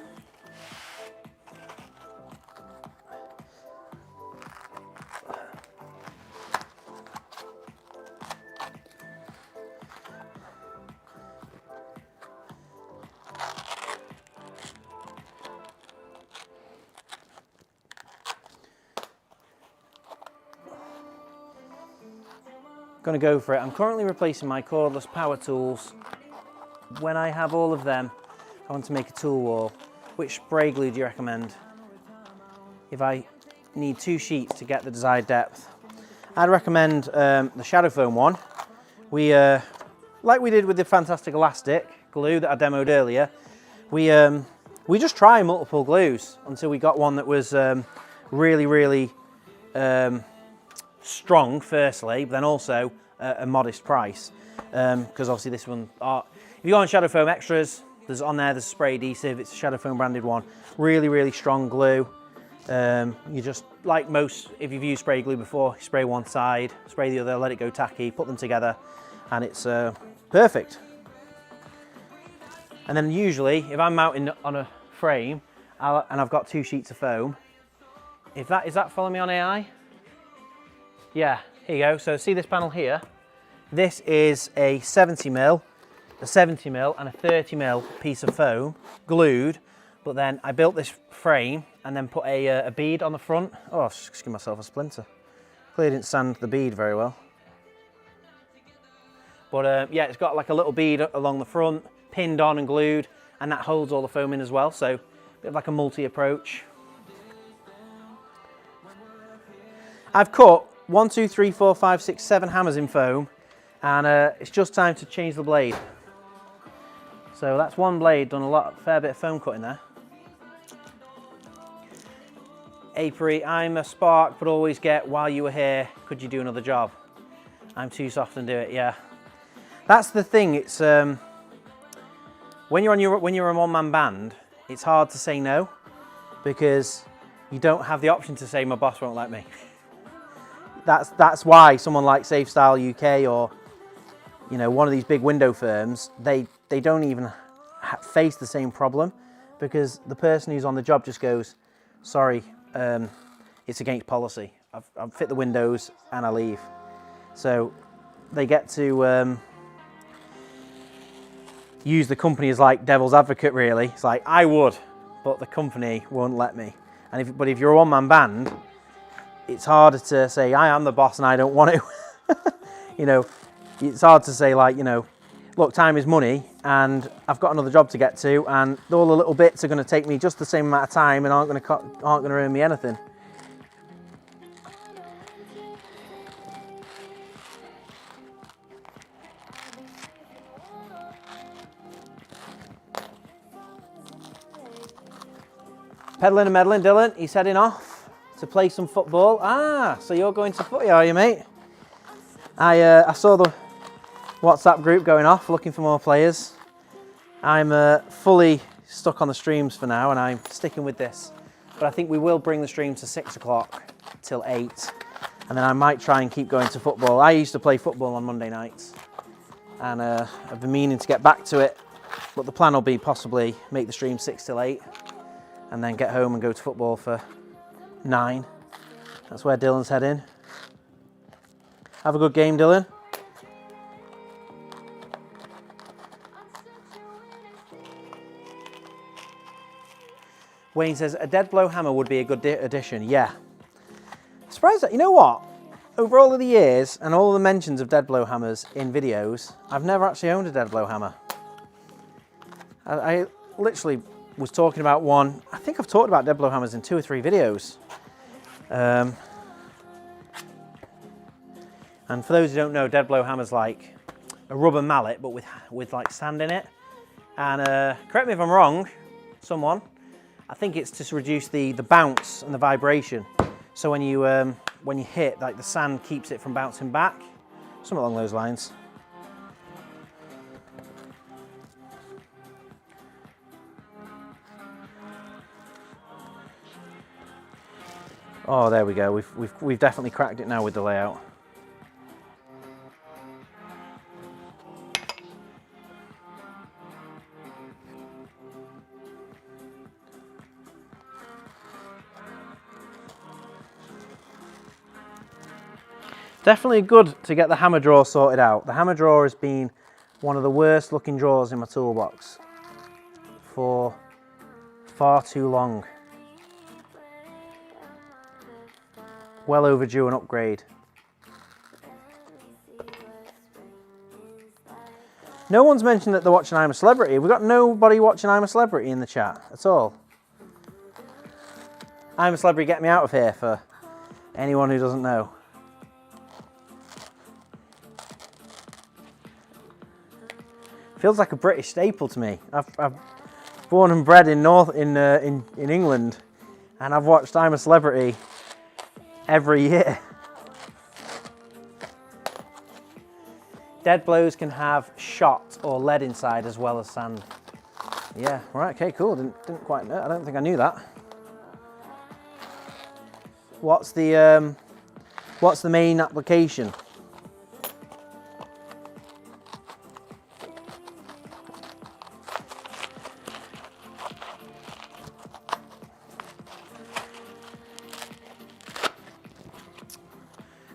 Gonna go for it. I'm currently replacing my cordless power tools. When I have all of them, I want to make a tool wall. Which spray glue do you recommend? If I need 2 sheets to get the desired depth, I'd recommend the Shadow Foam one. Like we did with the fantastic elastic glue that I demoed earlier, we just tried multiple glues until we got one that was really strong, firstly, but then also a modest price, because obviously this one, if you go on Shadow Foam Extras, there's a spray adhesive. It's a Shadow Foam branded one, really strong glue. You just, like most, if you've used spray glue before, spray one side, spray the other, let it go tacky, put them together, and it's perfect. And then usually, if I'm mounting on a frame and I've got 2 sheets of foam, is that following me on AI? Yeah, here you go. So see this panel here? This is a 70mm, and a 30mm piece of foam glued, but then I built this frame and then put a bead on the front. Oh, I've just given myself a splinter. Clearly didn't sand the bead very well. But yeah, it's got like a little bead along the front, pinned on and glued, and that holds all the foam in as well. So a bit of like a multi-approach. I've cut 1, 2, 3, 4, 5, 6, 7 hammers in foam, and it's just time to change the blade. So that's one blade, done a fair bit of foam cutting there. Apiary, I'm a spark, but always get while you were here, could you do another job? I'm too soft and do it, yeah. That's the thing, it's when you're a one-man band, it's hard to say no, because you don't have the option to say my boss won't let me. That's why someone like Safe Style UK or, you know, one of these big window firms, they don't even face the same problem, because the person who's on the job just goes, sorry, it's against policy. I've fit the windows and I leave. So they get to use the company as like devil's advocate, really. It's like, I would, but the company won't let me. And but if you're a one-man band, it's harder to say, I am the boss and I don't want to. You know, it's hard to say, like, you know, look, time is money and I've got another job to get to, and all the little bits are going to take me just the same amount of time and aren't going to earn me anything. Peddling and meddling, Dylan, he's heading off to play some football. Ah, so you're going to footy, are you, mate? I saw the WhatsApp group going off, looking for more players. I'm fully stuck on the streams for now, and I'm sticking with this. But I think we will bring the stream to 6 o'clock till 8, and then I might try and keep going to football. I used to play football on Monday nights, and I've been meaning to get back to it, but the plan will be possibly make the stream 6 till 8, and then get home and go to football for 9. That's where Dylan's heading. Have a good game, Dylan. Wayne says, a dead blow hammer would be a good addition. Yeah. Surprised that, you know what? Over all of the years and all of the mentions of dead blow hammers in videos, I've never actually owned a dead blow hammer. I literally was talking about one. I think I've talked about dead blow hammers in 2 or 3 videos. And for those who don't know, dead blow hammer's like a rubber mallet, but with like sand in it. And correct me if I'm wrong, someone. I think it's to reduce the bounce and the vibration. So when you hit, like the sand keeps it from bouncing back. Something along those lines. Oh, there we go. We've definitely cracked it now with the layout. Definitely good to get the hammer drawer sorted out. The hammer drawer has been one of the worst looking drawers in my toolbox for far too long. Well overdue an upgrade. No one's mentioned that they're watching I'm a Celebrity. We've got nobody watching I'm a Celebrity in the chat at all. I'm a Celebrity, get me out of here, for anyone who doesn't know. Feels like a British staple to me. I've born and bred in England, and I've watched I'm a Celebrity every year. Dead blows can have shot or lead inside as well as sand. Yeah, right, okay, cool. Didn't quite know. I don't think I knew that. What's the main application?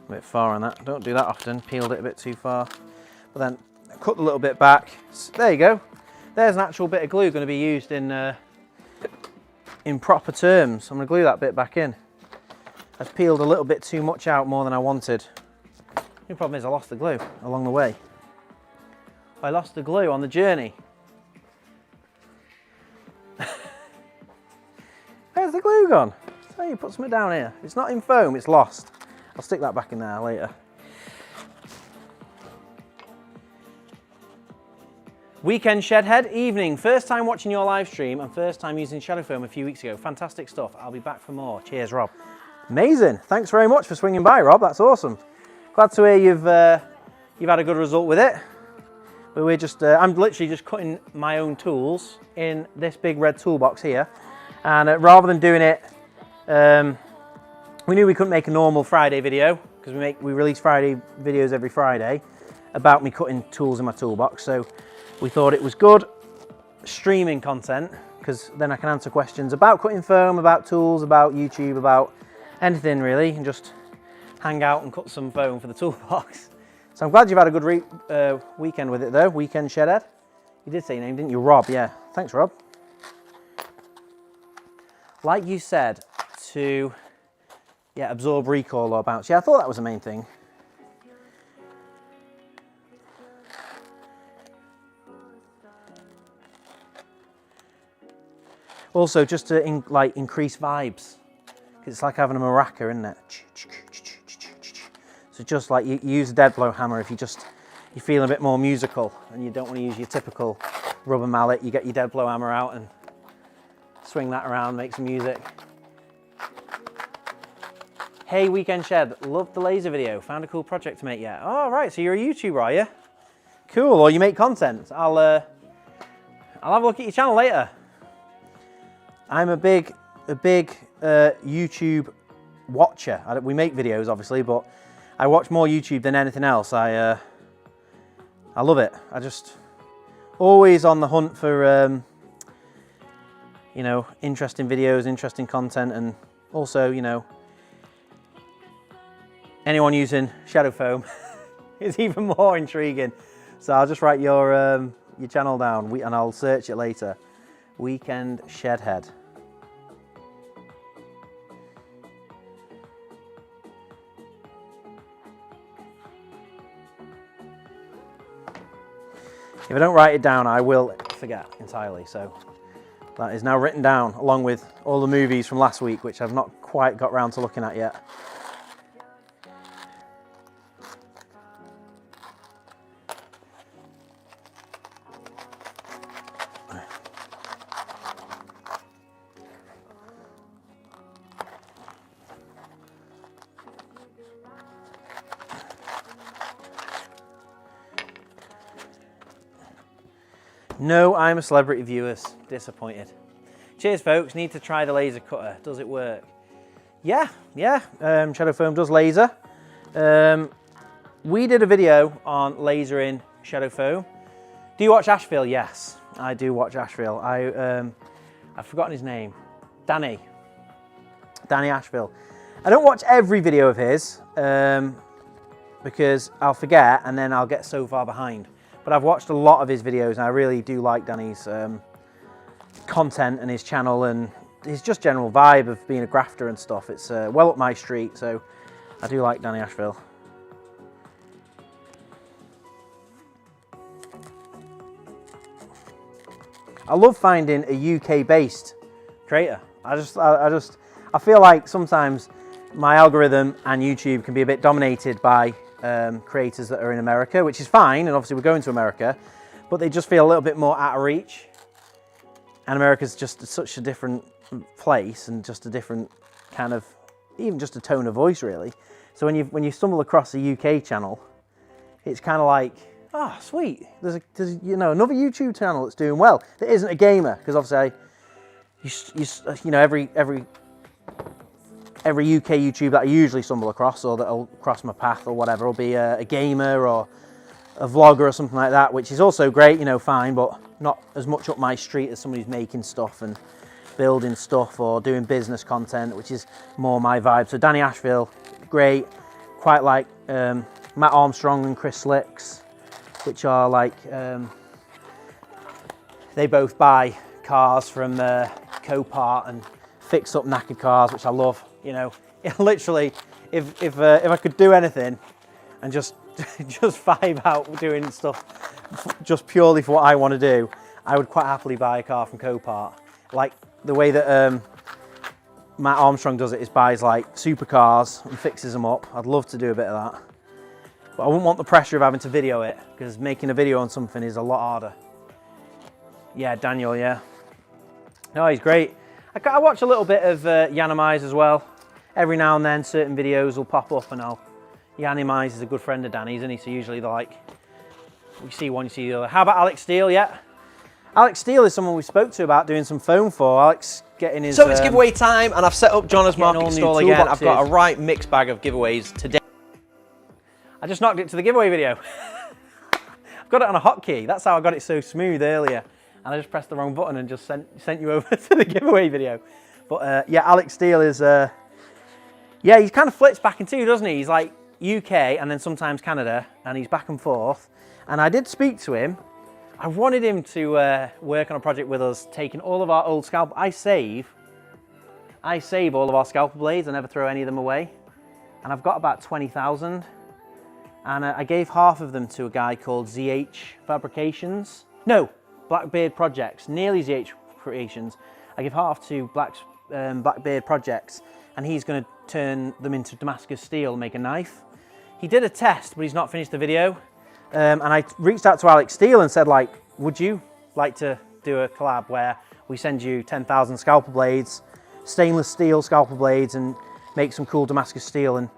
A bit far on that. Don't do that often. Peeled it a bit too far. But then cut a little bit back. So there you go. There's an actual bit of glue going to be used in proper terms. I'm going to glue that bit back in. I've peeled a little bit too much out, more than I wanted. The problem is I lost the glue along the way. I lost the glue on the journey. Where's the glue gone? So you put something down here. It's not in foam, it's lost. I'll stick that back in there later. Weekend Shedhead, evening. First time watching your live stream and first time using shadow foam a few weeks ago. Fantastic stuff. I'll be back for more. Cheers, Rob. Amazing. Thanks very much for swinging by, Rob. That's awesome. Glad to hear you've had a good result with it. But we're just, I'm literally just cutting my own tools in this big red toolbox here. And rather than doing it, we knew we couldn't make a normal Friday video because we release Friday videos every Friday about me cutting tools in my toolbox. So we thought it was good streaming content because then I can answer questions about cutting foam, about tools, about YouTube, about anything really, and just hang out and cut some foam for the toolbox. So I'm glad you've had a good weekend with it though, Weekend Shedhead. You did say your name, didn't you? Rob, yeah. Thanks, Rob. Like you said, to absorb recoil or bounce. Yeah, I thought that was the main thing. Also, just to increase vibes, because it's like having a maraca, isn't it? So just like you use a dead blow hammer if you're feeling a bit more musical and you don't want to use your typical rubber mallet. You get your dead blow hammer out and swing that around, make some music. Hey, Weekend Shed, loved the laser video. Found a cool project to make yet. Oh, right, so you're a YouTuber, are you? Cool, or you make content. I'll have a look at your channel later. I'm a big YouTube watcher. We make videos, obviously, but I watch more YouTube than anything else. I love it. I just always on the hunt for you know, interesting videos, interesting content, and also, you know, anyone using shadow foam is even more intriguing. So I'll just write your channel down and I'll search it later. Weekend Shedhead. If I don't write it down, I will forget entirely. So that is now written down along with all the movies from last week, which I've not quite got round to looking at yet. No, I'm a celebrity viewers. Disappointed. Cheers, folks. Need to try the laser cutter. Does it work? Yeah. Shadow foam does laser. We did a video on lasering shadow foam. Do you watch Asheville? Yes, I do watch Asheville. I've forgotten his name. Danny Asheville. I don't watch every video of his because I'll forget and then I'll get so far behind. But I've watched a lot of his videos and I really do like Danny's content and his channel and his just general vibe of being a grafter and stuff. It's well up my street, so I do like Danny Asheville. I love finding a UK-based creator. I feel like sometimes my algorithm and YouTube can be a bit dominated by creators that are in America, which is fine, and obviously we're going to America, but they just feel a little bit more out of reach. And America's just such a different place and just a different kind of, even just a tone of voice really. So when you stumble across a UK channel, it's kind of like, oh sweet, there's you know, another YouTube channel that's doing well that isn't a gamer, because obviously you know, every UK YouTube that I usually stumble across or that'll cross my path or whatever will be a gamer or a vlogger or something like that, which is also great, you know, fine, but not as much up my street as somebody who's making stuff and building stuff or doing business content, which is more my vibe. So Danny Asheville, great. Quite like Matt Armstrong and Chris Slicks, which are like, they both buy cars from Copart and fix up knackered cars, which I love. You know, literally, if I could do anything and just vibe out doing stuff just purely for what I want to do, I would quite happily buy a car from Copart. Like the way that Matt Armstrong does it is buys like supercars and fixes them up. I'd love to do a bit of that. But I wouldn't want the pressure of having to video it, because making a video on something is a lot harder. Yeah, Daniel, yeah. No, he's great. I watch a little bit of Yanamize as well. Every now and then certain videos will pop up and Yanamize is a good friend of Danny's, isn't he? So usually they're like, you see one, you see the other. How about Alex Steele? Yeah. Alex Steele is someone we spoke to about doing some foam for. Alex getting his... So it's giveaway time, and I've set up Jona's Getting all market new stall again. I've toolboxes. got a right mixed bag of giveaways today. I just knocked it to the giveaway video. I've got it on a hotkey. That's how I got it so smooth earlier. And I just pressed the wrong button and just sent you over to the giveaway video. But yeah, Alex Steele is... yeah, he kind of flits back and two, doesn't he? He's like UK and then sometimes Canada, and he's back and forth. And I did speak to him. I wanted him to work on a project with us, taking all of our old scalpel. I save all of our scalpel blades. I never throw any of them away. And I've got about 20,000. And I gave half of them to a guy called ZH Fabrications. No, Blackbeard Projects, nearly ZH Creations. I give half to Blackbeard Projects, and he's going to turn them into Damascus steel and make a knife. He did a test, but he's not finished the video. And I reached out to Alex Steele and said, like, would you like to do a collab where we send you 10,000 scalpel blades, stainless steel scalpel blades, and make some cool Damascus steel? And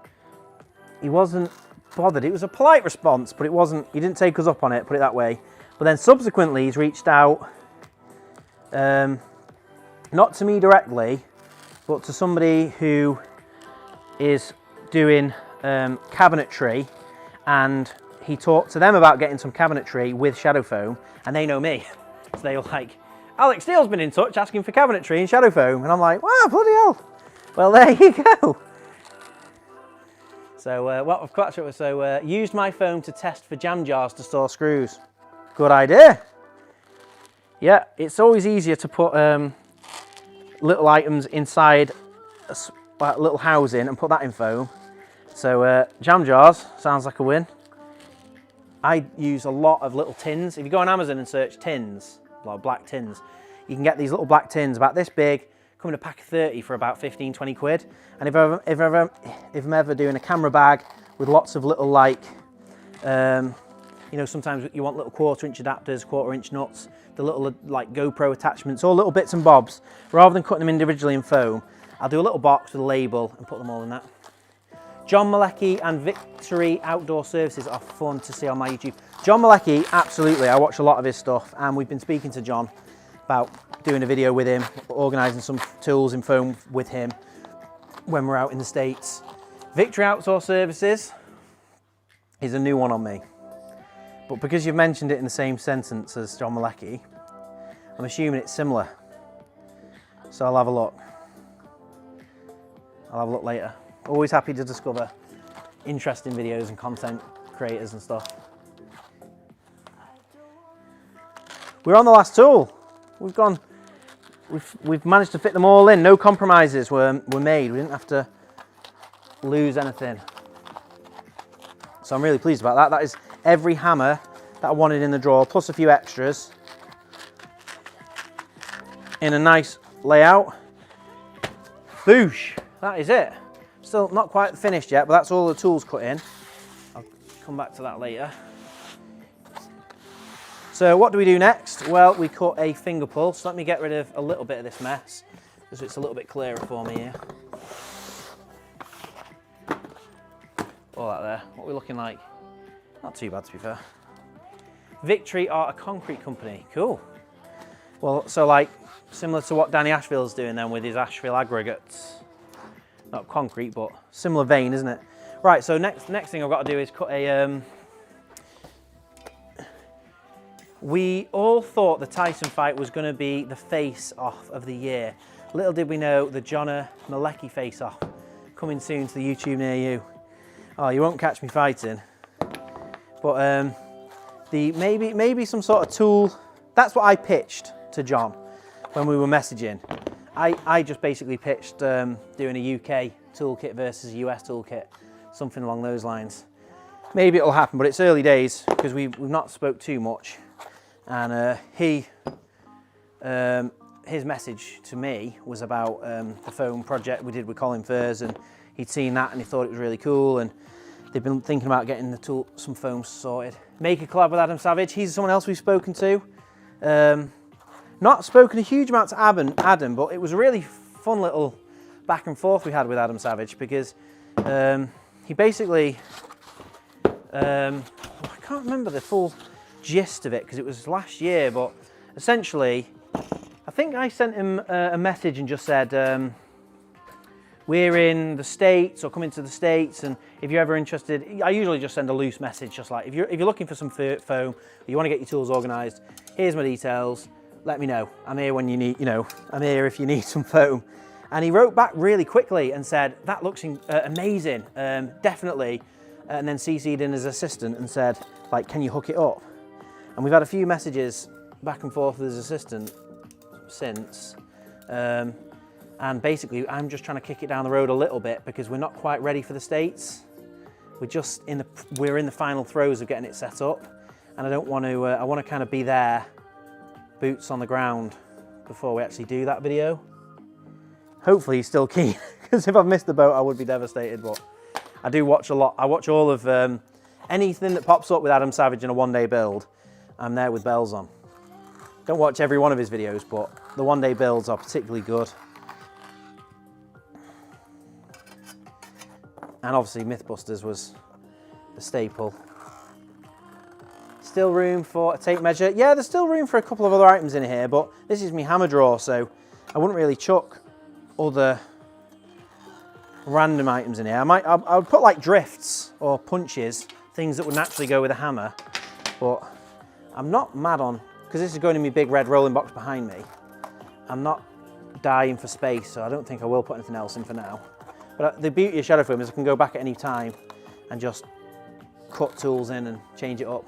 he wasn't bothered. It was a polite response, but it wasn't, he didn't take us up on it, put it that way. But then subsequently he's reached out, not to me directly, but to somebody who is doing cabinetry, and he talked to them about getting some cabinetry with shadow foam, and they know me. So they were like, Alex Steele's been in touch asking for cabinetry and shadow foam. And I'm like, wow, bloody hell. Well, there you go. So what I've got to it, used my foam to test for jam jars to store screws. Good idea. Yeah, it's always easier to put little items inside a little housing and put that in foam. So jam jars sounds like a win. I use a lot of little tins. If you go on Amazon and search tins, like black tins, you can get these little black tins about this big, come in a pack of 30 for about 15, 20 quid. And if I'm ever doing a camera bag with lots of little, like, you know, sometimes you want little 1/4 inch adapters, 1/4 inch nuts, the little like GoPro attachments, all little bits and bobs, rather than cutting them individually in foam, I'll do a little box with a label and put them all in that. John Malecki and Victory Outdoor Services are fun to see on my YouTube. John Malecki, absolutely, I watch a lot of his stuff, and we've been speaking to John about doing a video with him, organising some tools in foam with him when we're out in the States. Victory Outdoor Services is a new one on me, but because you've mentioned it in the same sentence as John Malecki, I'm assuming it's similar. So I'll have a look. I'll have a look later. Always happy to discover interesting videos and content creators and stuff. We're on the last tool. We've managed to fit them all in. No compromises were made. We didn't have to lose anything. So I'm really pleased about that. That is every hammer that I wanted in the drawer, plus a few extras in a nice layout. Boosh, that is it. Still not quite finished yet, but that's all the tools cut in. I'll come back to that later. So what do we do next? Well, we cut a finger pull. So let me get rid of a little bit of this mess, so it's a little bit clearer for me here. All that there. What are we looking like? Not too bad, to be fair. Victory are a concrete company. Cool. Well, so like similar to what Danny Ashfield's doing then with his Ashfield aggregates. Not concrete, but similar vein, isn't it? Right, so next thing I've got to do is cut a... We all thought the Tyson fight was going to be the face-off of the year. Little did we know the Jona Malecki face-off coming soon to the YouTube near you. Oh, you won't catch me fighting. But maybe some sort of tool. That's what I pitched to John when we were messaging. I just basically pitched doing a UK toolkit versus a US toolkit, something along those lines. Maybe it'll happen, but it's early days because we've not spoke too much. And he his message to me was about the foam project we did with Colin Furs, and he'd seen that and he thought it was really cool, and they've been thinking about getting some foam sorted. Make a collab with Adam Savage. He's someone else we've spoken to. Not spoken a huge amount to Adam, but it was a really fun little back and forth we had with Adam Savage, because he basically, I can't remember the full gist of it because it was last year, but essentially, I think I sent him a message and just said, we're in the States or coming to the States, and if you're ever interested, I usually just send a loose message, just like, if you're looking for some foam, or you want to get your tools organised, here's my details, let me know. I'm here when you need, I'm here if you need some foam. And he wrote back really quickly and said, that looks amazing, definitely. And then CC'd in his assistant and said, like, can you hook it up? And we've had a few messages back and forth with his assistant since. And basically, I'm just trying to kick it down the road a little bit because we're not quite ready for the States. We're in the final throes of getting it set up, and I don't want to. I want to kind of be there, boots on the ground, before we actually do that video. Hopefully, he's still keen, because if I've missed the boat, I would be devastated. But I do watch a lot. I watch all of anything that pops up with Adam Savage in a one-day build. I'm there with bells on. Don't watch every one of his videos, but the one-day builds are particularly good. And obviously Mythbusters was the staple. Still room for a tape measure. Yeah, there's still room for a couple of other items in here, but this is my hammer drawer, so I wouldn't really chuck other random items in here. I would put like drifts or punches, things that would naturally go with a hammer, but I'm not mad on, because this is going in my big red rolling box behind me, I'm not dying for space, so I don't think I will put anything else in for now. But the beauty of shadow foam is I can go back at any time and just cut tools in and change it up.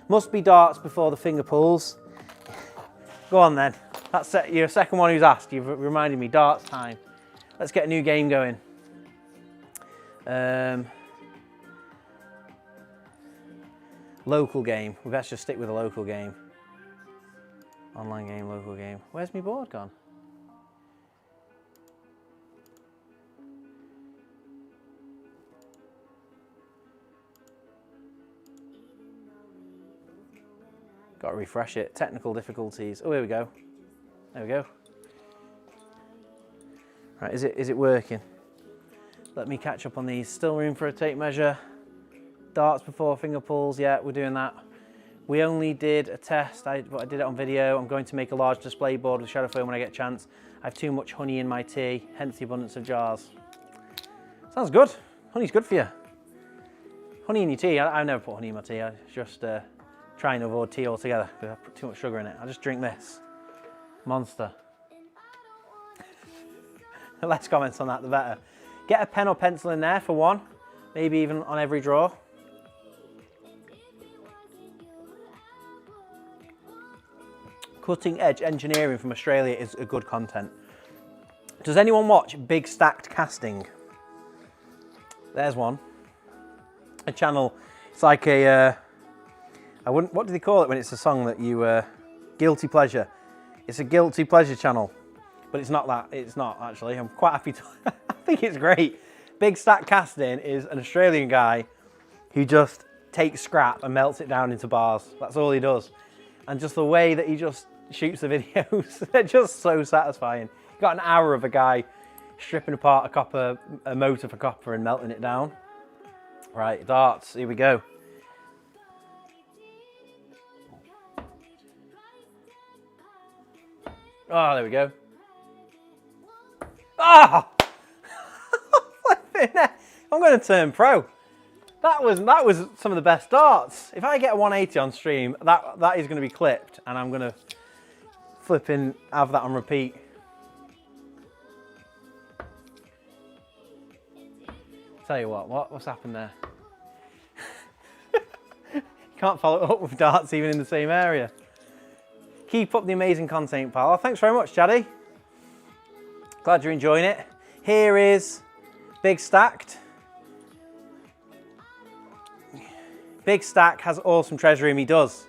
Must be darts before the finger pulls. Go on then. That's your second one who's asked. You've reminded me, darts time. Let's get a new game going. Local game. We best just stick with a local game. Online game, local game. Where's my board gone? Got to refresh it. Technical difficulties. Oh, here we go. There we go. Right, is it working? Let me catch up on these. Still room for a tape measure. Darts before finger pulls. Yeah, we're doing that. We only did a test, but I did it on video. I'm going to make a large display board with shadow foam when I get a chance. I have too much honey in my tea, hence the abundance of jars. Sounds good. Honey's good for you. Honey in your tea. I've never put honey in my tea. I just trying to avoid tea altogether because I put too much sugar in it. I just drink this. Monster. The less comments on that, the better. Get a pen or pencil in there for one, maybe even on every drawer. Cutting edge engineering from Australia is a good content. Does anyone watch Big Stacked Casting? There's one. A channel, it's like a, what do they call it when it's a song that you, guilty pleasure. It's a guilty pleasure channel, but it's not that, it's not actually. I'm quite happy to, I think it's great. Big Stack Casting is an Australian guy who just takes scrap and melts it down into bars. That's all he does. And just the way that he just shoots the videos, they're just so satisfying. You got an hour of a guy stripping apart a motor for copper and melting it down. Right, darts, here we go. Oh, there we go. Ah! I'm going to turn pro. That was some of the best darts. If I get a 180 on stream, that is going to be clipped, and I'm going to flipping have that on repeat. Tell you what's happened there? You can't follow it up with darts even in the same area. Keep up the amazing content, pal. Oh, thanks very much, Chaddy. Glad you're enjoying it. Here is Big Stacked. Big Stack has awesome treasure room. He does.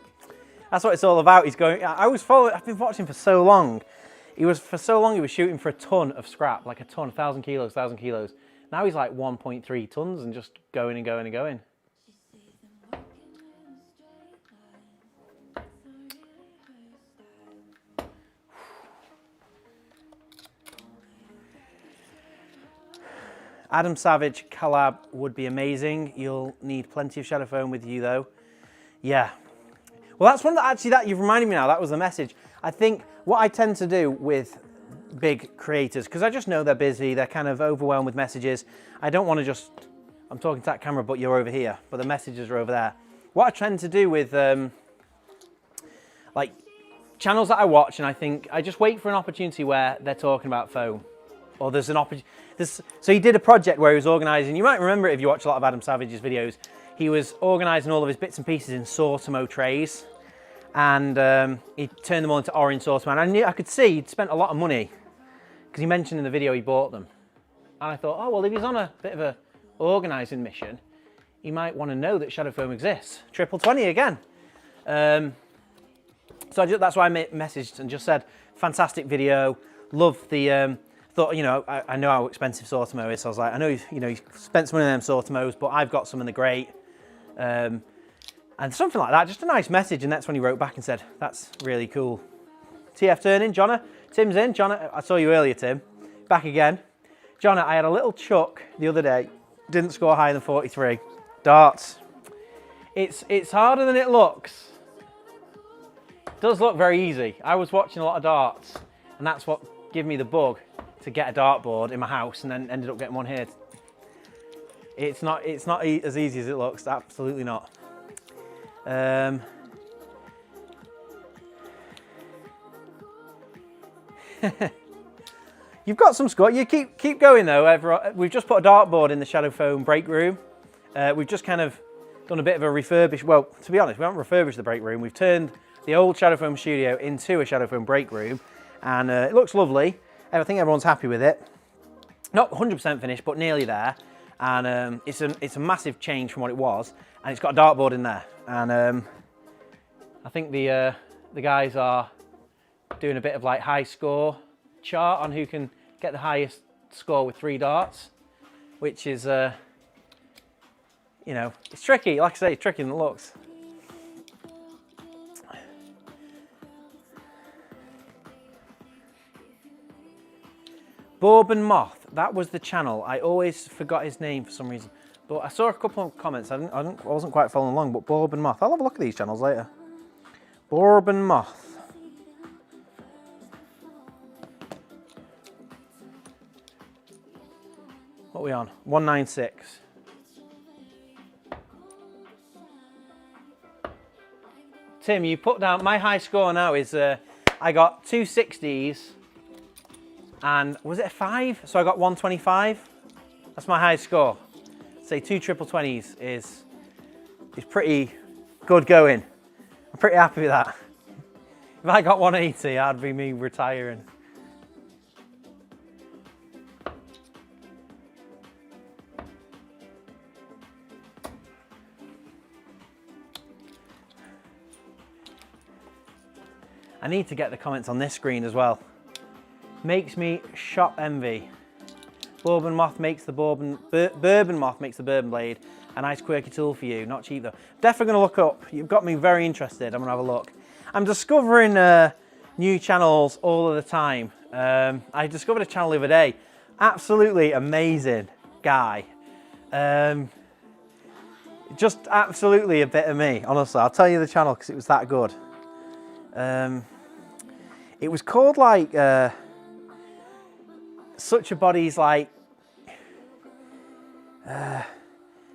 That's what it's all about. He's going. I've been watching for so long. For so long, he was shooting for a ton of scrap, like a ton, 1,000 kilos, 1,000 kilos. Now he's like 1.3 tons and just going and going and going. Adam Savage collab would be amazing. You'll need plenty of shadow foam with you though. Yeah. Well, that's one that you've reminded me now. That was the message. I think what I tend to do with big creators, because I just know they're busy, they're kind of overwhelmed with messages. I don't want to just, I'm talking to that camera, but you're over here, but the messages are over there. What I tend to do with like channels that I watch, and I think I just wait for an opportunity where they're talking about foam, or there's an opportunity. So he did a project where he was organising, you might remember it if you watch a lot of Adam Savage's videos, he was organising all of his bits and pieces in Sortimo trays, and he turned them all into orange Sortimo. And I could see he'd spent a lot of money, because he mentioned in the video he bought them. And I thought, oh, well, if he's on a bit of a organising mission, he might want to know that shadow foam exists. Triple 20 again. So that's why I messaged and just said, fantastic video, love the, thought, you know, I know how expensive Sortimo is, so I was like, I know you've spent some money on them Sortimos, but I've got some in the great. And something like that, just a nice message, and that's when he wrote back and said, that's really cool. TF turning, Jona, Tim's in. Jona, I saw you earlier, Tim. Back again. Jona, I had a little chuck the other day, didn't score higher than 43. Darts. It's harder than it looks. It does look very easy. I was watching a lot of darts, and that's what gave me the bug to get a dartboard in my house, and then ended up getting one here. It's not as easy as it looks, absolutely not. You've got some score. You keep going though. We've just put a dartboard in the shadow foam break room. We've just kind of done a bit of a refurbish. Well, to be honest, we haven't refurbished the break room. We've turned the old shadow foam studio into a shadow foam break room, and it looks lovely. I think everyone's happy with it. Not 100% finished, but nearly there. And it's a massive change from what it was, and it's got a dartboard in there. And I think the guys are doing a bit of like high score chart on who can get the highest score with 3 darts, which is you know, it's tricky. Like I say, it's tricky than it looks. Bourbon Moth, that was the channel. I always forgot his name for some reason, but I saw a couple of comments. I wasn't quite following along, but Bourbon Moth. I'll have a look at these channels later. Bourbon Moth. What are we on? 196. Tim, you put down, my high score now is, I got 2 60s, and was it a 5? So I got 125. That's my high score. Say 2 triple 20s is pretty good going. I'm pretty happy with that. If I got 180, that'd be me retiring. I need to get the comments on this screen as well. Makes me shop envy. Bourbon Moth makes the bourbon moth makes the bourbon blade. A nice quirky tool for you, not cheap though. Definitely gonna look up. You've got me very interested. I'm gonna have a look. I'm discovering new channels all of the time. I discovered a channel the other day. Absolutely amazing guy. Just absolutely a bit of me, honestly. I'll tell you the channel because it was that good. It was called like Such a Body's like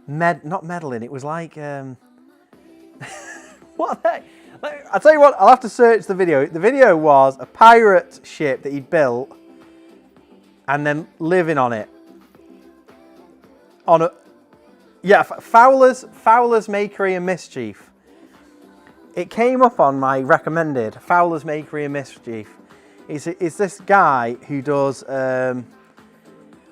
not meddling. It was like what the heck? I'll tell you what, I'll have to search the video. The video was a pirate ship that he'd built and then living on it. On a, yeah, Fowler's Makery and Mischief. It came up on my recommended, Fowler's Makery and Mischief. It's this guy who does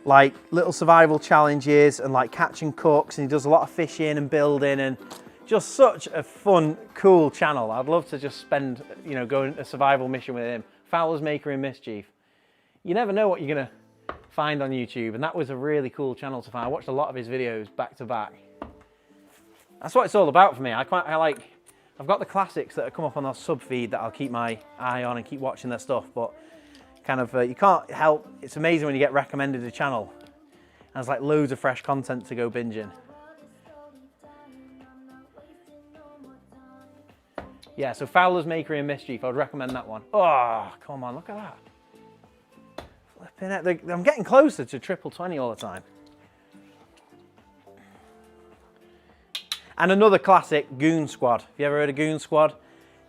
like little survival challenges and like catching cooks, and he does a lot of fishing and building, and just such a fun, cool channel. I'd love to just spend, you know, going a survival mission with him Fowler's Maker in Mischief. You never know what you're gonna find on YouTube, and that was a really cool channel to find. I watched a lot of his videos back to back. That's what it's all about for me. I've got the classics that have come up on our sub feed that I'll keep my eye on and keep watching their stuff, but kind of, you can't help, it's amazing when you get recommended a channel. And there's like loads of fresh content to go binging. Yeah, so Fowler's Maker in Mischief, I would recommend that one. Oh, come on, look at that. Flipping it. I'm getting closer to triple 20 all the time. And another classic, Goon Squad. Have you ever heard of Goon Squad?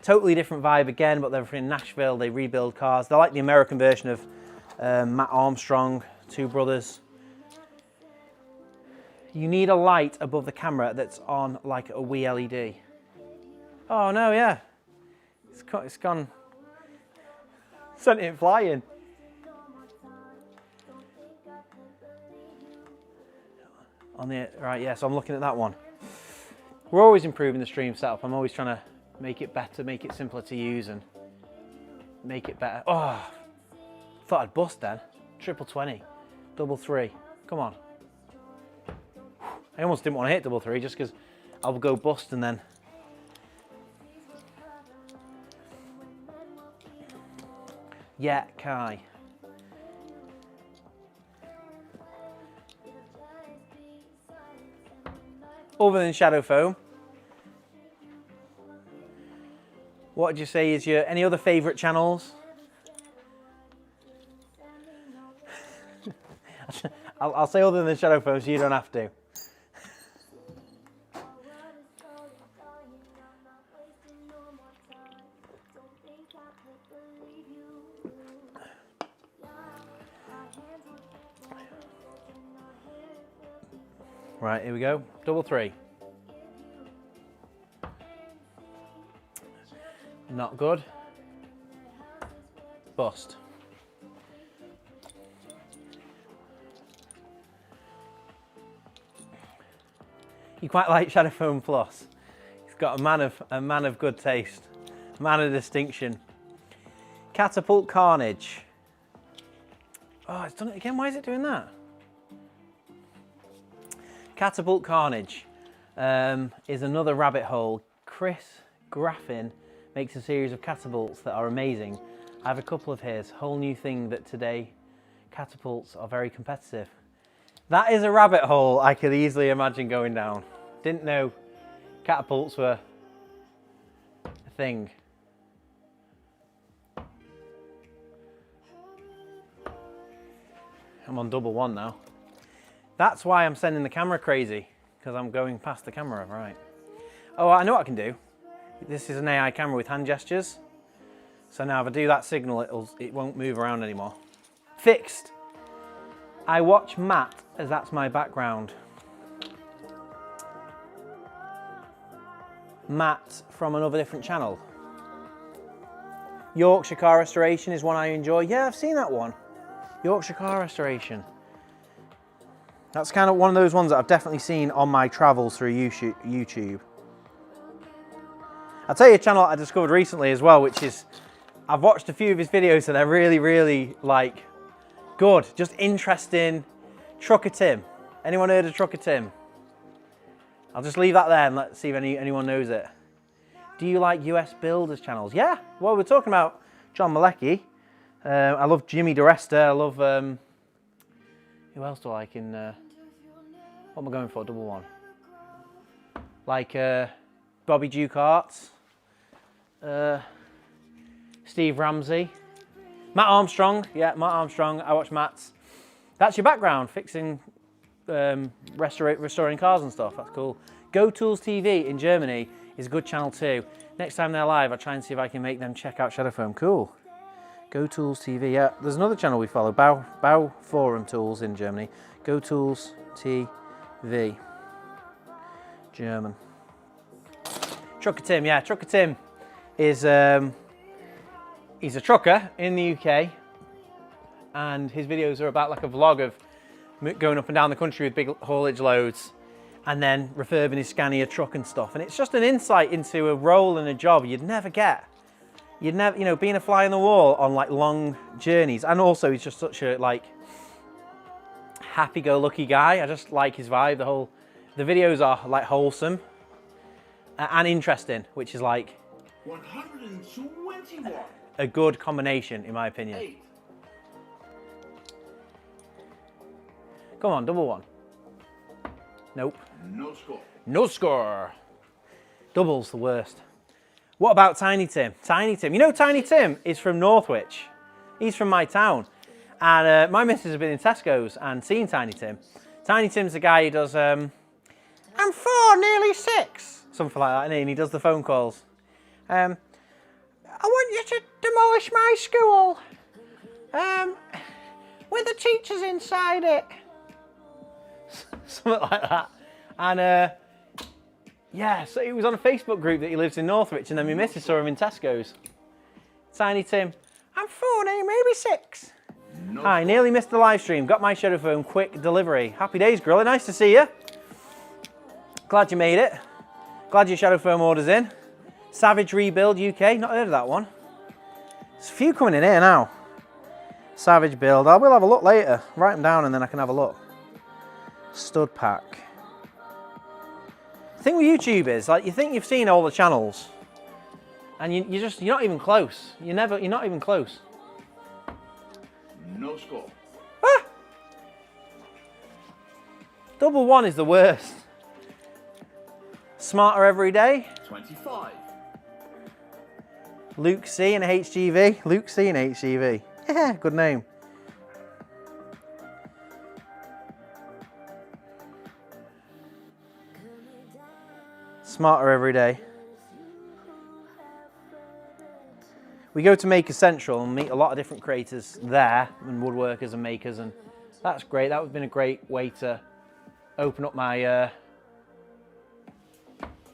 Totally different vibe again, but they're from Nashville. They rebuild cars. They're like the American version of Matt Armstrong, two brothers. You need a light above the camera that's on like a Wii LED. Oh no, yeah. It's gone. Sent it flying. On the right, yeah, so I'm looking at that one. We're always improving the stream setup. I'm always trying to make it better, make it simpler to use and make it better. Oh, thought I'd bust then. Triple 20, double 3, come on. I almost didn't want to hit double 3 just because I'll go bust and then. Yeah, Kai. Other than Shadow Foam, what would you say is your any other favourite channels? I'll say other than Shadow Foam so you don't have to. Right, here we go. Double 3. Not good. Bust. You quite like Shadow Foam Plus. He's got a man of good taste, a man of distinction. Catapult Carnage. Oh, it's done it again. Why is it doing that? Catapult Carnage is another rabbit hole. Chris Graffin makes a series of catapults that are amazing. I have a couple of his. Whole new thing that today catapults are very competitive. That is a rabbit hole I could easily imagine going down. Didn't know catapults were a thing. I'm on double 1 now. That's why I'm sending the camera crazy, because I'm going past the camera, right. Oh, I know what I can do. This is an AI camera with hand gestures. So now if I do that signal, it won't move around anymore. Fixed. I watch Matt as that's my background. Matt from another different channel. Yorkshire Car Restoration is one I enjoy. Yeah, I've seen that one. Yorkshire Car Restoration. That's kind of one of those ones that I've definitely seen on my travels through YouTube. I'll tell you a channel I discovered recently as well, which is, I've watched a few of his videos and they're really, really like good, just interesting. Trucker Tim. Anyone heard of Trucker Tim? I'll just leave that there and let's see if anyone knows it. Do you like US builders channels? Yeah, well, we're talking about John Malecki. I love Jimmy DeResta. I love, who else do I like in, what am I going for, double 1? Like Bobby Duke-Arts, Steve Ramsey, Matt Armstrong. Yeah, Matt Armstrong. I watch Matt's. That's your background, fixing, restoring cars and stuff. That's cool. Go Tools TV in Germany is a good channel too. Next time they're live, I'll try and see if I can make them check out Shadow Foam. Cool. Go Tools TV. Yeah, there's another channel we follow, Bau Forum Tools in Germany. Go Tools TV. German. Trucker Tim. Yeah, Trucker Tim is he's a trucker in the UK, and his videos are about like a vlog of going up and down the country with big haulage loads, and then refurbing his Scania truck and stuff. And it's just an insight into a role and a job you'd never get you'd never, you know, being a fly on the wall on like long journeys, and also he's just such a like happy-go-lucky guy. I just like his vibe. The videos are like wholesome and interesting, which is like 121. a good combination in my opinion. 8. Come on, double one. Nope. No score. No score. Double's the worst. What about Tiny Tim? Tiny Tim. You know Tiny Tim is from Northwich. He's from my town. And my missus has been in Tesco's and seen Tiny Tim. Tiny Tim's the guy who does, I'm 4, nearly 6. Something like that, and he does the phone calls. I want you to demolish my school. With the teachers inside it. Something like that. And yeah, so he was on a Facebook group that he lives in Northwich, and then my missus saw him in Tesco's. Tiny Tim, I'm 4, maybe 6. No Hi, nearly missed the live stream. Got my shadow phone, quick delivery. Happy days, Gorilla. Nice to see you. Glad you made it. Glad your shadow foam order's in. Savage Rebuild UK. Not heard of that one. There's a few coming in here now. Savage Build. I will have a look later. Write them down and then I can have a look. Stud Pack. The thing with YouTube is, like, you think you've seen all the channels, and you're not even close. You're not even close. No score. Ah! Double one is the worst. Smarter every day. 25. Luke C and HGV. Luke C and HGV. Yeah, good name. Smarter every day. We go to Maker Central and meet a lot of different creators there, and woodworkers and makers, and that's great. That would have been a great way to open up my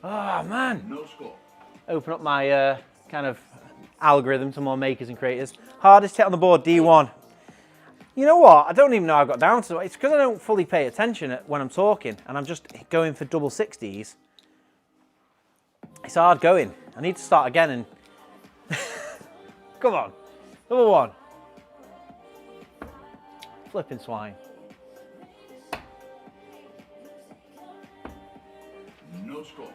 oh man, No score. open up my kind of algorithm to more makers and creators. Hardest hit on the board, D1. You know what? I don't even know how I got down to it. It's because I don't fully pay attention when I'm talking, and I'm just going for double 60s. It's hard going. I need to start again and come on, double one. Flipping swine. No score.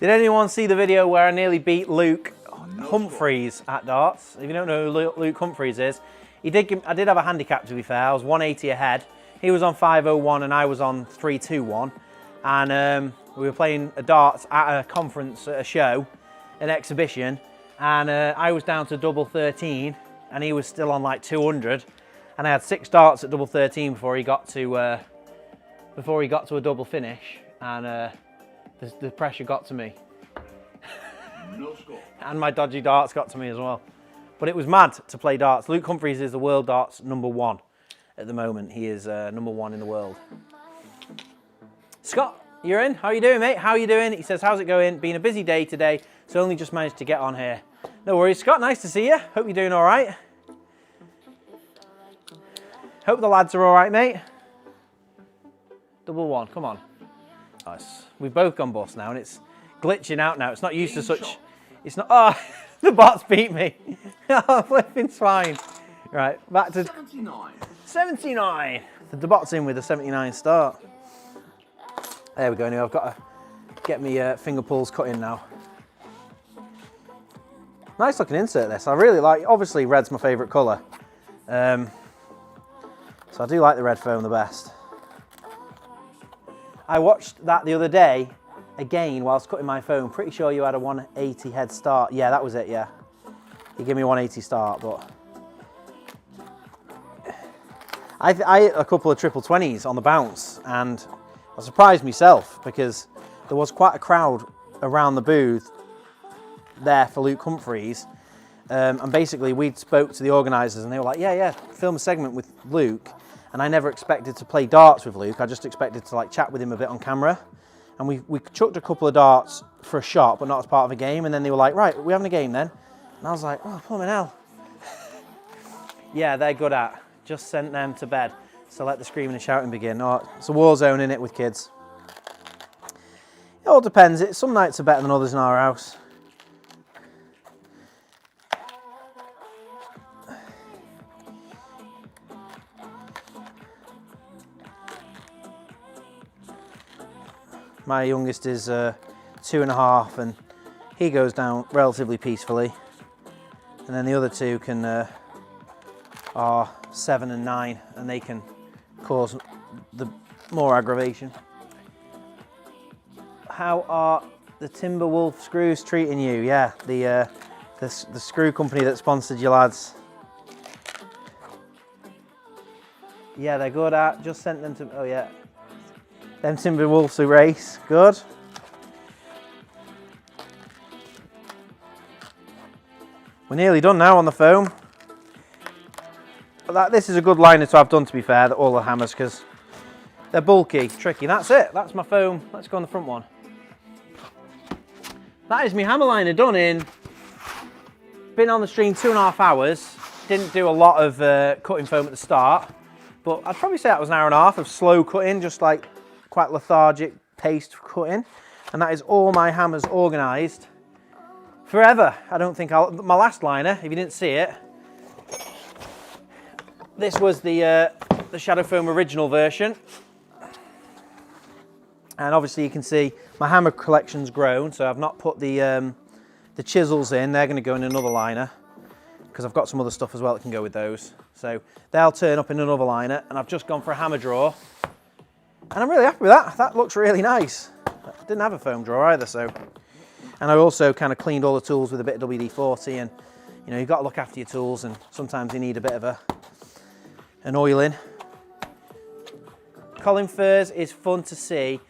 Did anyone see the video where I nearly beat Luke Humphreys at darts? If you don't know who Luke Humphreys is, I did have a handicap, to be fair. I was 180 ahead. He was on 501 and I was on 321. And we were playing a darts at a conference, at a show, an exhibition. And I was down to double 13 and he was still on like 200. And I had 6 darts at double 13 before he got to a double finish. And the pressure got to me. No score. And my dodgy darts got to me as well. But it was mad to play darts. Luke Humphreys is the world darts #1 at the moment. He is #1 in the world. Scott, you're in? How you doing, mate? How you doing? He says, how's it going? Been a busy day today, so only just managed to get on here. No worries, Scott. Nice to see you. Hope you're doing all right. Hope the lads are all right, mate. Double one, come on. Nice. We've both gone bust now, and it's glitching out now. It's not used to such... It's not... Oh, the bots beat me. Oh, flipping swine. Right, back to... 79. 79. The bot's in with a 79 start. There we go. Now I've got to get me finger pulls cut in now. Nice looking insert this. I really like, obviously red's my favourite colour. So I do like the red foam the best. I watched that the other day, again, whilst cutting my foam. Pretty sure you had a 180 head start. Yeah, that was it, yeah. You gave me a 180 start, but... I hit a couple of triple 20s on the bounce, and I surprised myself because there was quite a crowd around the booth there for Luke Humphreys. And basically we spoke to the organisers and they were like, yeah, film a segment with Luke. And I never expected to play darts with Luke. I just expected to like chat with him a bit on camera. And we chucked a couple of darts for a shot, but not as part of a game. And then they were like, right, we're having a game then. And I was like, oh, blooming hell. Yeah, they're good at. Just sent them to bed. So let the screaming and shouting begin. Oh, it's a war zone in it with kids. It all depends. Some nights are better than others in our house. My youngest is 2.5 and he goes down relatively peacefully. And then the other two are 7 and 9 and they can cause the more aggravation. How are the Timberwolf screws treating you? Yeah, the screw company that sponsored you lads. Yeah, they're good at, just sent them to, oh yeah. Them Timberwolves a race, good. We're nearly done now on the foam. This is a good liner to have done, to be fair, all the hammers, because they're bulky, tricky. That's it, that's my foam. Let's go on the front one. That is my hammer liner done in, been on the stream 2.5 hours. Didn't do a lot of cutting foam at the start, but I'd probably say that was an hour and a half of slow cutting, just like quite lethargic paced cutting. And that is all my hammers organised forever. I don't think my last liner, if you didn't see it, this was the Shadow Foam original version. And obviously you can see my hammer collection's grown, so I've not put the chisels in. They're going to go in another liner because I've got some other stuff as well that can go with those. So they'll turn up in another liner, and I've just gone for a hammer drawer. And I'm really happy with that. That looks really nice. I didn't have a foam drawer either, so. And I also kind of cleaned all the tools with a bit of WD-40, and you know, you've got to look after your tools, and sometimes you need a bit of an oiling. Colin Furs is fun to see,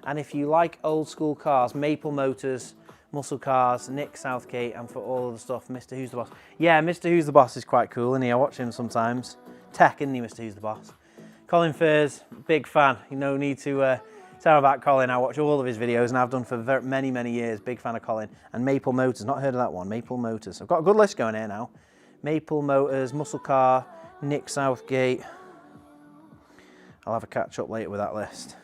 and if you like old school cars, Maple Motors, Muscle Cars, Nick Southgate, and for all of the stuff, Mr. Who's the Boss. Yeah, Mr. Who's the Boss is quite cool, isn't he? I watch him sometimes. Tech, isn't he, Mr. Who's the Boss? Colin Furs, big fan. You no need to tell about Colin. I watch all of his videos, and I've done for many, many years. Big fan of Colin. And Maple Motors, not heard of that one, Maple Motors. I've got a good list going here now. Maple Motors, Muscle Car, Nick Southgate. I'll have a catch up later with that list.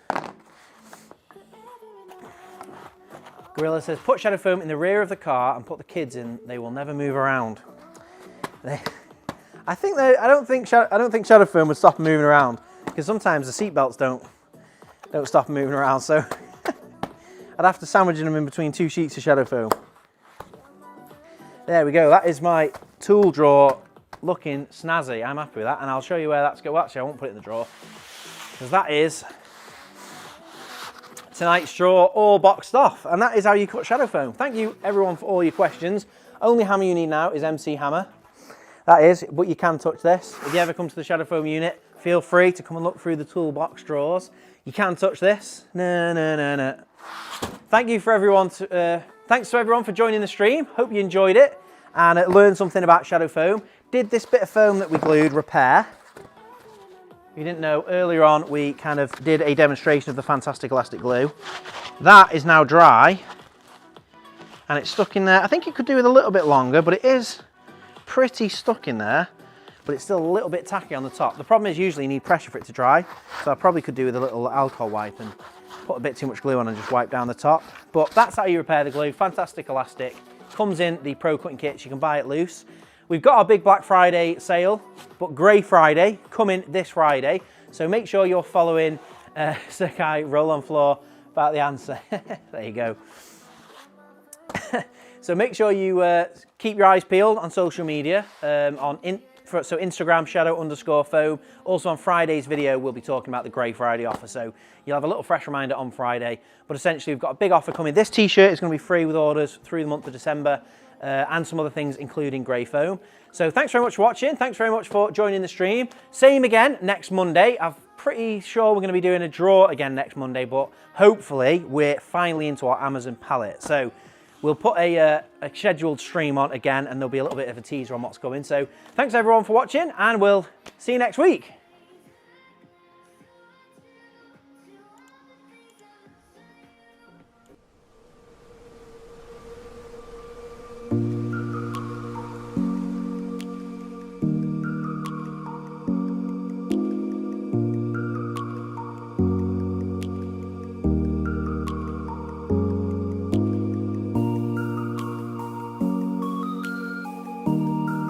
Gorilla says, put Shadow Foam in the rear of the car and put the kids in. They will never move around. I don't think Shadow Foam would stop them moving around, because sometimes the seat belts don't stop them moving around. So I'd have to sandwich them in between 2 sheets of Shadow Foam. There we go. That is my tool drawer looking snazzy. I'm happy with that, and I'll show you where that's going. Well, actually, I won't put it in the drawer, because that is tonight's drawer all boxed off, and that is how you cut Shadow Foam. Thank you everyone for all your questions. Only hammer you need now is MC hammer. That is, but you can touch this. If you ever come to the Shadow Foam unit, feel free to come and look through the toolbox drawers. You can touch this. No. Thank you for everyone. Thanks to everyone for joining the stream. Hope you enjoyed it and learned something about Shadow Foam. Did this bit of foam that we glued repair? If you didn't know, earlier on we kind of did a demonstration of the fantastic elastic glue. That is now dry and it's stuck in there. I think it could do with a little bit longer, but it is pretty stuck in there, but it's still a little bit tacky on the top. The problem is usually you need pressure for it to dry, so I probably could do with a little alcohol wipe and put a bit too much glue on and just wipe down the top. But that's how you repair the glue. Fantastic elastic. Comes in the Pro Cutting kits. You can buy it loose. We've got our big Black Friday sale, but Grey Friday coming this Friday. So make sure you're following Sakai Roll on Floor about the answer. There you go. So make sure you keep your eyes peeled on social media, so Instagram, shadow_foam. Also on Friday's video, we'll be talking about the Grey Friday offer. So you'll have a little fresh reminder on Friday. But essentially, we've got a big offer coming. This t-shirt is going to be free with orders through the month of December, and some other things, including Grey Foam. So thanks very much for watching. Thanks very much for joining the stream. Same again next Monday. I'm pretty sure we're going to be doing a draw again next Monday, but hopefully we're finally into our Amazon palette. So we'll put a scheduled stream on again, and there'll be a little bit of a teaser on what's coming. So thanks everyone for watching, and we'll see you next week.